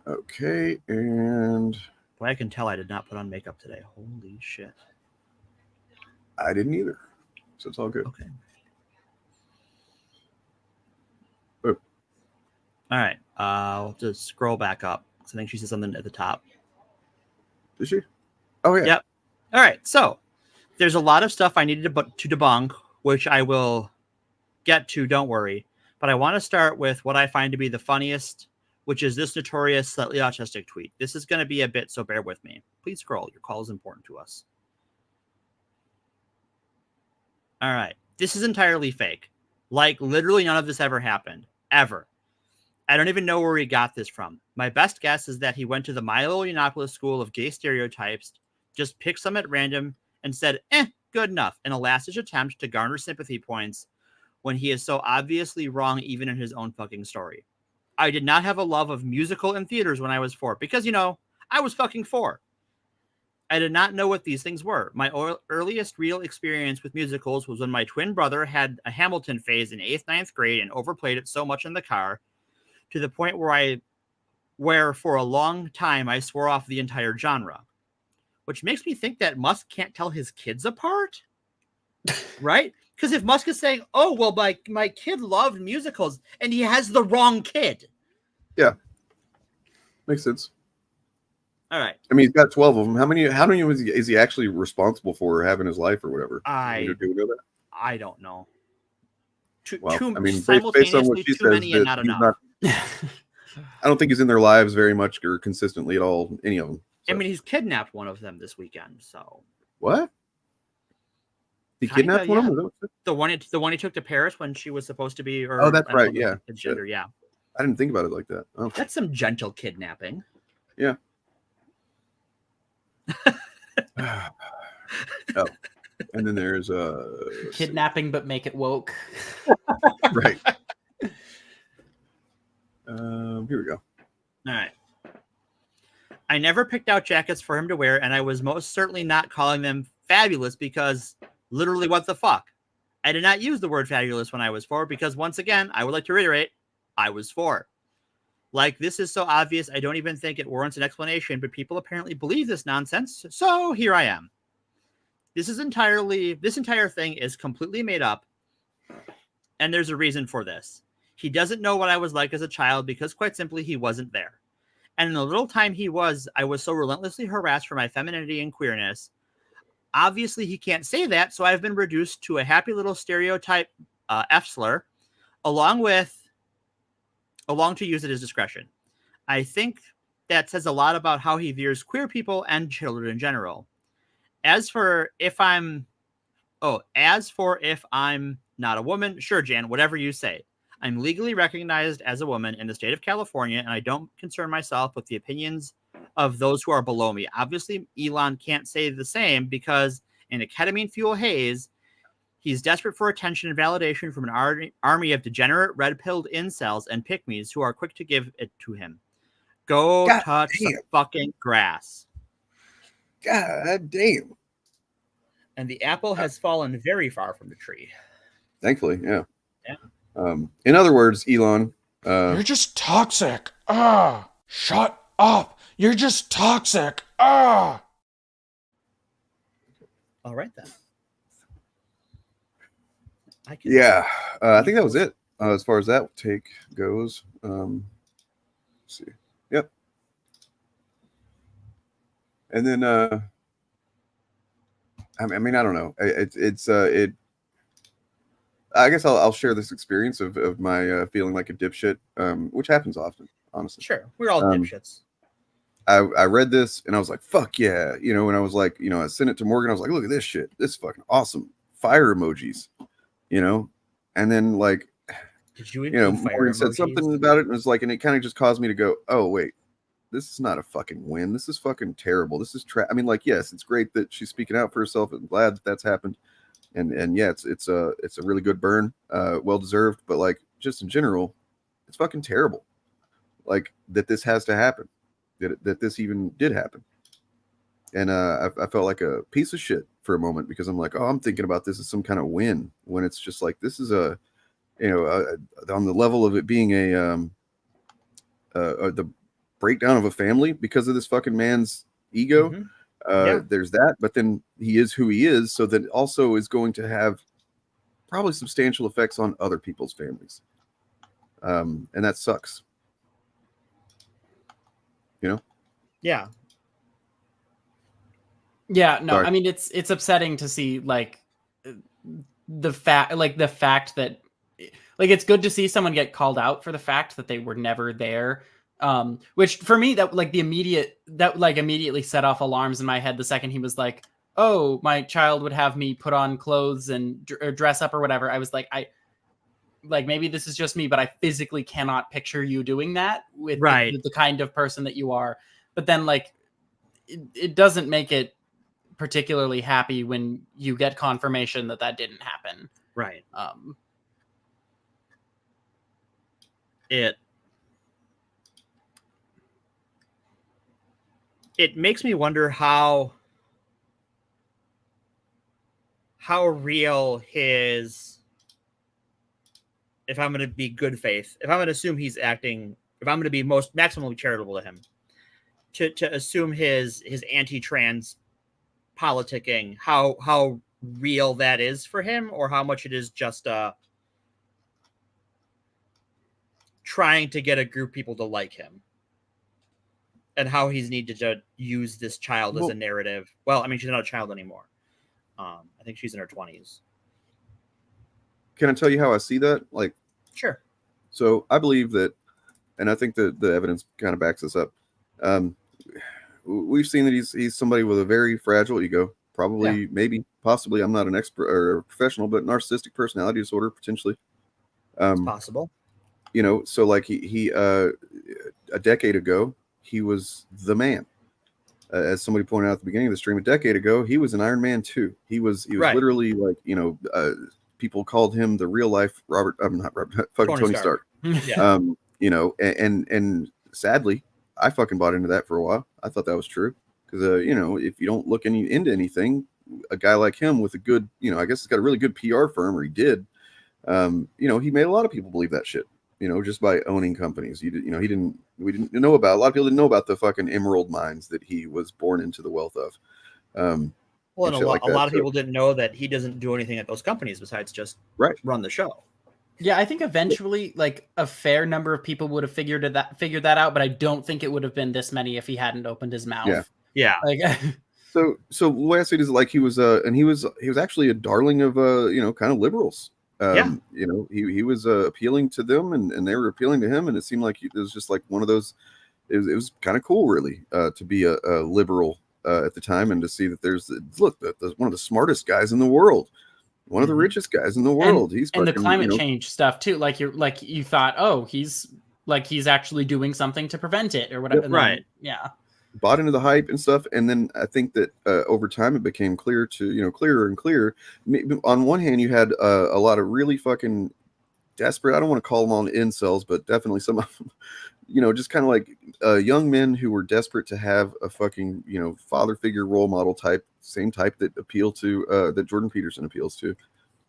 Okay, and boy, I can tell I did not put on makeup today. Holy shit. I didn't either. So it's all good. Okay. Oh. All right. I'll just scroll back up. I think she said something at the top. Did she? Oh, yeah. Yep. All right. So there's a lot of stuff I needed to debunk, which I will get to, don't worry. But I want to start with what I find to be the funniest, which is this notorious slightly autistic tweet. This is going to be a bit, so bear with me. Please scroll. Your call is important to us. All right. This is entirely fake. Like, literally none of this ever happened. Ever. I don't even know where he got this from. My best guess is that he went to the Milo Yiannopoulos School of Gay Stereotypes, just picked some at random, and said, good enough in a last-ditch attempt to garner sympathy points when he is so obviously wrong even in his own fucking story. I did not have a love of musical in theaters when I was 4 because, I was fucking 4. I did not know what these things were. My earliest real experience with musicals was when my twin brother had a Hamilton phase in 8th, 9th grade and overplayed it so much in the car to the point where for a long time I swore off the entire genre, which makes me think that Musk can't tell his kids apart, right? Because if Musk is saying, oh, well, my kid loved musicals, and he has the wrong kid. Yeah. Makes sense. All right. I mean, he's got 12 of them. How many is he actually responsible for having his life or whatever? I Do we know that? I don't know. Well, Too I mean, simultaneously, based on what she too says, many and not enough. I don't think he's in their lives very much or consistently at all, any of them. I mean, he's kidnapped one of them this weekend, so. What? He kidnapped one of them? The one he took to Paris when she was supposed to be. Oh, that's right. Yeah. Gender, yeah. I didn't think about it like that. Oh. That's some gentle kidnapping. Yeah. Oh, and then there's kidnapping, but make it woke. Right. Here we go. All right. I never picked out jackets for him to wear, and I was most certainly not calling them fabulous because literally what the fuck? I did not use the word fabulous when I was 4 because once again, I would like to reiterate, I was 4. Like, this is so obvious, I don't even think it warrants an explanation, but people apparently believe this nonsense, so here I am. This entire thing is completely made up, and there's a reason for this. He doesn't know what I was like as a child because, quite simply, he wasn't there. And in the little time I was so relentlessly harassed for my femininity and queerness. Obviously, he can't say that, so I've been reduced to a happy little stereotype F-slur, along to use at his discretion. I think that says a lot about how he views queer people and children in general. As for if I'm not a woman, sure, Jan, whatever you say. I'm legally recognized as a woman in the state of California, and I don't concern myself with the opinions of those who are below me. Obviously, Elon can't say the same because in a ketamine fuel haze, he's desperate for attention and validation from an army of degenerate, red-pilled incels and pick-me's who are quick to give it to him. Go touch some fucking grass. God damn. And the apple has fallen very far from the tree. Thankfully, yeah. Yeah. In other words, Elon, you're just toxic. Shut up. You're just toxic. All right then. I think that was it as far as that take goes. Let's see. Yep. And then I mean, I don't know. I guess I'll share this experience of my feeling like a dipshit, which happens often, honestly. Sure, we're all dipshits. I read this and I was like, "Fuck yeah!" And I was like, I sent it to Morgan. I was like, "Look at this shit. This is fucking awesome." Fire emojis, and then like, did you Morgan said something about it, and it was like, and it kind of just caused me to go, "Oh wait, this is not a fucking win. This is fucking terrible. This is I mean, like, yes, it's great that she's speaking out for herself. I'm glad that that's happened." And yeah, it's a really good burn, well deserved. But like, just in general, it's fucking terrible. Like that this has to happen, that this even did happen. And I felt like a piece of shit for a moment because I'm like, oh, I'm thinking about this as some kind of win when it's just like this is on the level of it being the breakdown of a family because of this fucking man's ego. Mm-hmm. There's that, but then he is who he is, so that also is going to have probably substantial effects on other people's families, and that sucks. Yeah. No, Sorry. I mean it's upsetting to see like the fact that like it's good to see someone get called out for the fact that they were never there. Which for me that immediately set off alarms in my head the second he was like, oh, my child would have me put on clothes and dress up or whatever. I was like, maybe this is just me, but I physically cannot picture you doing that with the kind of person that you are. But then like, it doesn't make it particularly happy when you get confirmation that that didn't happen. Right. It makes me wonder how real his, if I'm going to be good faith, if I'm going to assume he's acting, if I'm going to be maximally charitable to him, to assume his anti-trans politicking, how real that is for him, or how much it is just trying to get a group of people to like him, and how he's needed to use this child as a narrative. Well, I mean, she's not a child anymore. I think she's in her 20s. Can I tell you how I see that? Like, sure. So I believe that, and I think that the evidence kind of backs this up. We've seen that he's somebody with a very fragile ego, probably, maybe, possibly. I'm not an expert or a professional, but narcissistic personality disorder potentially. It's possible. You know, so like he a decade ago, he was the man. As somebody pointed out at the beginning of the stream, a decade ago, he was an Iron Man 2. He was Right. literally like, you know, people called him the real life Tony Stark. Yeah. You know, and sadly, I fucking bought into that for a while. I thought that was true because, you know, if you don't look into anything, a guy like him with a good, you know, I guess he's got a really good PR firm, or he did. You know, he made a lot of people believe that shit. You know, just by owning companies. We didn't know about, a lot of people didn't know about the fucking emerald mines that he was born into the wealth of. Well, and a lot of people didn't know that he doesn't do anything at those companies besides just run the show. Yeah, I think eventually, like, a fair number of people would have figured that out, but I don't think it would have been this many if he hadn't opened his mouth. Yeah. Like, so the way I see it is like he was actually a darling of you know, kind of liberals. You know, he was appealing to them, and they were appealing to him, and it seemed like it was just like one of those. It was kind of cool, really, to be a liberal at the time, and to see that there's one of the smartest guys in the world, one of the richest guys in the world. And the climate change stuff too. Like you thought, oh, he's actually doing something to prevent it or whatever. Right. Yeah. Bought into the hype and stuff, and then I think that over time it became clearer and clearer. On one hand, you had a lot of really fucking desperate, I don't want to call them all incels, but definitely some of them, you know, just kind of like young men who were desperate to have a fucking, you know, father figure role model type, same type that appeal to that Jordan Peterson appeals to.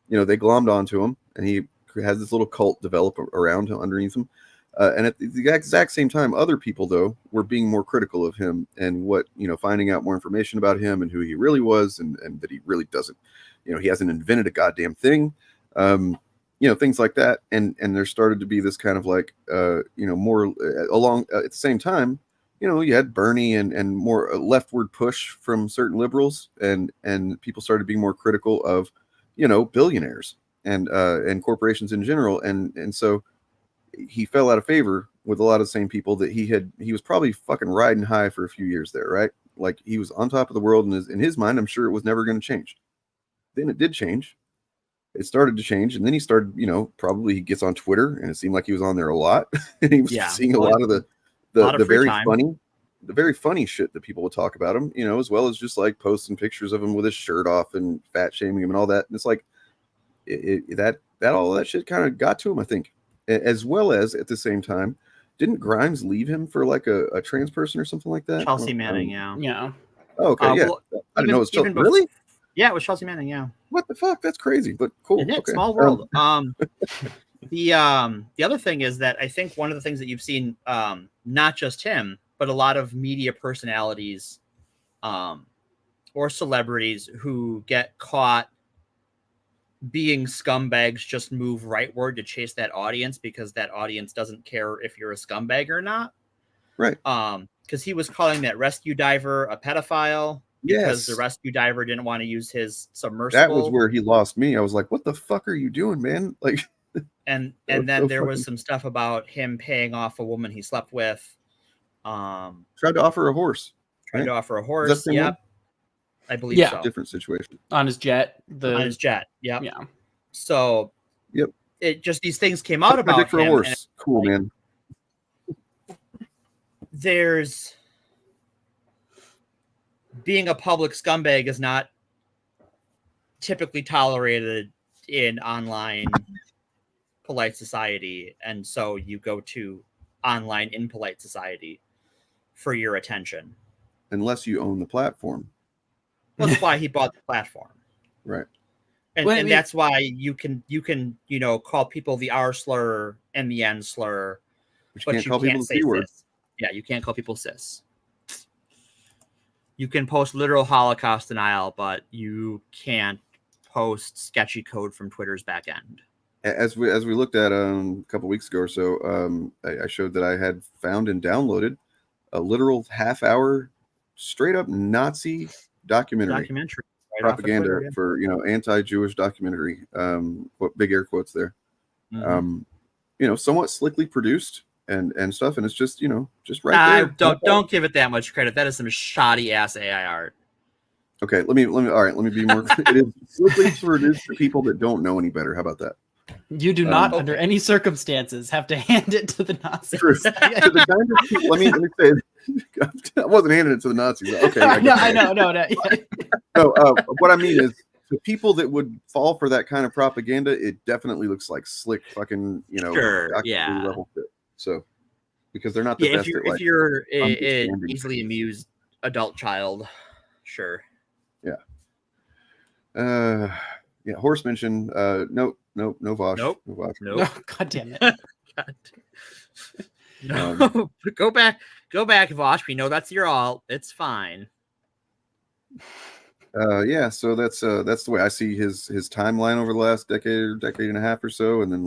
You know, they glommed onto him, and he has this little cult develop around him, underneath him. And at the exact same time, other people, though, were being more critical of him and what, you know, finding out more information about him and who he really was, and that he really doesn't, you know, he hasn't invented a goddamn thing, you know, things like that. And there started to be this kind of like, you know, more along at the same time, you know, you had Bernie and more leftward push from certain liberals, and people started being more critical of, you know, billionaires and corporations in general. And so he fell out of favor with a lot of the same people that he was probably fucking riding high for a few years there, right? Like he was on top of the world, and in his mind, I'm sure it was never going to change. Then it did change. It started to change, and then he started, you know, probably he gets on Twitter, and it seemed like he was on there a lot. And he was seeing a lot of the very funny shit that people would talk about him, you know, as well as just like posting pictures of him with his shirt off and fat shaming him and all that. And it's like that all that shit kind of got to him, I think. As well as at the same time, didn't Grimes leave him for like a trans person or something like that? Chelsea Manning, yeah. Oh, okay, yeah. Well, I didn't know it was Chelsea. before, really? Yeah, it was Chelsea Manning, yeah. What the fuck? That's crazy, but cool. It is, okay. small world. The other thing is that I think one of the things that you've seen, not just him, but a lot of media personalities or celebrities who get caught being scumbags just move rightward to chase that audience, because that audience doesn't care if you're a scumbag or not. Right. Because he was calling that rescue diver a pedophile because the rescue diver didn't want to use his submersible. That was where he lost me. I was like, what the fuck are you doing, man? Like, and then there was some stuff about him paying off a woman he slept with. Tried to offer a horse. Tried to offer a horse. Yep. I believe so. Different situation. On his jet. On his jet. Yep. Yeah. So it just, these things came out about him. For a horse. Cool, man. There's being a public scumbag is not typically tolerated in online polite society, and so you go to online impolite society for your attention. Unless you own the platform. That's why he bought the platform. Right. And that's why you can call people the R slur and the N slur, but you can't call people the C word. cis. Yeah, you can't call people cis. You can post literal Holocaust denial, but you can't post sketchy code from Twitter's back end. As we looked at a couple weeks ago or so, I showed that I had found and downloaded a literal half-hour straight up Nazi documentary Right propaganda Twitter, yeah. for anti-Jewish documentary. What big air quotes there. Somewhat slickly produced and stuff, and it's just just right there. Don't give it that much credit. That is some shoddy ass AI art. Okay, let me be more. It is slickly produced for people that don't know any better. How about that? You do not, under any circumstances, have to hand it to the Nazis. True. The kind of people, let me say, I wasn't handing it to the Nazis. Okay. I know. No, what I mean is, the people that would fall for that kind of propaganda, it definitely looks like slick fucking, level shit. So, because they're not the best. If you're an easily amused adult child, sure. Yeah. Horse mentioned. No Vosh. Nope. No Vosh. No, God damn it. No, go back, Vosh. We know that's your alt. It's fine. So that's the way I see his timeline over the last decade and a half or so, and then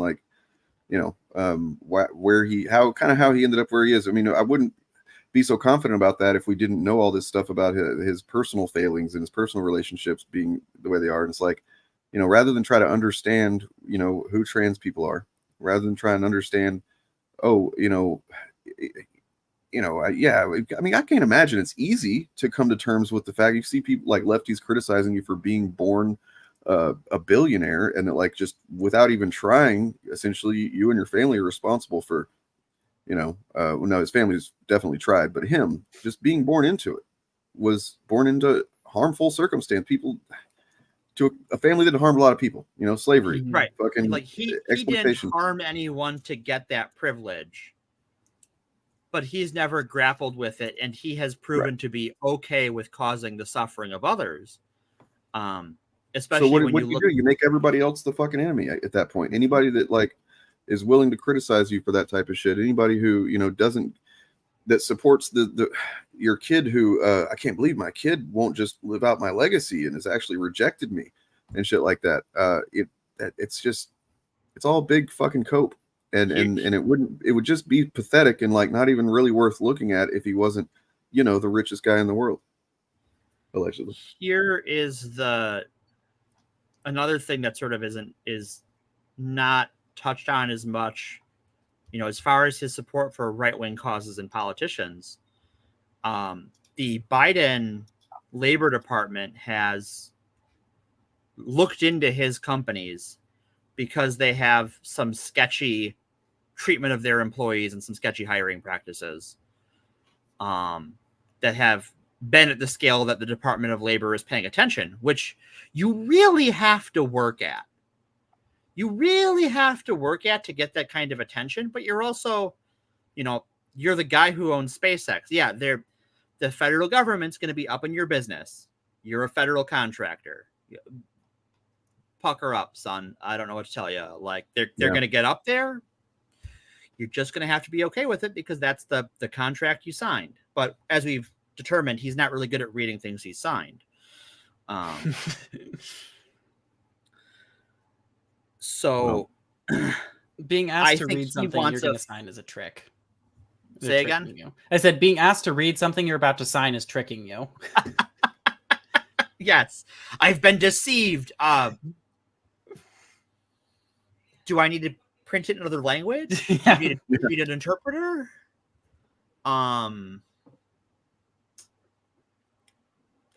how he ended up where he is. I mean, I wouldn't be so confident about that if we didn't know all this stuff about his personal failings and his personal relationships being the way they are. And it's like, rather than try to understand, who trans people are, rather than try and understand, I mean, I can't imagine it's easy to come to terms with the fact you see people like lefties criticizing you for being born a billionaire, and that, like, just without even trying, essentially you and your family are responsible for, his family's definitely tried, but him just being born into it, was born into harmful circumstance. People to a family that harmed a lot of people, slavery, right? Fucking like he didn't harm anyone to get that privilege, but he's never grappled with it, and he has proven to be okay with causing the suffering of others. Especially so what when you do, you make everybody else the fucking enemy at that point. Anybody that is willing to criticize you for that type of shit, anybody who that supports your kid who I can't believe my kid won't just live out my legacy and has actually rejected me and shit like that. It's all big fucking cope, and it would just be pathetic and not even really worth looking at if he wasn't the richest guy in the world, allegedly. Here is another thing that sort of is not touched on as much, as far as his support for right-wing causes and politicians. The Biden Labor Department has looked into his companies because they have some sketchy treatment of their employees and some sketchy hiring practices that have been at the scale that the Department of Labor is paying attention, which you really have to work at. You really have to work at to get that kind of attention, but you're also, you're the guy who owns SpaceX. Yeah, the federal government's going to be up in your business. You're a federal contractor. Pucker up, son. I don't know what to tell you. They're going to get up there. You're just going to have to be okay with it because that's the contract you signed. But as we've determined, he's not really good at reading things he's signed. So being asked to read something you're going to sign is a trick. Say again? You. I said being asked to read something you're about to sign is tricking you. Yes, I've been deceived. Do I need to print it in another language? Yeah. Do you need an interpreter? I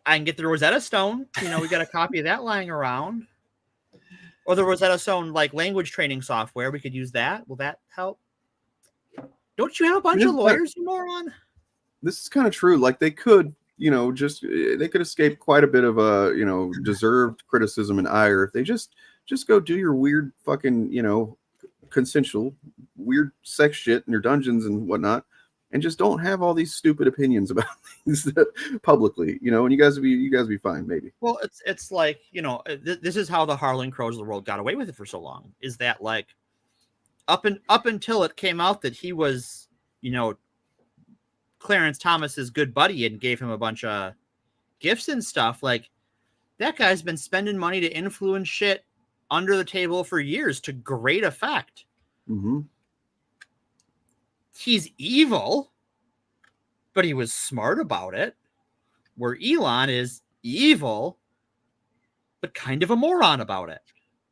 can get the Rosetta Stone. We got a copy of that lying around. Or the Rosetta Stone language training software. We could use that. Will that help? Don't you have a bunch of lawyers, you moron? This is kind of true. They could just they could escape quite a bit of deserved criticism and ire if they just go do your weird fucking consensual weird sex shit in your dungeons and whatnot, and just don't have all these stupid opinions about things publicly, and you guys will be fine, maybe. Well, it's like, this is how the Harlan Crows of the world got away with it for so long, is that like up until it came out that he was, Clarence Thomas's good buddy and gave him a bunch of gifts and stuff, like that guy's been spending money to influence shit under the table for years to great effect. Mm-hmm. He's evil, but he was smart about it. Where Elon is evil, but kind of a moron about it.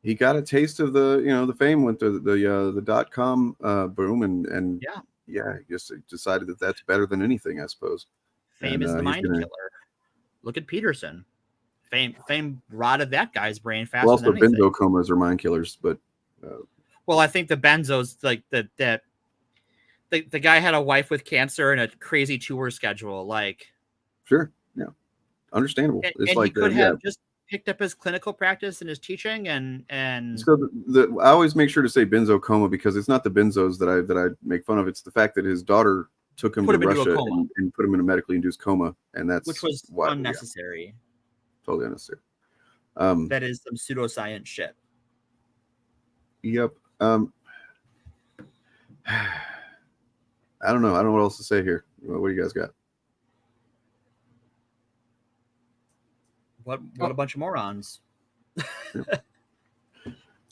He got a taste of the fame with the .com boom, and he just decided that that's better than anything, I suppose. Fame is the mind killer. Look at Peterson. Fame rotted that guy's brain faster Well, also than anything. benzo comas are mind killers, but well, I think the benzos, like the guy had a wife with cancer and a crazy tour schedule. Like, sure, yeah, understandable. And like he could have just picked up his clinical practice and his teaching, and so I always make sure to say benzo coma because it's not the benzos that I make fun of. It's the fact that his daughter took him to Russia and put him in a medically induced coma, and which was unnecessary. Yeah, totally unnecessary. That is some pseudoscience shit. Yep. I don't know. I don't know what else to say here. What do you guys got? What a bunch of morons.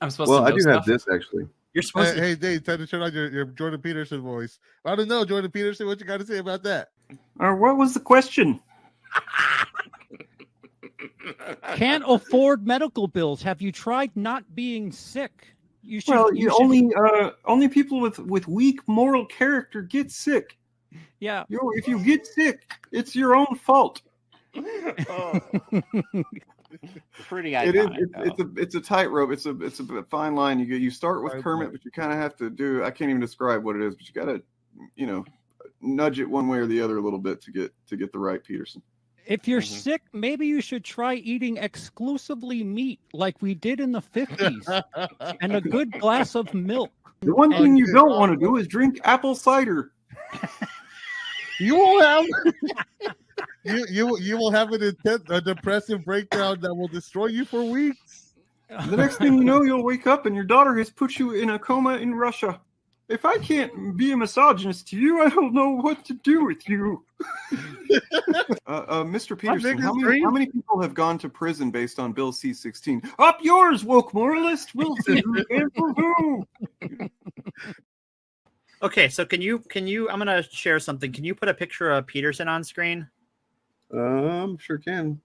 I'm supposed to know I do stuff. have this actually. You're supposed to. Hey, Dave, time to turn on your Jordan Peterson voice. I don't know, Jordan Peterson, what you got to say about that? What was the question? Can't afford medical bills. Have you tried not being sick? You should. Well, you should... only people with weak moral character get sick. Yeah. If you get sick, it's your own fault. Pretty iconic. It's a tightrope. It's a fine line. You start with Kermit, but you kind of have to do. I can't even describe what it is, but you got to nudge it one way or the other a little bit to get the right Peterson. If you're sick, maybe you should try eating exclusively meat like we did in the 50s and a good glass of milk. The one thing you don't want to do is drink apple cider. You will have you will have a depressive breakdown that will destroy you for weeks. The next thing you know, you'll wake up and your daughter has put you in a coma in Russia. If I can't be a misogynist to you, I don't know what to do with you. Mr. Peterson, how many people have gone to prison based on Bill C-16? Up yours, woke moralist. We'll see who can for who. Okay, so can you? I'm gonna share something. Can you put a picture of Peterson on screen? Sure can.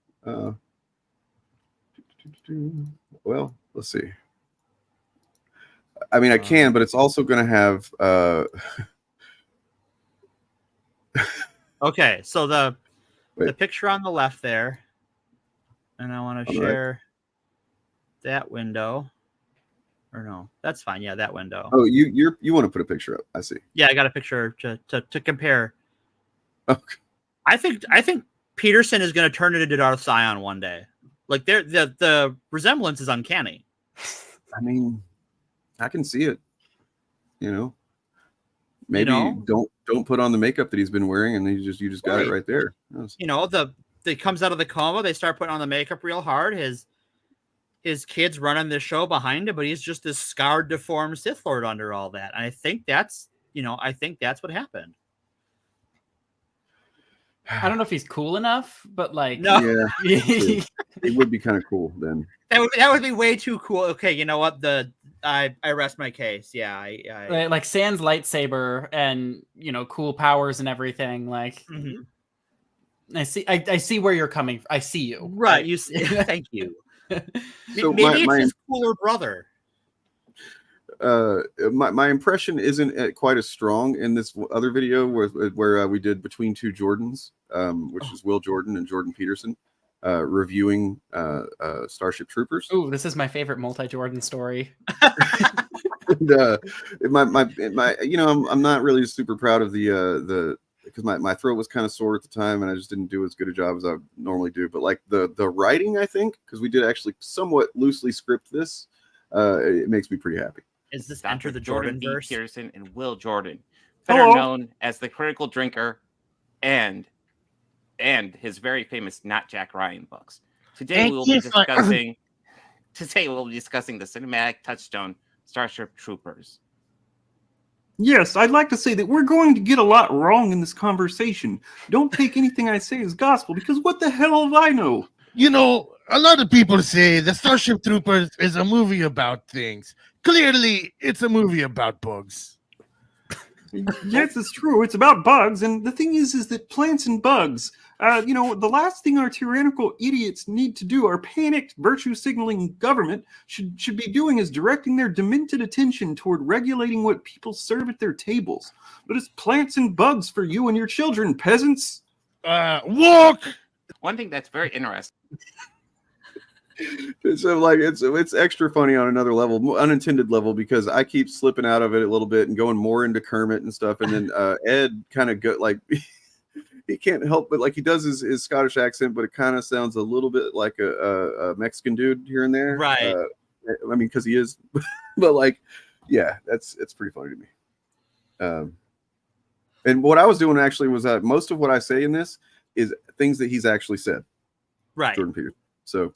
Well, let's see. I mean, I can, but it's also going to have. Okay, so the picture on the left there, and I want to share that window. Or no, that's fine. Yeah, that window. Oh, you want to put a picture up? I see. Yeah, I got a picture to compare. Okay. I think Peterson is going to turn it into Darth Sion one day. Like the resemblance is uncanny. I mean, I can see it. Maybe don't put on the makeup that he's been wearing, and you just got it right there. That comes out of the coma. They start putting on the makeup real hard. His kids running the show behind him, but he's just this scarred, deformed Sith Lord under all that. And I think that's what happened. I don't know if he's cool enough, but like, no, yeah, it would be kind of cool then. That would be way too cool. Okay, you know what? I rest my case. Yeah, I like Sans lightsaber and cool powers and everything. Like, I see where you're coming. I see you. Right. You see. Thank you. So maybe it's his cooler brother. My impression isn't quite as strong in this other video where we did Between Two Jordans, which is Will Jordan and Jordan Peterson reviewing Starship Troopers. Ooh, this is my favorite multi-Jordan story. And, I'm not really super proud of the because my throat was kind of sore at the time, and I just didn't do as good a job as I normally do. But like the writing, I think, because we did actually somewhat loosely script this, it makes me pretty happy. Is this Dr. Enter the Jordan Jordan B. verse? Peterson and Will Jordan, better Hello. known as the Critical Drinker and his very famous Not Jack Ryan books. Today we'll be discussing the cinematic touchstone Starship Troopers. Yes, I'd like to say that we're going to get a lot wrong in this conversation. Don't take anything I say as gospel, because what the hell have I know? You know, a lot of people say the Starship Troopers is a movie about things. Clearly, it's a movie about bugs. Yes, it's true. It's about bugs, and the thing is that plants and bugs, the last thing our tyrannical idiots need to do, our panicked virtue-signaling government should be doing is directing their demented attention toward regulating what people serve at their tables. But it's plants and bugs for you and your children, peasants. Walk! One thing that's very interesting. So like it's extra funny on another level, unintended level, because I keep slipping out of it a little bit and going more into Kermit and stuff, and then Ed kind of go like he can't help but like he does his Scottish accent, but it kind of sounds a little bit like a Mexican dude here and there, right? I mean, because he is, but like, yeah, it's pretty funny to me. And what I was doing actually was most of what I say in this is things that he's actually said, right? Jordan Peterson. So.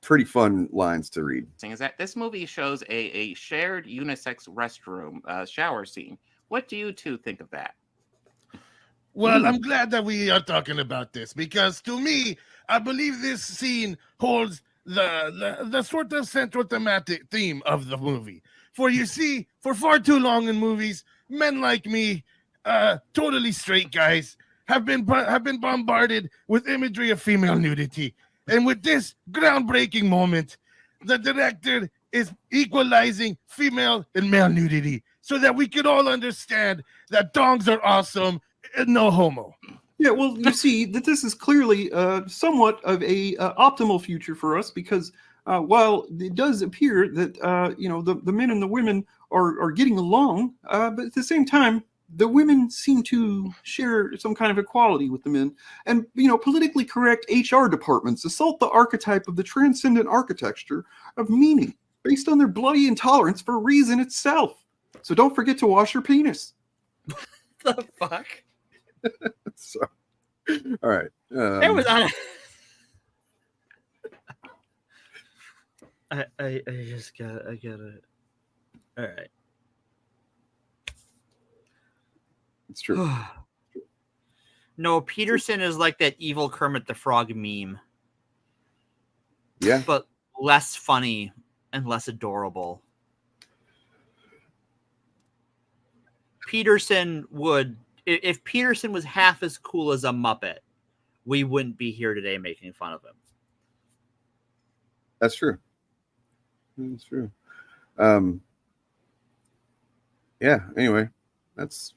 Pretty fun lines to read. Is that this movie shows a shared unisex restroom shower scene. What do you two think of that? Well, I'm glad that we are talking about this, because to me, I believe this scene holds the sort of central thematic theme of the movie. For you see, for far too long in movies, men like me, totally straight guys, have been bombarded with imagery of female nudity. And with this groundbreaking moment, the director is equalizing female and male nudity so that we can all understand that dongs are awesome and no homo. Yeah, well, you see that this is clearly somewhat of a optimal future for us, because while it does appear that the men and the women are getting along, but at the same time, the women seem to share some kind of equality with the men. And, politically correct HR departments assault the archetype of the transcendent architecture of meaning based on their bloody intolerance for reason itself. So don't forget to wash your penis. The fuck? So, all right. It was on. I just got it. All right. It's true. No, Peterson is like that evil Kermit the Frog meme. Yeah. But less funny and less adorable. Peterson would, if Peterson was half as cool as a Muppet, we wouldn't be here today making fun of him. That's true. That's true. Yeah, anyway, that's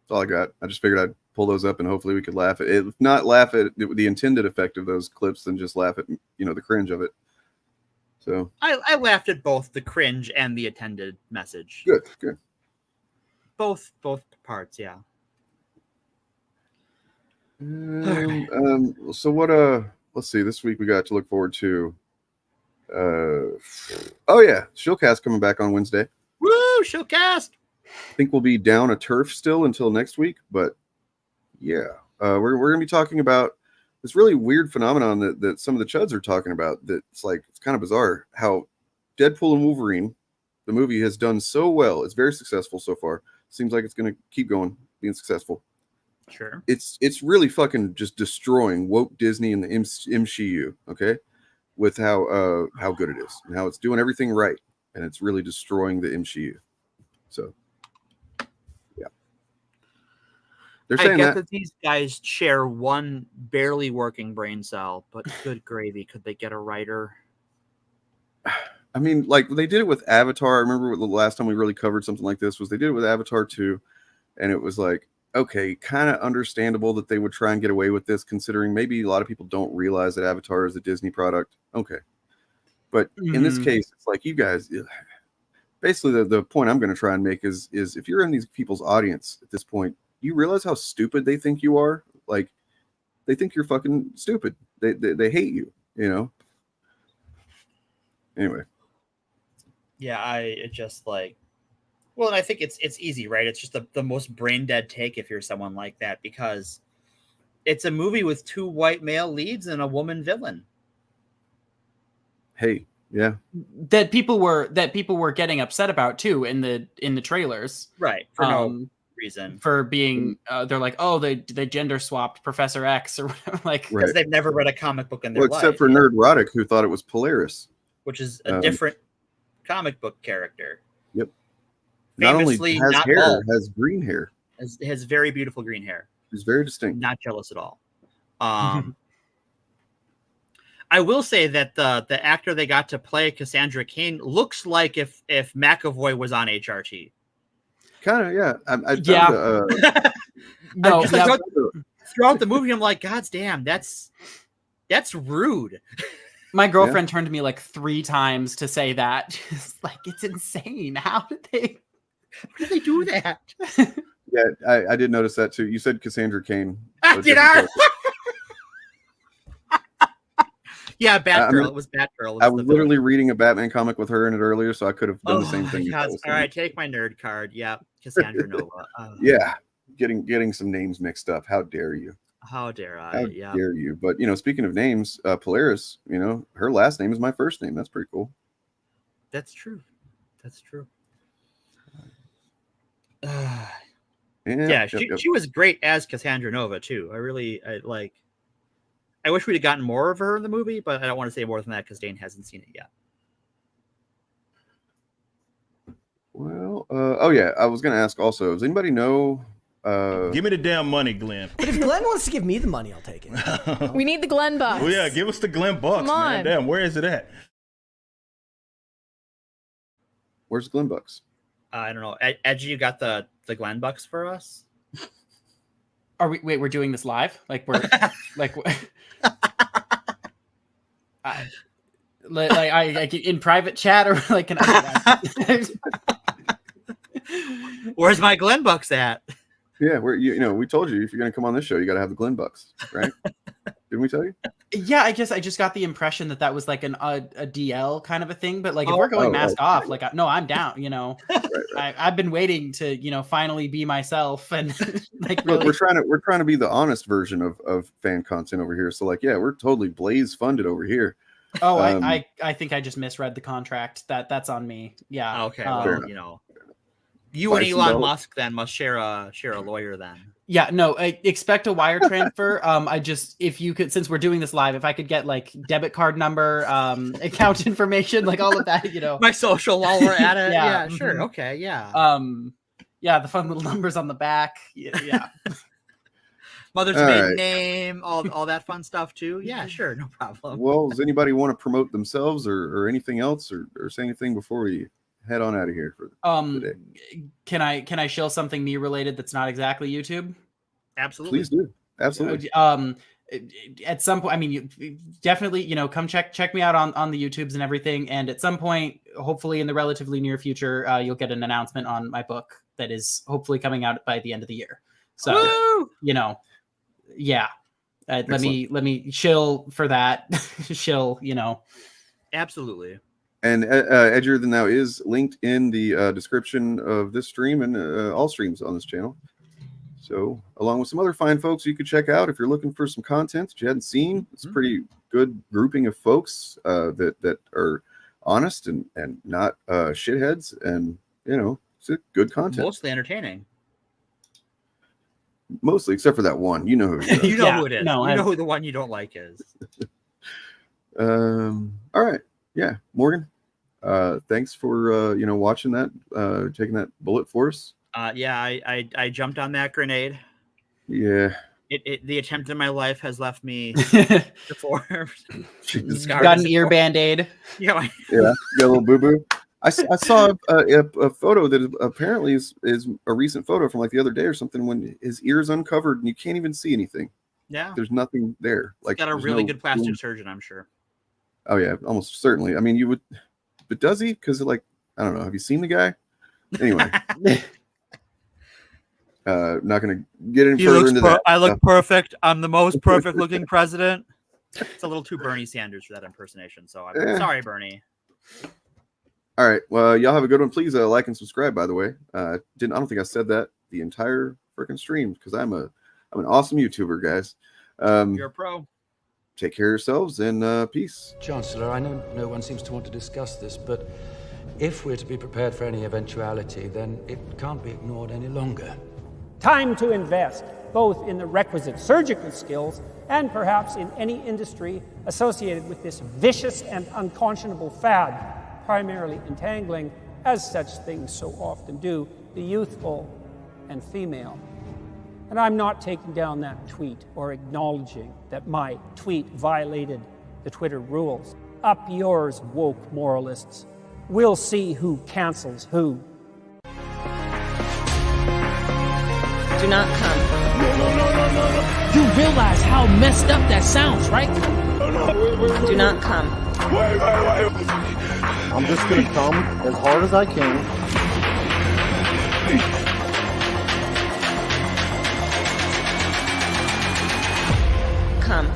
all I got. I just figured I'd pull those up and hopefully we could laugh at it. If not laugh at the intended effect of those clips, then just laugh at, the cringe of it. So I laughed at both the cringe and the attended message. Good. Both parts, yeah. So what let's see, this week we got to look forward to Shieldcast coming back on Wednesday. Woo, Shieldcast. I think we'll be down a turf still until next week, but yeah, we're gonna be talking about this really weird phenomenon that some of the chuds are talking about. That's like, it's kind of bizarre how Deadpool and Wolverine, the movie, has done so well. It's very successful so far. Seems like it's gonna keep going, being successful. Sure. It's really fucking just destroying woke Disney and the MCU, okay? With how good it is and how it's doing everything right, and it's really destroying the MCU. So yeah. They're saying I get that these guys share one barely working brain cell, but good gravy, could they get a writer? I mean, like they did it with Avatar. I remember the last time we really covered something like this was they did it with Avatar 2, and it was like, okay, kind of understandable that they would try and get away with this, considering maybe a lot of people don't realize that Avatar is a Disney product. Okay. But in this case, it's like, you guys, basically the point I'm going to try and make is if you're in these people's audience at this point, you realize how stupid they think you are. Like, they think you're fucking stupid. They hate you, you know? Anyway. Yeah, it just like, well, and I think it's easy, right? It's just the most brain dead take if you're someone like that, because it's a movie with 2 white male leads and a woman villain. Hey, yeah. That people were getting upset about too in the trailers. Right. For no reason. For being they're like, oh, they gender swapped Professor X or whatever, like, because they've never read a comic book in their Well, life. except for Nerdrotic, who thought it was Polaris. Which is a different comic book character. Yep. Not only Famously has not hair, bald. has green hair. Has very beautiful green hair. He's very distinct. Not jealous at all. I will say that the actor they got to play Cassandra Cain looks like if McAvoy was on HRT. Kind of, yeah. No, throughout the movie, I'm like, God damn, that's rude. My girlfriend turned to me like 3 times to say that. She's like, it's insane. How did they do that? Yeah, I did notice that too. You said Cassandra Cain. Did I? Yeah, Batgirl. It was Batgirl. I was literally reading a Batman comic with her in it earlier, so I could have done the same thing. All right, take my nerd card. Yeah, Cassandra Nova. Yeah, getting some names mixed up. How dare you? How dare I? How dare you? But speaking of names, Polaris, her last name is my first name. That's pretty cool. That's true. That's true. She was great as Cassandra Nova too. I wish we'd have gotten more of her in the movie, but I don't want to say more than that because Dane hasn't seen it yet. Well, I was going to ask also, does anybody know? Give me the damn money, Glenn. But if Glenn wants to give me the money, I'll take it. We need the Glenn bucks. Well, yeah, give us the Glenn bucks, Come on. man. Damn, where is it at? Where's Glenn bucks? I don't know. Edgy, you got the Glenn bucks for us? We're doing this live? Like we're like I in private chat, or like can I Where's my Glenn bucks at? Yeah, we told you if you're gonna come on this show, you got to have the Glenn bucks, right? Didn't we tell you? Yeah, I guess I just got the impression that was like a DL kind of a thing. But like, if we're going mask off, like, no, I'm down. Right. I've been waiting to finally be myself, and like really... Look, we're trying to be the honest version of fan content over here. So like, yeah, we're totally Blaze funded over here. Oh, I think I just misread the contract. That's on me. Yeah. Okay. Well, you and Elon Musk then must share a lawyer then. Yeah, no, I expect a wire transfer. If you could, since we're doing this live, if I could get like debit card number, account information, like all of that, My social while we're at it. Yeah, Sure. Okay. Yeah. Yeah, the fun little numbers on the back. Yeah. Mother's maiden name, all that fun stuff too. Yeah, sure, no problem. Well, does anybody want to promote themselves or anything else or say anything before we head on out of here for today? Can I shill something me related that's not exactly YouTube? Absolutely. Please do. Absolutely. At some point, I mean, you definitely, come check me out on the YouTubes and everything. And at some point, hopefully in the relatively near future, you'll get an announcement on my book that is hopefully coming out by the end of the year. So, yeah. Let me chill for that. Chill, Absolutely. And Edgier Than Thou is linked in the description of this stream and all streams on this channel. So, along with some other fine folks you could check out if you're looking for some content that you hadn't seen. It's a pretty good grouping of folks that are honest and not shitheads, and it's a good content. Mostly entertaining. Mostly, except for that one. You know who it is. You know who it is. No, you know who the one you don't like is. All right. Yeah, Morgan. Thanks for watching that, taking that bullet for us. Yeah, I jumped on that grenade. Yeah. The attempt in my life has left me deformed. Got an ear band-aid. Yeah. Yeah. Got a little boo-boo. I saw a photo that apparently is a recent photo from like the other day or something, when his ear's uncovered and you can't even see anything. Yeah. There's nothing there. Like, got a really good plastic surgeon, I'm sure. Oh yeah, almost certainly. I mean, you would, but does he? Because like, I don't know. Have you seen the guy? Anyway. Not going to get any further into that. I look perfect. I'm the most perfect looking president. It's a little too Bernie Sanders for that impersonation. So I'm sorry, Bernie. All right. Well, y'all have a good one. Please like and subscribe, by the way. I don't think I said that the entire freaking stream because I'm an awesome YouTuber, guys. You're a pro. Take care of yourselves and peace. Chancellor, I know no one seems to want to discuss this, but if we're to be prepared for any eventuality, then it can't be ignored any longer. Time to invest, both in the requisite surgical skills and perhaps in any industry associated with this vicious and unconscionable fad, primarily entangling, as such things so often do, the youthful and female. And I'm not taking down that tweet or acknowledging that my tweet violated the Twitter rules. Up yours, woke moralists. We'll see who cancels who. Do not come. No. You realize how messed up that sounds, right? Wait. Do not come. Wait. I'm just gonna come as hard as I can. Come.